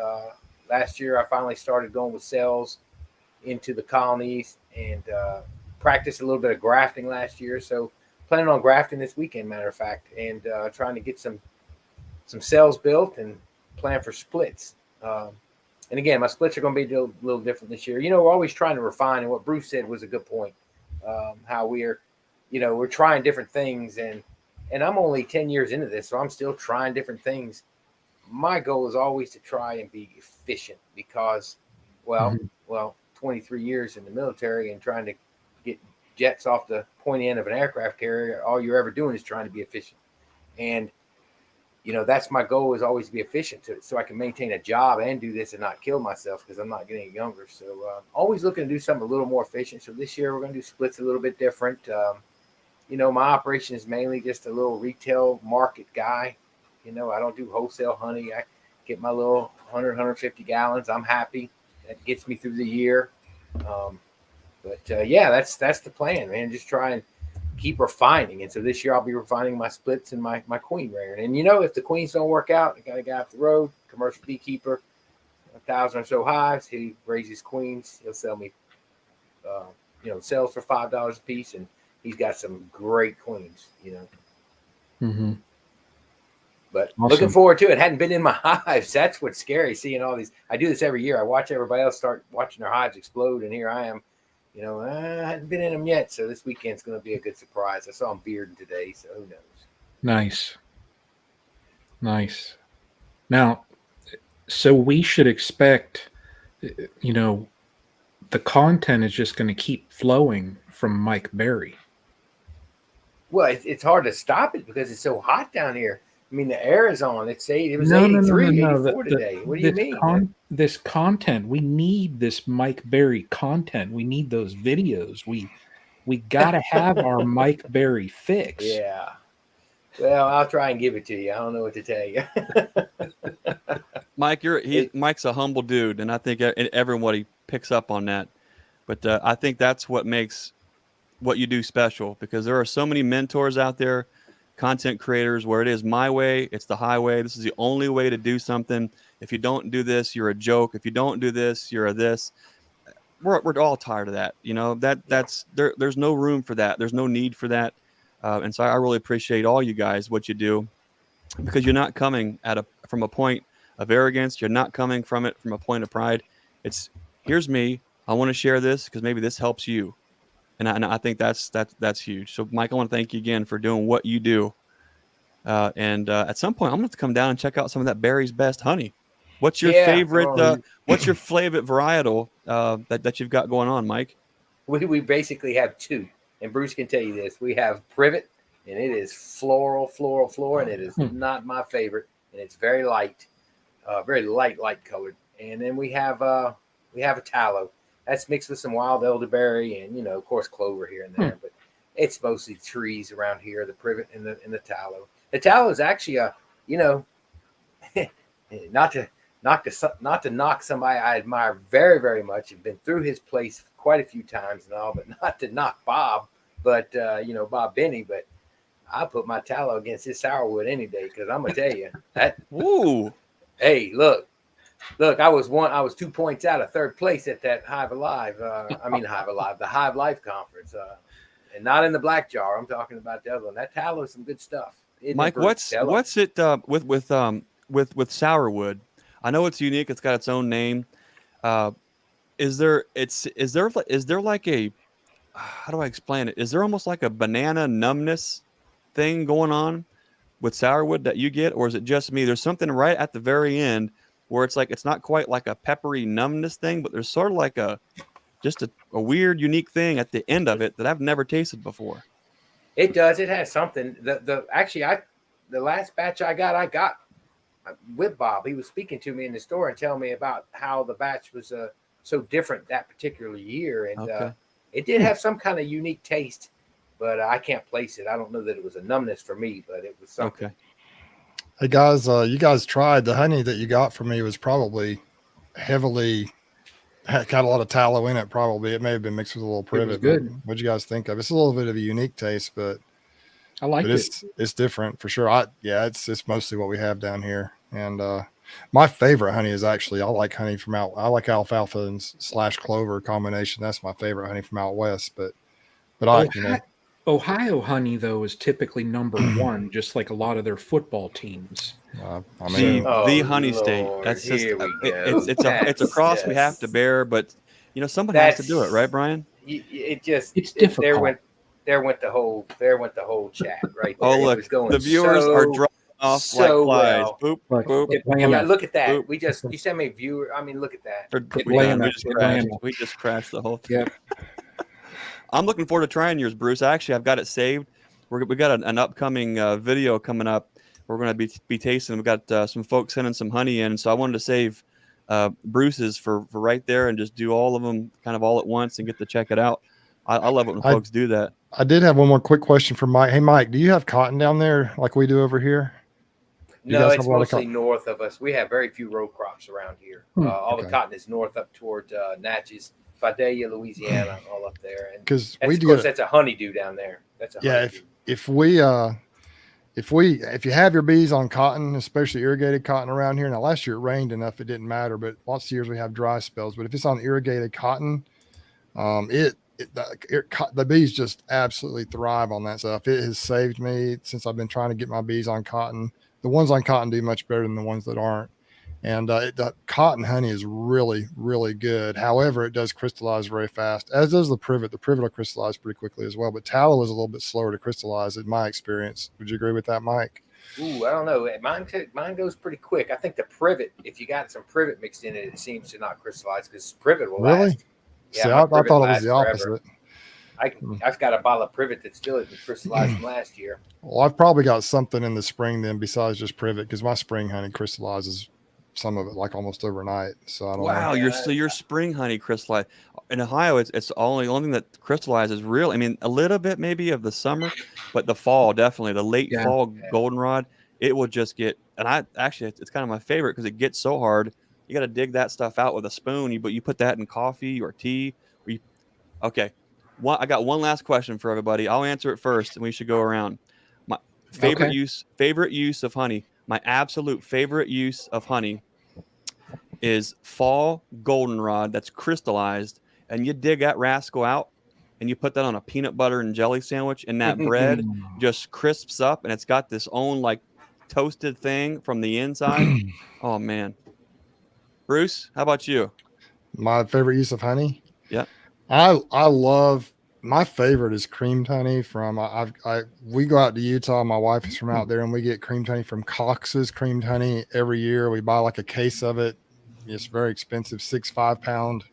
Last year, I finally started going with cells into the colonies and practiced a little bit of grafting last year. So planning on grafting this weekend, matter of fact, and trying to get some cells built and plan for splits. And again, my splits are going to be a little different this year. We're always trying to refine, and what Bruce said was a good point. How we're trying different things, and I'm only 10 years into this, so I'm still trying different things. My goal is always to try and be efficient because, well, 23 years in the military and trying to get jets off the point end of an aircraft carrier, all you're ever doing is trying to be efficient. And that's my goal, is always to be efficient so I can maintain a job and do this and not kill myself because I'm not getting younger. So always looking to do something a little more efficient. So this year we're going to do splits a little bit different. My operation is mainly just a little retail market guy. I don't do wholesale honey. I get my little 100, 150 gallons. I'm happy. That gets me through the year. But that's the plan, man. Just try and keep refining. And so this year I'll be refining my splits and my queen rearing. And if the queens don't work out, I got a guy up the road, commercial beekeeper, 1,000 or so hives. He raises queens. He'll sell me, cells for $5 a piece, and he's got some great queens. Mm-hmm. But Awesome. Looking forward to it. Hadn't been in my hives. That's what's scary, seeing all these. I do this every year. I watch everybody else start watching their hives explode, and here I am. I hadn't been in them yet, so this weekend's going to be a good surprise. I saw them bearding today, so who knows? Nice. Now, so we should expect, the content is just going to keep flowing from Mike Berry. Well, it's hard to stop it because it's so hot down here. I mean, the air is on. It was 83, 84 today. What do you mean? This content, we need this Mike Berry content. We need those videos. We got to have our Mike Berry fix. Yeah. Well, I'll try and give it to you. I don't know what to tell you. Mike, Mike's a humble dude, and I think everybody picks up on that. But I think that's what makes what you do special, because there are so many mentors out there, content creators, where it is my way, it's the highway. This is the only way to do something. If you don't do this, you're a joke. If you don't do this, you're a this. We're all tired of that. There's no room for that. There's no need for that. And so I really appreciate all you guys, what you do, because you're not coming from a point of arrogance. You're not coming from it from a point of pride. It's, here's me. I want to share this because maybe this helps you. And I think that's huge. So, Mike, I want to thank you again for doing what you do. And at some point, I'm going to have to come down and check out some of that Berry's Best honey. What's your favorite? What's your favorite varietal that you've got going on, Mike? We basically have two, and Bruce can tell you this. We have Privet, and it is floral, and it is not my favorite, and it's very light colored. And then we have a tallow. That's mixed with some wild elderberry and, of course, clover here and there. But it's mostly trees around here, the Privet and the tallow. The tallow is actually not to knock somebody I admire very, very much. I've been through his place quite a few times and all, but not to knock Bob, but, Bob Benny. But I put my tallow against his sourwood any day, because I'm going to tell you that. Ooh. Hey, look, I was 2 points out of third place at that Hive Alive. The Hive Life conference, and not in the black jar. I'm talking about the other one. That tallow is some good stuff. Mike, what's it with sourwood? I know it's unique. It's got its own name. Is there like a, how do I explain it? Is there almost like a banana numbness thing going on with sourwood that you get, or is it just me? There's something right at the very end where it's like, it's not quite like a peppery numbness thing, but there's sort of like a weird, unique thing at the end of it that I've never tasted before. It does. It has something. The last batch I got with Bob. He was speaking to me in the store and telling me about how the batch was so different that particular year, and it did have some kind of unique taste, but I can't place it. I don't know that it was a numbness for me, but it was something. Okay. Hey guys, you guys tried the honey that you got from me was probably heavily got a lot of tallow in it. Probably it may have been mixed with a little Privet. Good. What'd you guys think of it? It's a little bit of a unique taste, but I like but it. it's different for sure. It's mostly what we have down here. And my favorite honey is actually I like honey from out. I like alfalfa and slash clover combination. That's my favorite honey from out west. But Ohio honey, though, is typically number one, just like a lot of their football teams. I mean, the honey state. That's just here we go. it's a cross we have to bear, but someone has to do it, right, Brian? It's difficult. There went the whole chat right there. Oh, look, the viewers are dropping off so like flies. well. Boop, Look, boop. Yeah, look at that. Boop. You sent me a viewer. I mean, look at that. We just crashed the whole thing. Yep. I'm looking forward to trying yours, Bruce. Actually, I've got it saved. We got an upcoming video coming up. We're going to be tasting. We've got some folks sending some honey in, so I wanted to save Bruce's for right there and just do all of them kind of all at once and get to check it out. I love it when folks do that. I did have one more quick question for Mike. Hey, Mike, do you have cotton down there like we do over here? No, it's mostly north of us. We have very few row crops around here. All the cotton is north up toward Natchez, Vidalia, Louisiana, all up there. And because that's a honeydew down there. That's a honeydew. If you have your bees on cotton, especially irrigated cotton around here, now last year it rained enough it didn't matter, but lots of years we have dry spells. But if it's on irrigated cotton, the bees just absolutely thrive on that stuff. It has saved me since I've been trying to get my bees on cotton. The ones on cotton do much better than the ones that aren't. And the cotton honey is really, really good. However, it does crystallize very fast, as does the privet. The privet will crystallize pretty quickly as well. But tallow is a little bit slower to crystallize, in my experience. Would you agree with that, Mike? Ooh, I don't know. Mine goes pretty quick. I think the privet, if you got some privet mixed in it, it seems to not crystallize because privet will last. Yeah, see, I thought it was the opposite. I've got a bottle of privet that still isn't crystallized from last year. Well, I've probably got something in the spring then besides just privet because my spring honey crystallizes some of it like almost overnight. So I don't know. Wow, your spring honey crystallized. In Ohio, it's the only thing that crystallizes real. I mean, a little bit maybe of the summer, but the fall definitely, the late fall goldenrod, it will just get. And it's kind of my favorite because it gets so hard. You got to dig that stuff out with a spoon. But you put that in coffee or tea. Okay. I got one last question for everybody. I'll answer it first, and we should go around. My favorite use of honey. My absolute favorite use of honey is fall goldenrod that's crystallized, and you dig that rascal out, and you put that on a peanut butter and jelly sandwich, and that bread just crisps up, and it's got this own like toasted thing from the inside. Oh man, Bruce, how about you? My favorite use of honey. Yeah. I love, my favorite is creamed honey from we go out to Utah. My wife is from out there, and we get creamed honey from Cox's Creamed Honey every year. We buy like a case of it. It's very expensive, 6 5-pound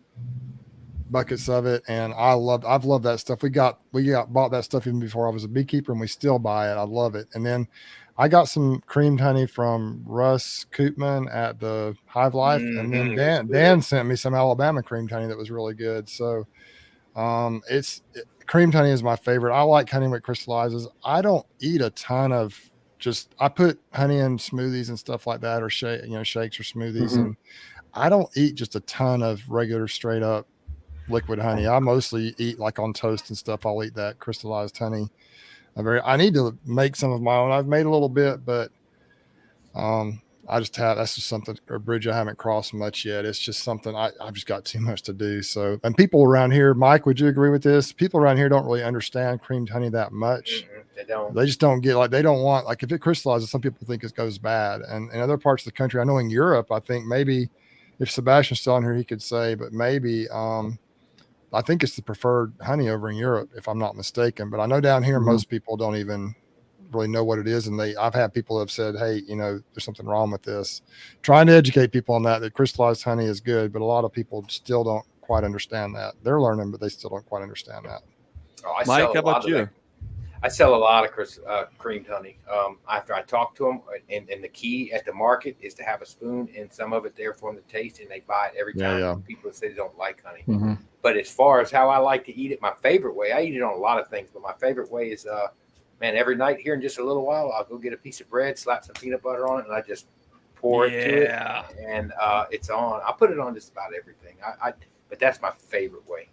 buckets of it, and I've loved that stuff. We bought that stuff even before I was a beekeeper, and we still buy it. I love it. And then I got some creamed honey from Russ Koopman at the Hive Life, and then Dan sent me some Alabama creamed honey that was really good. So creamed honey is my favorite. I like honey when it crystallizes. I don't eat a ton of I put honey in smoothies and stuff like that, or shakes or smoothies. And I don't eat just a ton of regular straight up liquid honey. I mostly eat like on toast and stuff. I'll eat that crystallized honey. I need to make some of my own. I've made a little bit, but that's just something, a bridge I haven't crossed much yet. It's just something I've just got too much to do. So, and people around here, Mike, would you agree with this? People around here don't really understand creamed honey that much. They don't. They just don't get, like, they don't want, like, if it crystallizes, some people think it goes bad. And in other parts of the country, I know in Europe, I think maybe if Sebastian's still on here, he could say, but maybe, I think it's the preferred honey over in Europe, if I'm not mistaken. But I know down here, most people don't even really know what it is. And I've had people have said, hey, there's something wrong with this. Trying to educate people on that crystallized honey is good, but a lot of people still don't quite understand that. They're learning, but they still don't quite understand that. Mike, how about you? I sell a lot of creamed honey. After I talk to them, and the key at the market is to have a spoon and some of it there for them to taste, and they buy it every time. Yeah. People say they don't like honey. But as far as how I like to eat it, my favorite way, I eat it on a lot of things, but my favorite way is, every night here in just a little while, I'll go get a piece of bread, slap some peanut butter on it, and I just pour it to it. And it's on. I put it on just about everything. But that's my favorite way.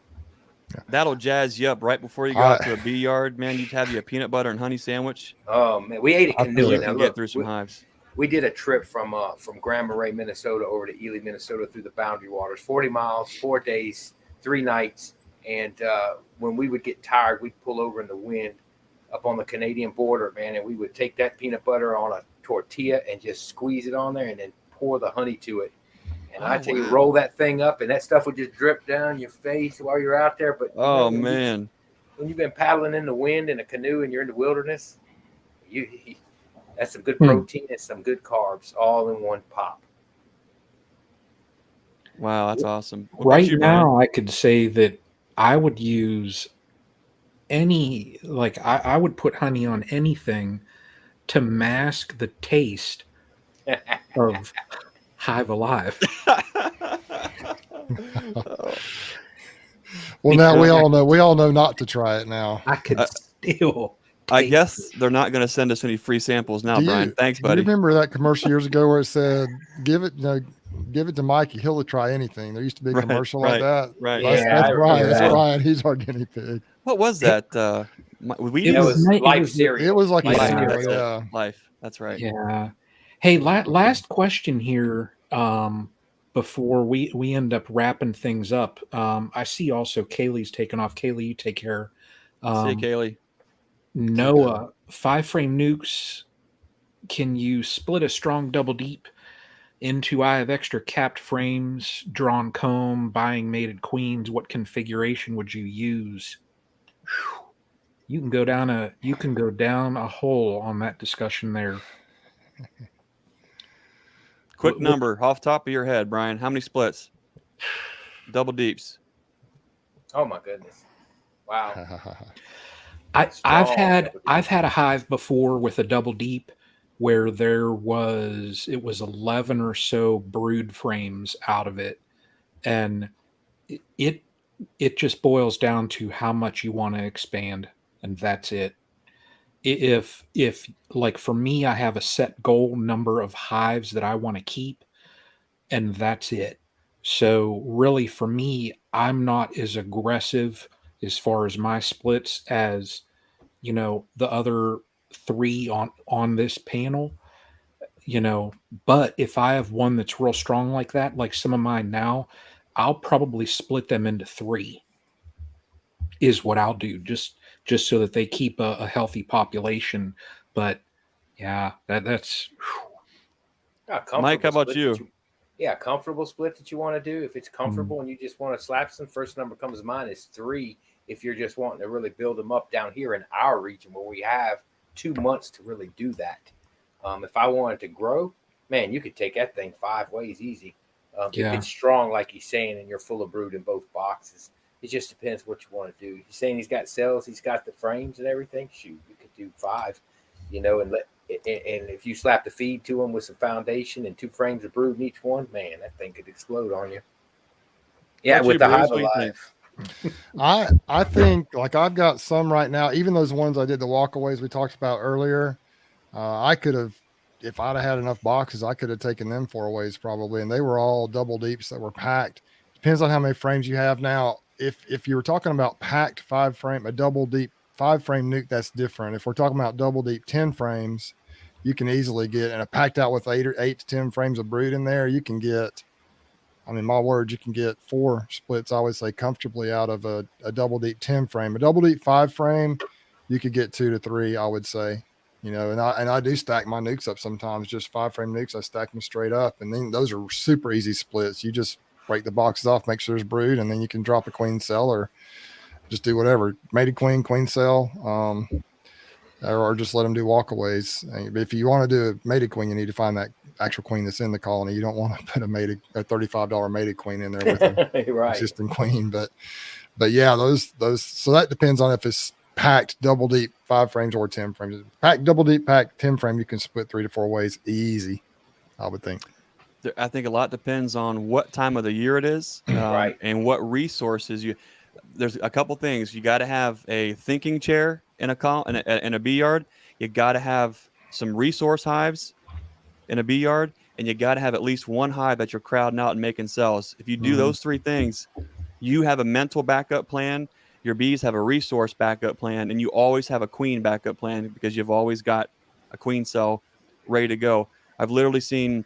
That'll jazz you up right before you go out to a bee yard, man. You'd have you a peanut butter and honey sandwich. Oh man, we ate a I canoe. feel You it. Now can look, get through some hives. we did a trip from Grand Marais, Minnesota, over to Ely, Minnesota, through the Boundary Waters. 40 miles, 4 days, 3 nights. And when we would get tired, we'd pull over in the wind up on the Canadian border, man, and we would take that peanut butter on a tortilla and just squeeze it on there, and then pour the honey to it. And I tell you, roll that thing up, and that stuff would just drip down your face while you're out there. But Man, when you've been paddling in the wind in a canoe and you're in the wilderness, that's some good protein and some good carbs all in one pop. wow, that's awesome. What about Right you, Brian? now, I could say that I would use any, like, I would put honey on anything to mask the taste of Hive Alive. Well, now we all know not to try it now. I could still. I taste guess it. they're not going to send us any free samples now, Do you- Brian. Thanks, Do you buddy. remember that commercial years ago where it said, "Give it to Mikey. He'll try anything." There used to be a Right, commercial right, like that. right. That's, Yeah, that's I Brian. remember That's that. Brian. He's our guinea pig. What was that? We It That was was nice- it life was- cereal. It was like Life a Yeah. cereal, yeah. Life. That's right. Yeah. Hey, last question here before we end up wrapping things up. I see also Kaylee's taken off. Kaylee, you take care. See you, Kaylee. Noah, 5-frame nukes. Can you split a strong double deep into I have extra capped frames, drawn comb, buying mated queens? What configuration would you use? Whew. You can go down a hole on that discussion there. Quick What- number off top of your head, Brian. How many splits? Double deeps. Oh my goodness! Wow. I've Strong had double deep. I've had a hive before with a double deep where it was 11 or so brood frames out of it, and it just boils down to how much you want to expand, and that's it. If like for me, I have a set goal number of hives that I want to keep, and that's it. So really for me, I'm not as aggressive as far as my splits as the other 3 on this panel, but if I have one that's real strong like that, like some of mine now, I'll probably split them into 3 is what I'll do, just so that they keep a healthy population. But yeah, that's Mike, how about split you? Comfortable split that you want to do. If it's comfortable and you just want to slap some, first number comes to mind is 3. If you're just wanting to really build them up down here in our region where we have 2 months to really do that. If I wanted to grow, man, you could take that thing 5 ways easy. If it's strong, like he's saying, and you're full of brood in both boxes, it just depends what you want to do. He's saying he's got cells, he's got the frames and everything. Shoot, you could do 5, and if you slap the feed to them with some foundation and 2 frames of brood in each one, man, that thing could explode on you. Yeah, What with you, the Bruce? Hive What do you Alive. I think like I've got some right now, even those ones I did the walkaways we talked about earlier. I could have, if I'd have had enough boxes, I could have taken them 4 ways probably, and they were all double deeps that were packed. Depends on how many frames you have. Now, if you were talking about packed 5-frame, a double deep 5-frame nuke, that's different. If we're talking about double deep 10 frames, you can easily get, and a packed out with 8 to 10 frames of brood in there, you can get. I mean, my word, you can get 4 splits, I would say, comfortably out of a double deep 10 frame. A double deep 5 frame, you could get 2 to 3, I would say. And I do stack my nukes up sometimes, just 5-frame nukes. I stack them straight up, and then those are super easy splits. You just break the boxes off, make sure there's brood, and then you can drop a queen cell or just do whatever. Mated queen cell, or just let them do walkaways. If you want to do a mated queen, you need to find that actual queen that's in the colony. You don't want to put a $35 mated queen in there with an Right. existing queen. But yeah, those. So that depends on if it's packed double deep 5 frames or 10 frames. Packed double deep, packed 10 frame, you can split 3 to 4 ways easy, I would think. I think a lot depends on what time of the year it is, Right. and what resources you. There's a couple things. You got to have a thinking chair in a bee yard. You got to have some resource hives in a bee yard, and you got to have at least 1 hive that you're crowding out and making cells. If you do those 3 things, you have a mental backup plan your bees have a resource backup plan, and you always have a queen backup plan because you've always got a queen cell ready to go. I've literally seen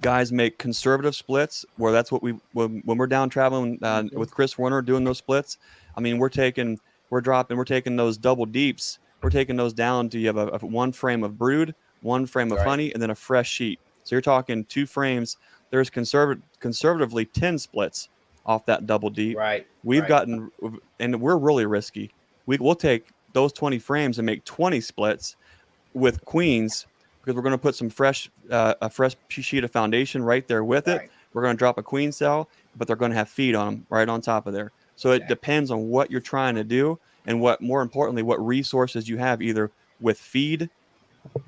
guys make conservative splits where that's what when we're down traveling with Chris Warner doing those splits. I mean, we're taking those double deeps. We're taking those down to you have a one frame of brood, one frame of honey, and then a fresh sheet. So you're talking 2 frames. There's conservatively 10 splits off that double deep. Right. We've gotten, and we're really risky. We'll take those 20 frames and make 20 splits with queens, because we're going to put some a fresh sheet of foundation right there with it. We're going to drop a queen cell, but they're going to have feed on them right on top of there. So it depends on what you're trying to do, and more importantly, what resources you have, either with feed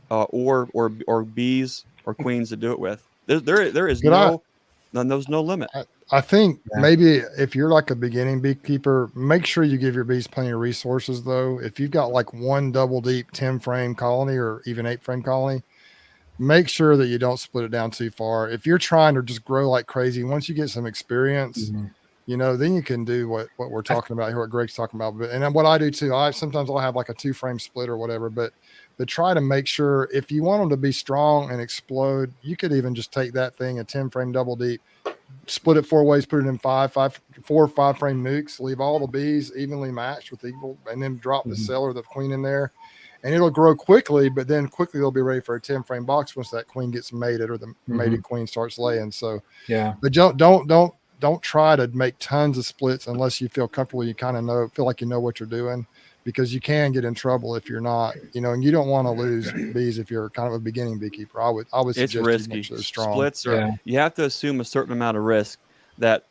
or bees or queens to do it with. There's no limit. I think maybe if you're like a beginning beekeeper, make sure you give your bees plenty of resources though. If you've got like one double deep 10 frame colony or even 8 frame colony, make sure that you don't split it down too far. If you're trying to just grow like crazy, once you get some experience, then you can do what we're talking about here, what Greg's talking about. And what I do too, sometimes I'll have like a 2 frame split or whatever, but try to make sure if you want them to be strong and explode, you could even just take that thing, a 10 frame double deep, split it 4 ways, put it in 4 or 5 frame nukes, leave all the bees evenly matched with equal, and then drop the cell or the queen in there, and it'll grow quickly, but then quickly they'll be ready for a 10 frame box once that queen gets mated or the mated queen starts laying. So but don't try to make tons of splits unless you feel comfortable. You kind of feel like you know what you're doing, because you can get in trouble if you're not, and you don't want to lose bees if you're kind of a beginning beekeeper. I would suggest it's risky. Splits you have to assume a certain amount of risk that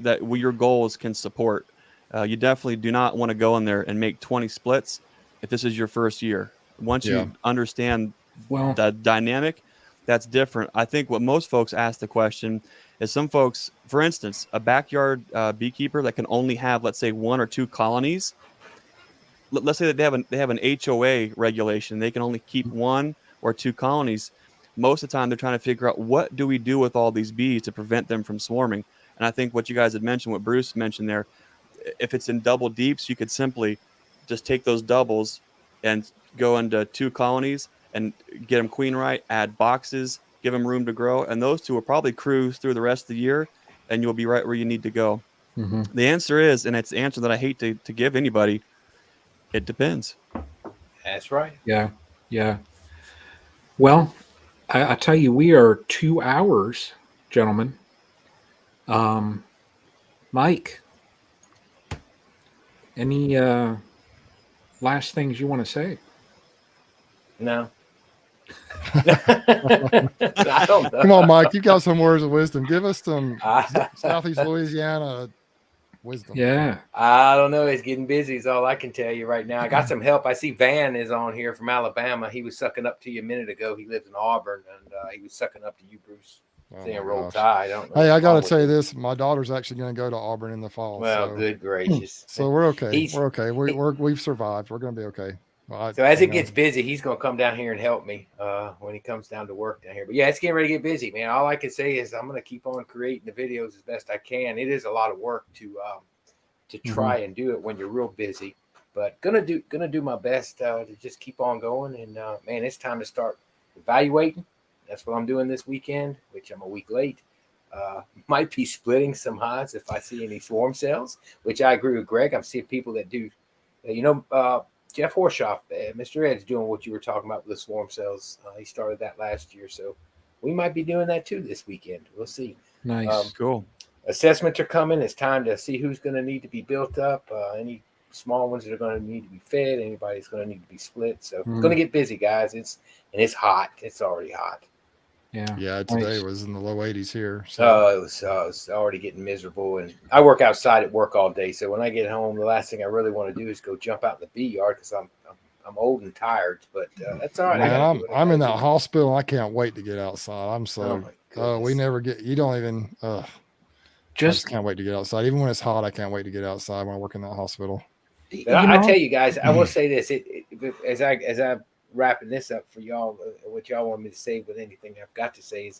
your goals can support. You definitely do not want to go in there and make 20 splits if this is your first year. Once you understand the dynamic, that's different. I think what most folks ask the question is, some folks, for instance, a backyard beekeeper that can only have, let's say, 1 or 2 colonies. Let's say that they have an HOA regulation. They can only keep 1 or 2 colonies. Most of the time, they're trying to figure out, what do we do with all these bees to prevent them from swarming? And I think what you guys had mentioned, what Bruce mentioned there, if it's in double deeps, you could simply just take those doubles and go into 2 colonies and get them queen right, add boxes, give them room to grow. And those 2 will probably cruise through the rest of the year, and you'll be right where you need to go. The answer is, and it's the answer that I hate to give anybody, it depends. That's right. Yeah. Well, I tell you, we are 2 hours, gentlemen. Mike, any last things you want to say? No. I don't know. Come on, Mike, you got some words of wisdom. Give us some Southeast Louisiana wisdom. Yeah. I don't know. It's getting busy is all I can tell you right now. I got some help. I see Van is on here from Alabama. He was sucking up to you a minute ago. He lives in Auburn, and he was sucking up to you, Bruce. Saying Roll Tide. I don't know. Hey, I got to tell you this. My daughter's actually going to go to Auburn in the fall. Well, good gracious. So we're okay. We're okay. We've survived. We're going to be okay. Well, so as it gets busy, he's going to come down here and help me when he comes down to work down here. But yeah, it's getting ready to get busy, man. All I can say is I'm going to keep on creating the videos as best I can. It is a lot of work to try and do it when you're real busy, but gonna do my best to just keep on going. And man, it's time to start evaluating. That's what I'm doing this weekend, which I'm a week late. Might be splitting some hives if I see any swarm cells, which I agree with Greg. I'm seeing people that do, Jeff Horshoff, Mr. Ed's doing what you were talking about with the swarm cells. He started that last year, so we might be doing that too this weekend. We'll see. Nice. Cool. Assessments are coming. It's time to see who's going to need to be built up. Any small ones that are going to need to be fed. Anybody's going to need to be split. So it's going to get busy, guys. It's hot. It's already hot. Yeah. Today was in the low 80s here. So it was already getting miserable. And I work outside at work all day. So when I get home, the last thing I really want to do is go jump out in the bee yard because I'm old and tired. But that's all right. Man, I'm in that hospital. I can't wait to get outside. I'm so. We never get. You don't even. I just can't wait to get outside. Even when it's hot, I can't wait to get outside when I work in that hospital. I tell you guys, I will say this: as I wrapping this up for y'all, what y'all want me to say with anything I've got to say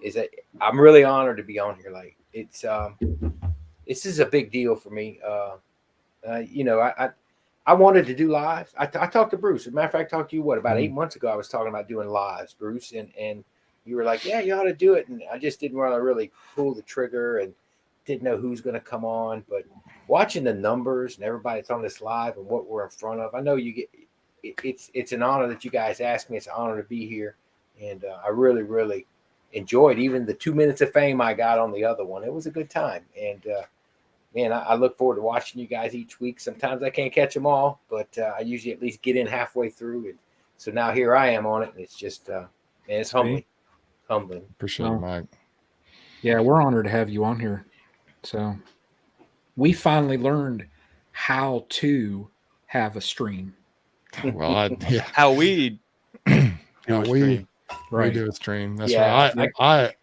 is that I'm really honored to be on here. Like this is a big deal for me. You know, I wanted to do lives. I talked to Bruce. As a matter of fact, I talked to you about 8 months ago. I was talking about doing lives, Bruce, and you were like, yeah, you ought to do it. And I just didn't want to really pull the trigger and didn't know who's going to come on. But watching the numbers and everybody that's on this live and what we're in front of, I know you get it's an honor that you guys asked me. It's an honor to be here, and I really, really enjoyed even the 2 minutes of fame I got on the other one. It was a good time, and man, I look forward to watching you guys each week. Sometimes I can't catch them all, but I usually at least get in halfway through. And so now here I am on it, and it's just, man, it's humbling. Appreciate it, Mike. Yeah, we're honored to have you on here. So we finally learned how to have a stream. Well, yeah. How we do a stream. We do a stream. That's Yeah, right.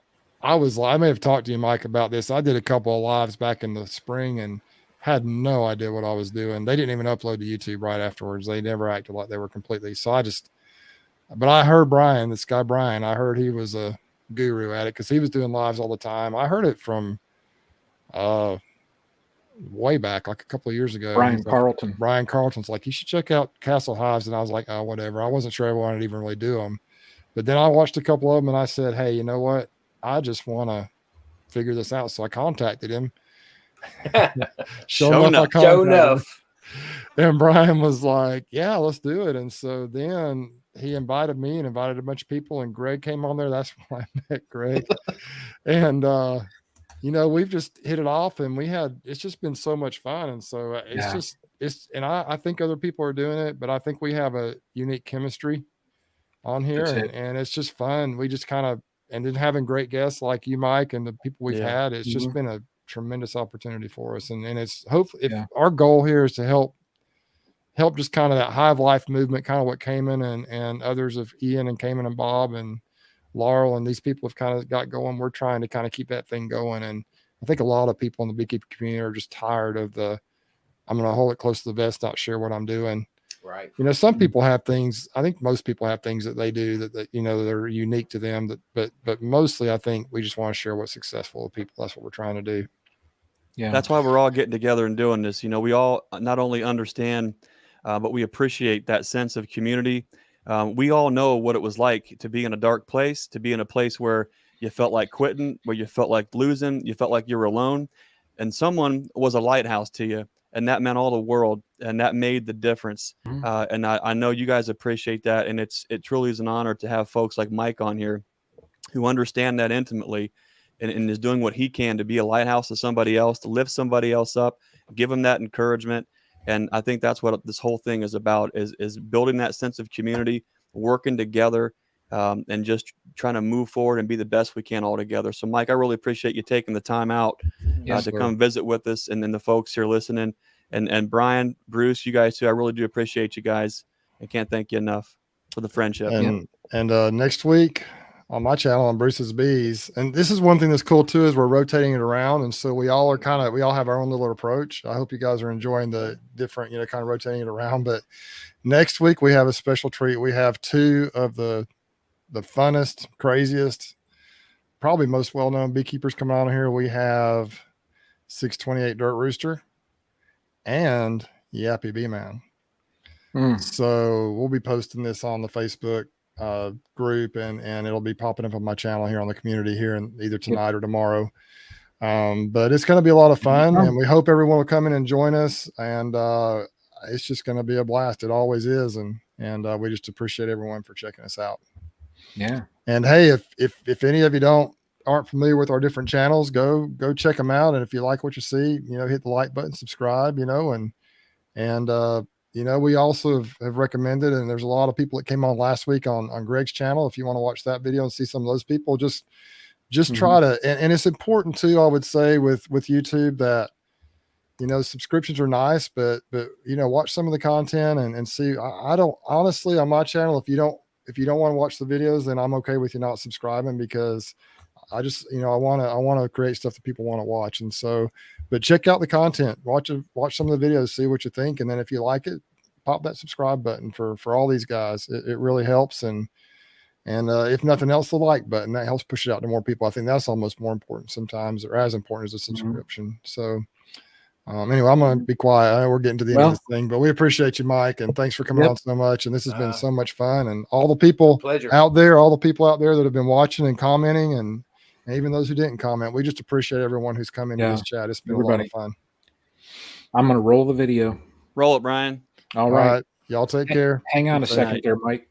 I may have talked to you, Mike, about this. I did a couple of lives back in the spring and had no idea what I was doing. They didn't even upload to YouTube right afterwards. They never acted like they were completely. So but I heard Brian, this guy Brian, I heard he was a guru at it because he was doing lives all the time. I heard it from way back, like a couple of years ago. Brian Carlton. Brian Carlton's like, you should check out Castle Hives. And I was like, oh, whatever. I wasn't sure I wanted to even really do them. But then I watched a couple of them and I said, hey, you know what? I just want to figure this out. So I contacted him. Show enough. And Brian was like, yeah, let's do it. And so then he invited me and invited a bunch of people, and Greg came on there. That's when I met Greg. And, you know, we've just hit it off, and it's just been so much fun. And so I think other people are doing it, but I think we have a unique chemistry on here, and it's just fun. We just kind of, and then having great guests like you, Mike, and the people we've had, it's just been a tremendous opportunity for us. And it's hopefully, if our goal here is to help just kind of that Hive Life movement, kind of what Cayman and others of Ian and Cayman and Bob and Laurel and these people have kind of got going. We're trying to kind of keep that thing going. And I think a lot of people in the beekeeper community are just tired of I'm going to hold it close to the vest, not share what I'm doing. Right. You know, some people have things, I think most people have things that they do that you know, that are unique to them, but mostly I think we just want to share what's successful with people. That's what we're trying to do. Yeah. That's why we're all getting together and doing this. You know, we all not only understand, but we appreciate that sense of community. We all know what it was like to be in a dark place, to be in a place where you felt like quitting, where you felt like losing, you felt like you were alone, and someone was a lighthouse to you. And that meant all the world, and that made the difference. And I know you guys appreciate that. And it truly is an honor to have folks like Mike on here who understand that intimately and is doing what he can to be a lighthouse to somebody else, to lift somebody else up, give them that encouragement. And I think that's what this whole thing is about, is building that sense of community, working together, and just trying to move forward and be the best we can all together. So, Mike, I really appreciate you taking the time out to come visit with us, and then the folks here listening. And Brian, Bruce, you guys too, I really do appreciate you guys. I can't thank you enough for the friendship. And next week on my channel on Bruce's Bees, and this is one thing that's cool too, is we're rotating it around, and so we all have our own little approach. I hope you guys are enjoying the different, kind of rotating it around. But next week we have a special treat. We have two of the funnest, craziest, probably most well-known beekeepers coming on here. We have 628 Dirt Rooster and Yappy Bee Man. So we'll be posting this on the Facebook group, and it'll be popping up on my channel here on the community here, and either tonight or tomorrow. But it's going to be a lot of fun, and we hope everyone will come in and join us. And it's just going to be a blast. It always is. And we just appreciate everyone for checking us out. Yeah. And hey, if any of you aren't familiar with our different channels, go check them out. And if you like what you see, hit the like button, subscribe, and we also have recommended, and there's a lot of people that came on last week on Greg's channel. If you want to watch that video and see some of those people, just try to, and it's important too, I would say with YouTube that, subscriptions are nice, but watch some of the content and see. I don't, honestly, on my channel, if you don't want to watch the videos, then I'm okay with you not subscribing, because I just, I want to create stuff that people want to watch. And so, but check out the content, watch some of the videos, see what you think. And then if you like it, pop that subscribe button for all these guys. It really helps. And if nothing else, the like button, that helps push it out to more people. I think that's almost more important sometimes, or as important as a subscription. So Anyway, I'm going to be quiet. I know we're getting to the end of Well- this thing, but we appreciate you, Mike, and thanks for coming Yep. on so much. And this has been so much fun. And all the people Pleasure. out there, that have been watching and commenting, and even those who didn't comment, we just appreciate everyone who's come into Yeah. this chat. It's been a lot Everybody. of fun. I'm going to roll the video. Roll it, Brian. All right. Y'all take care. Hang on a Good second night. there, Mike.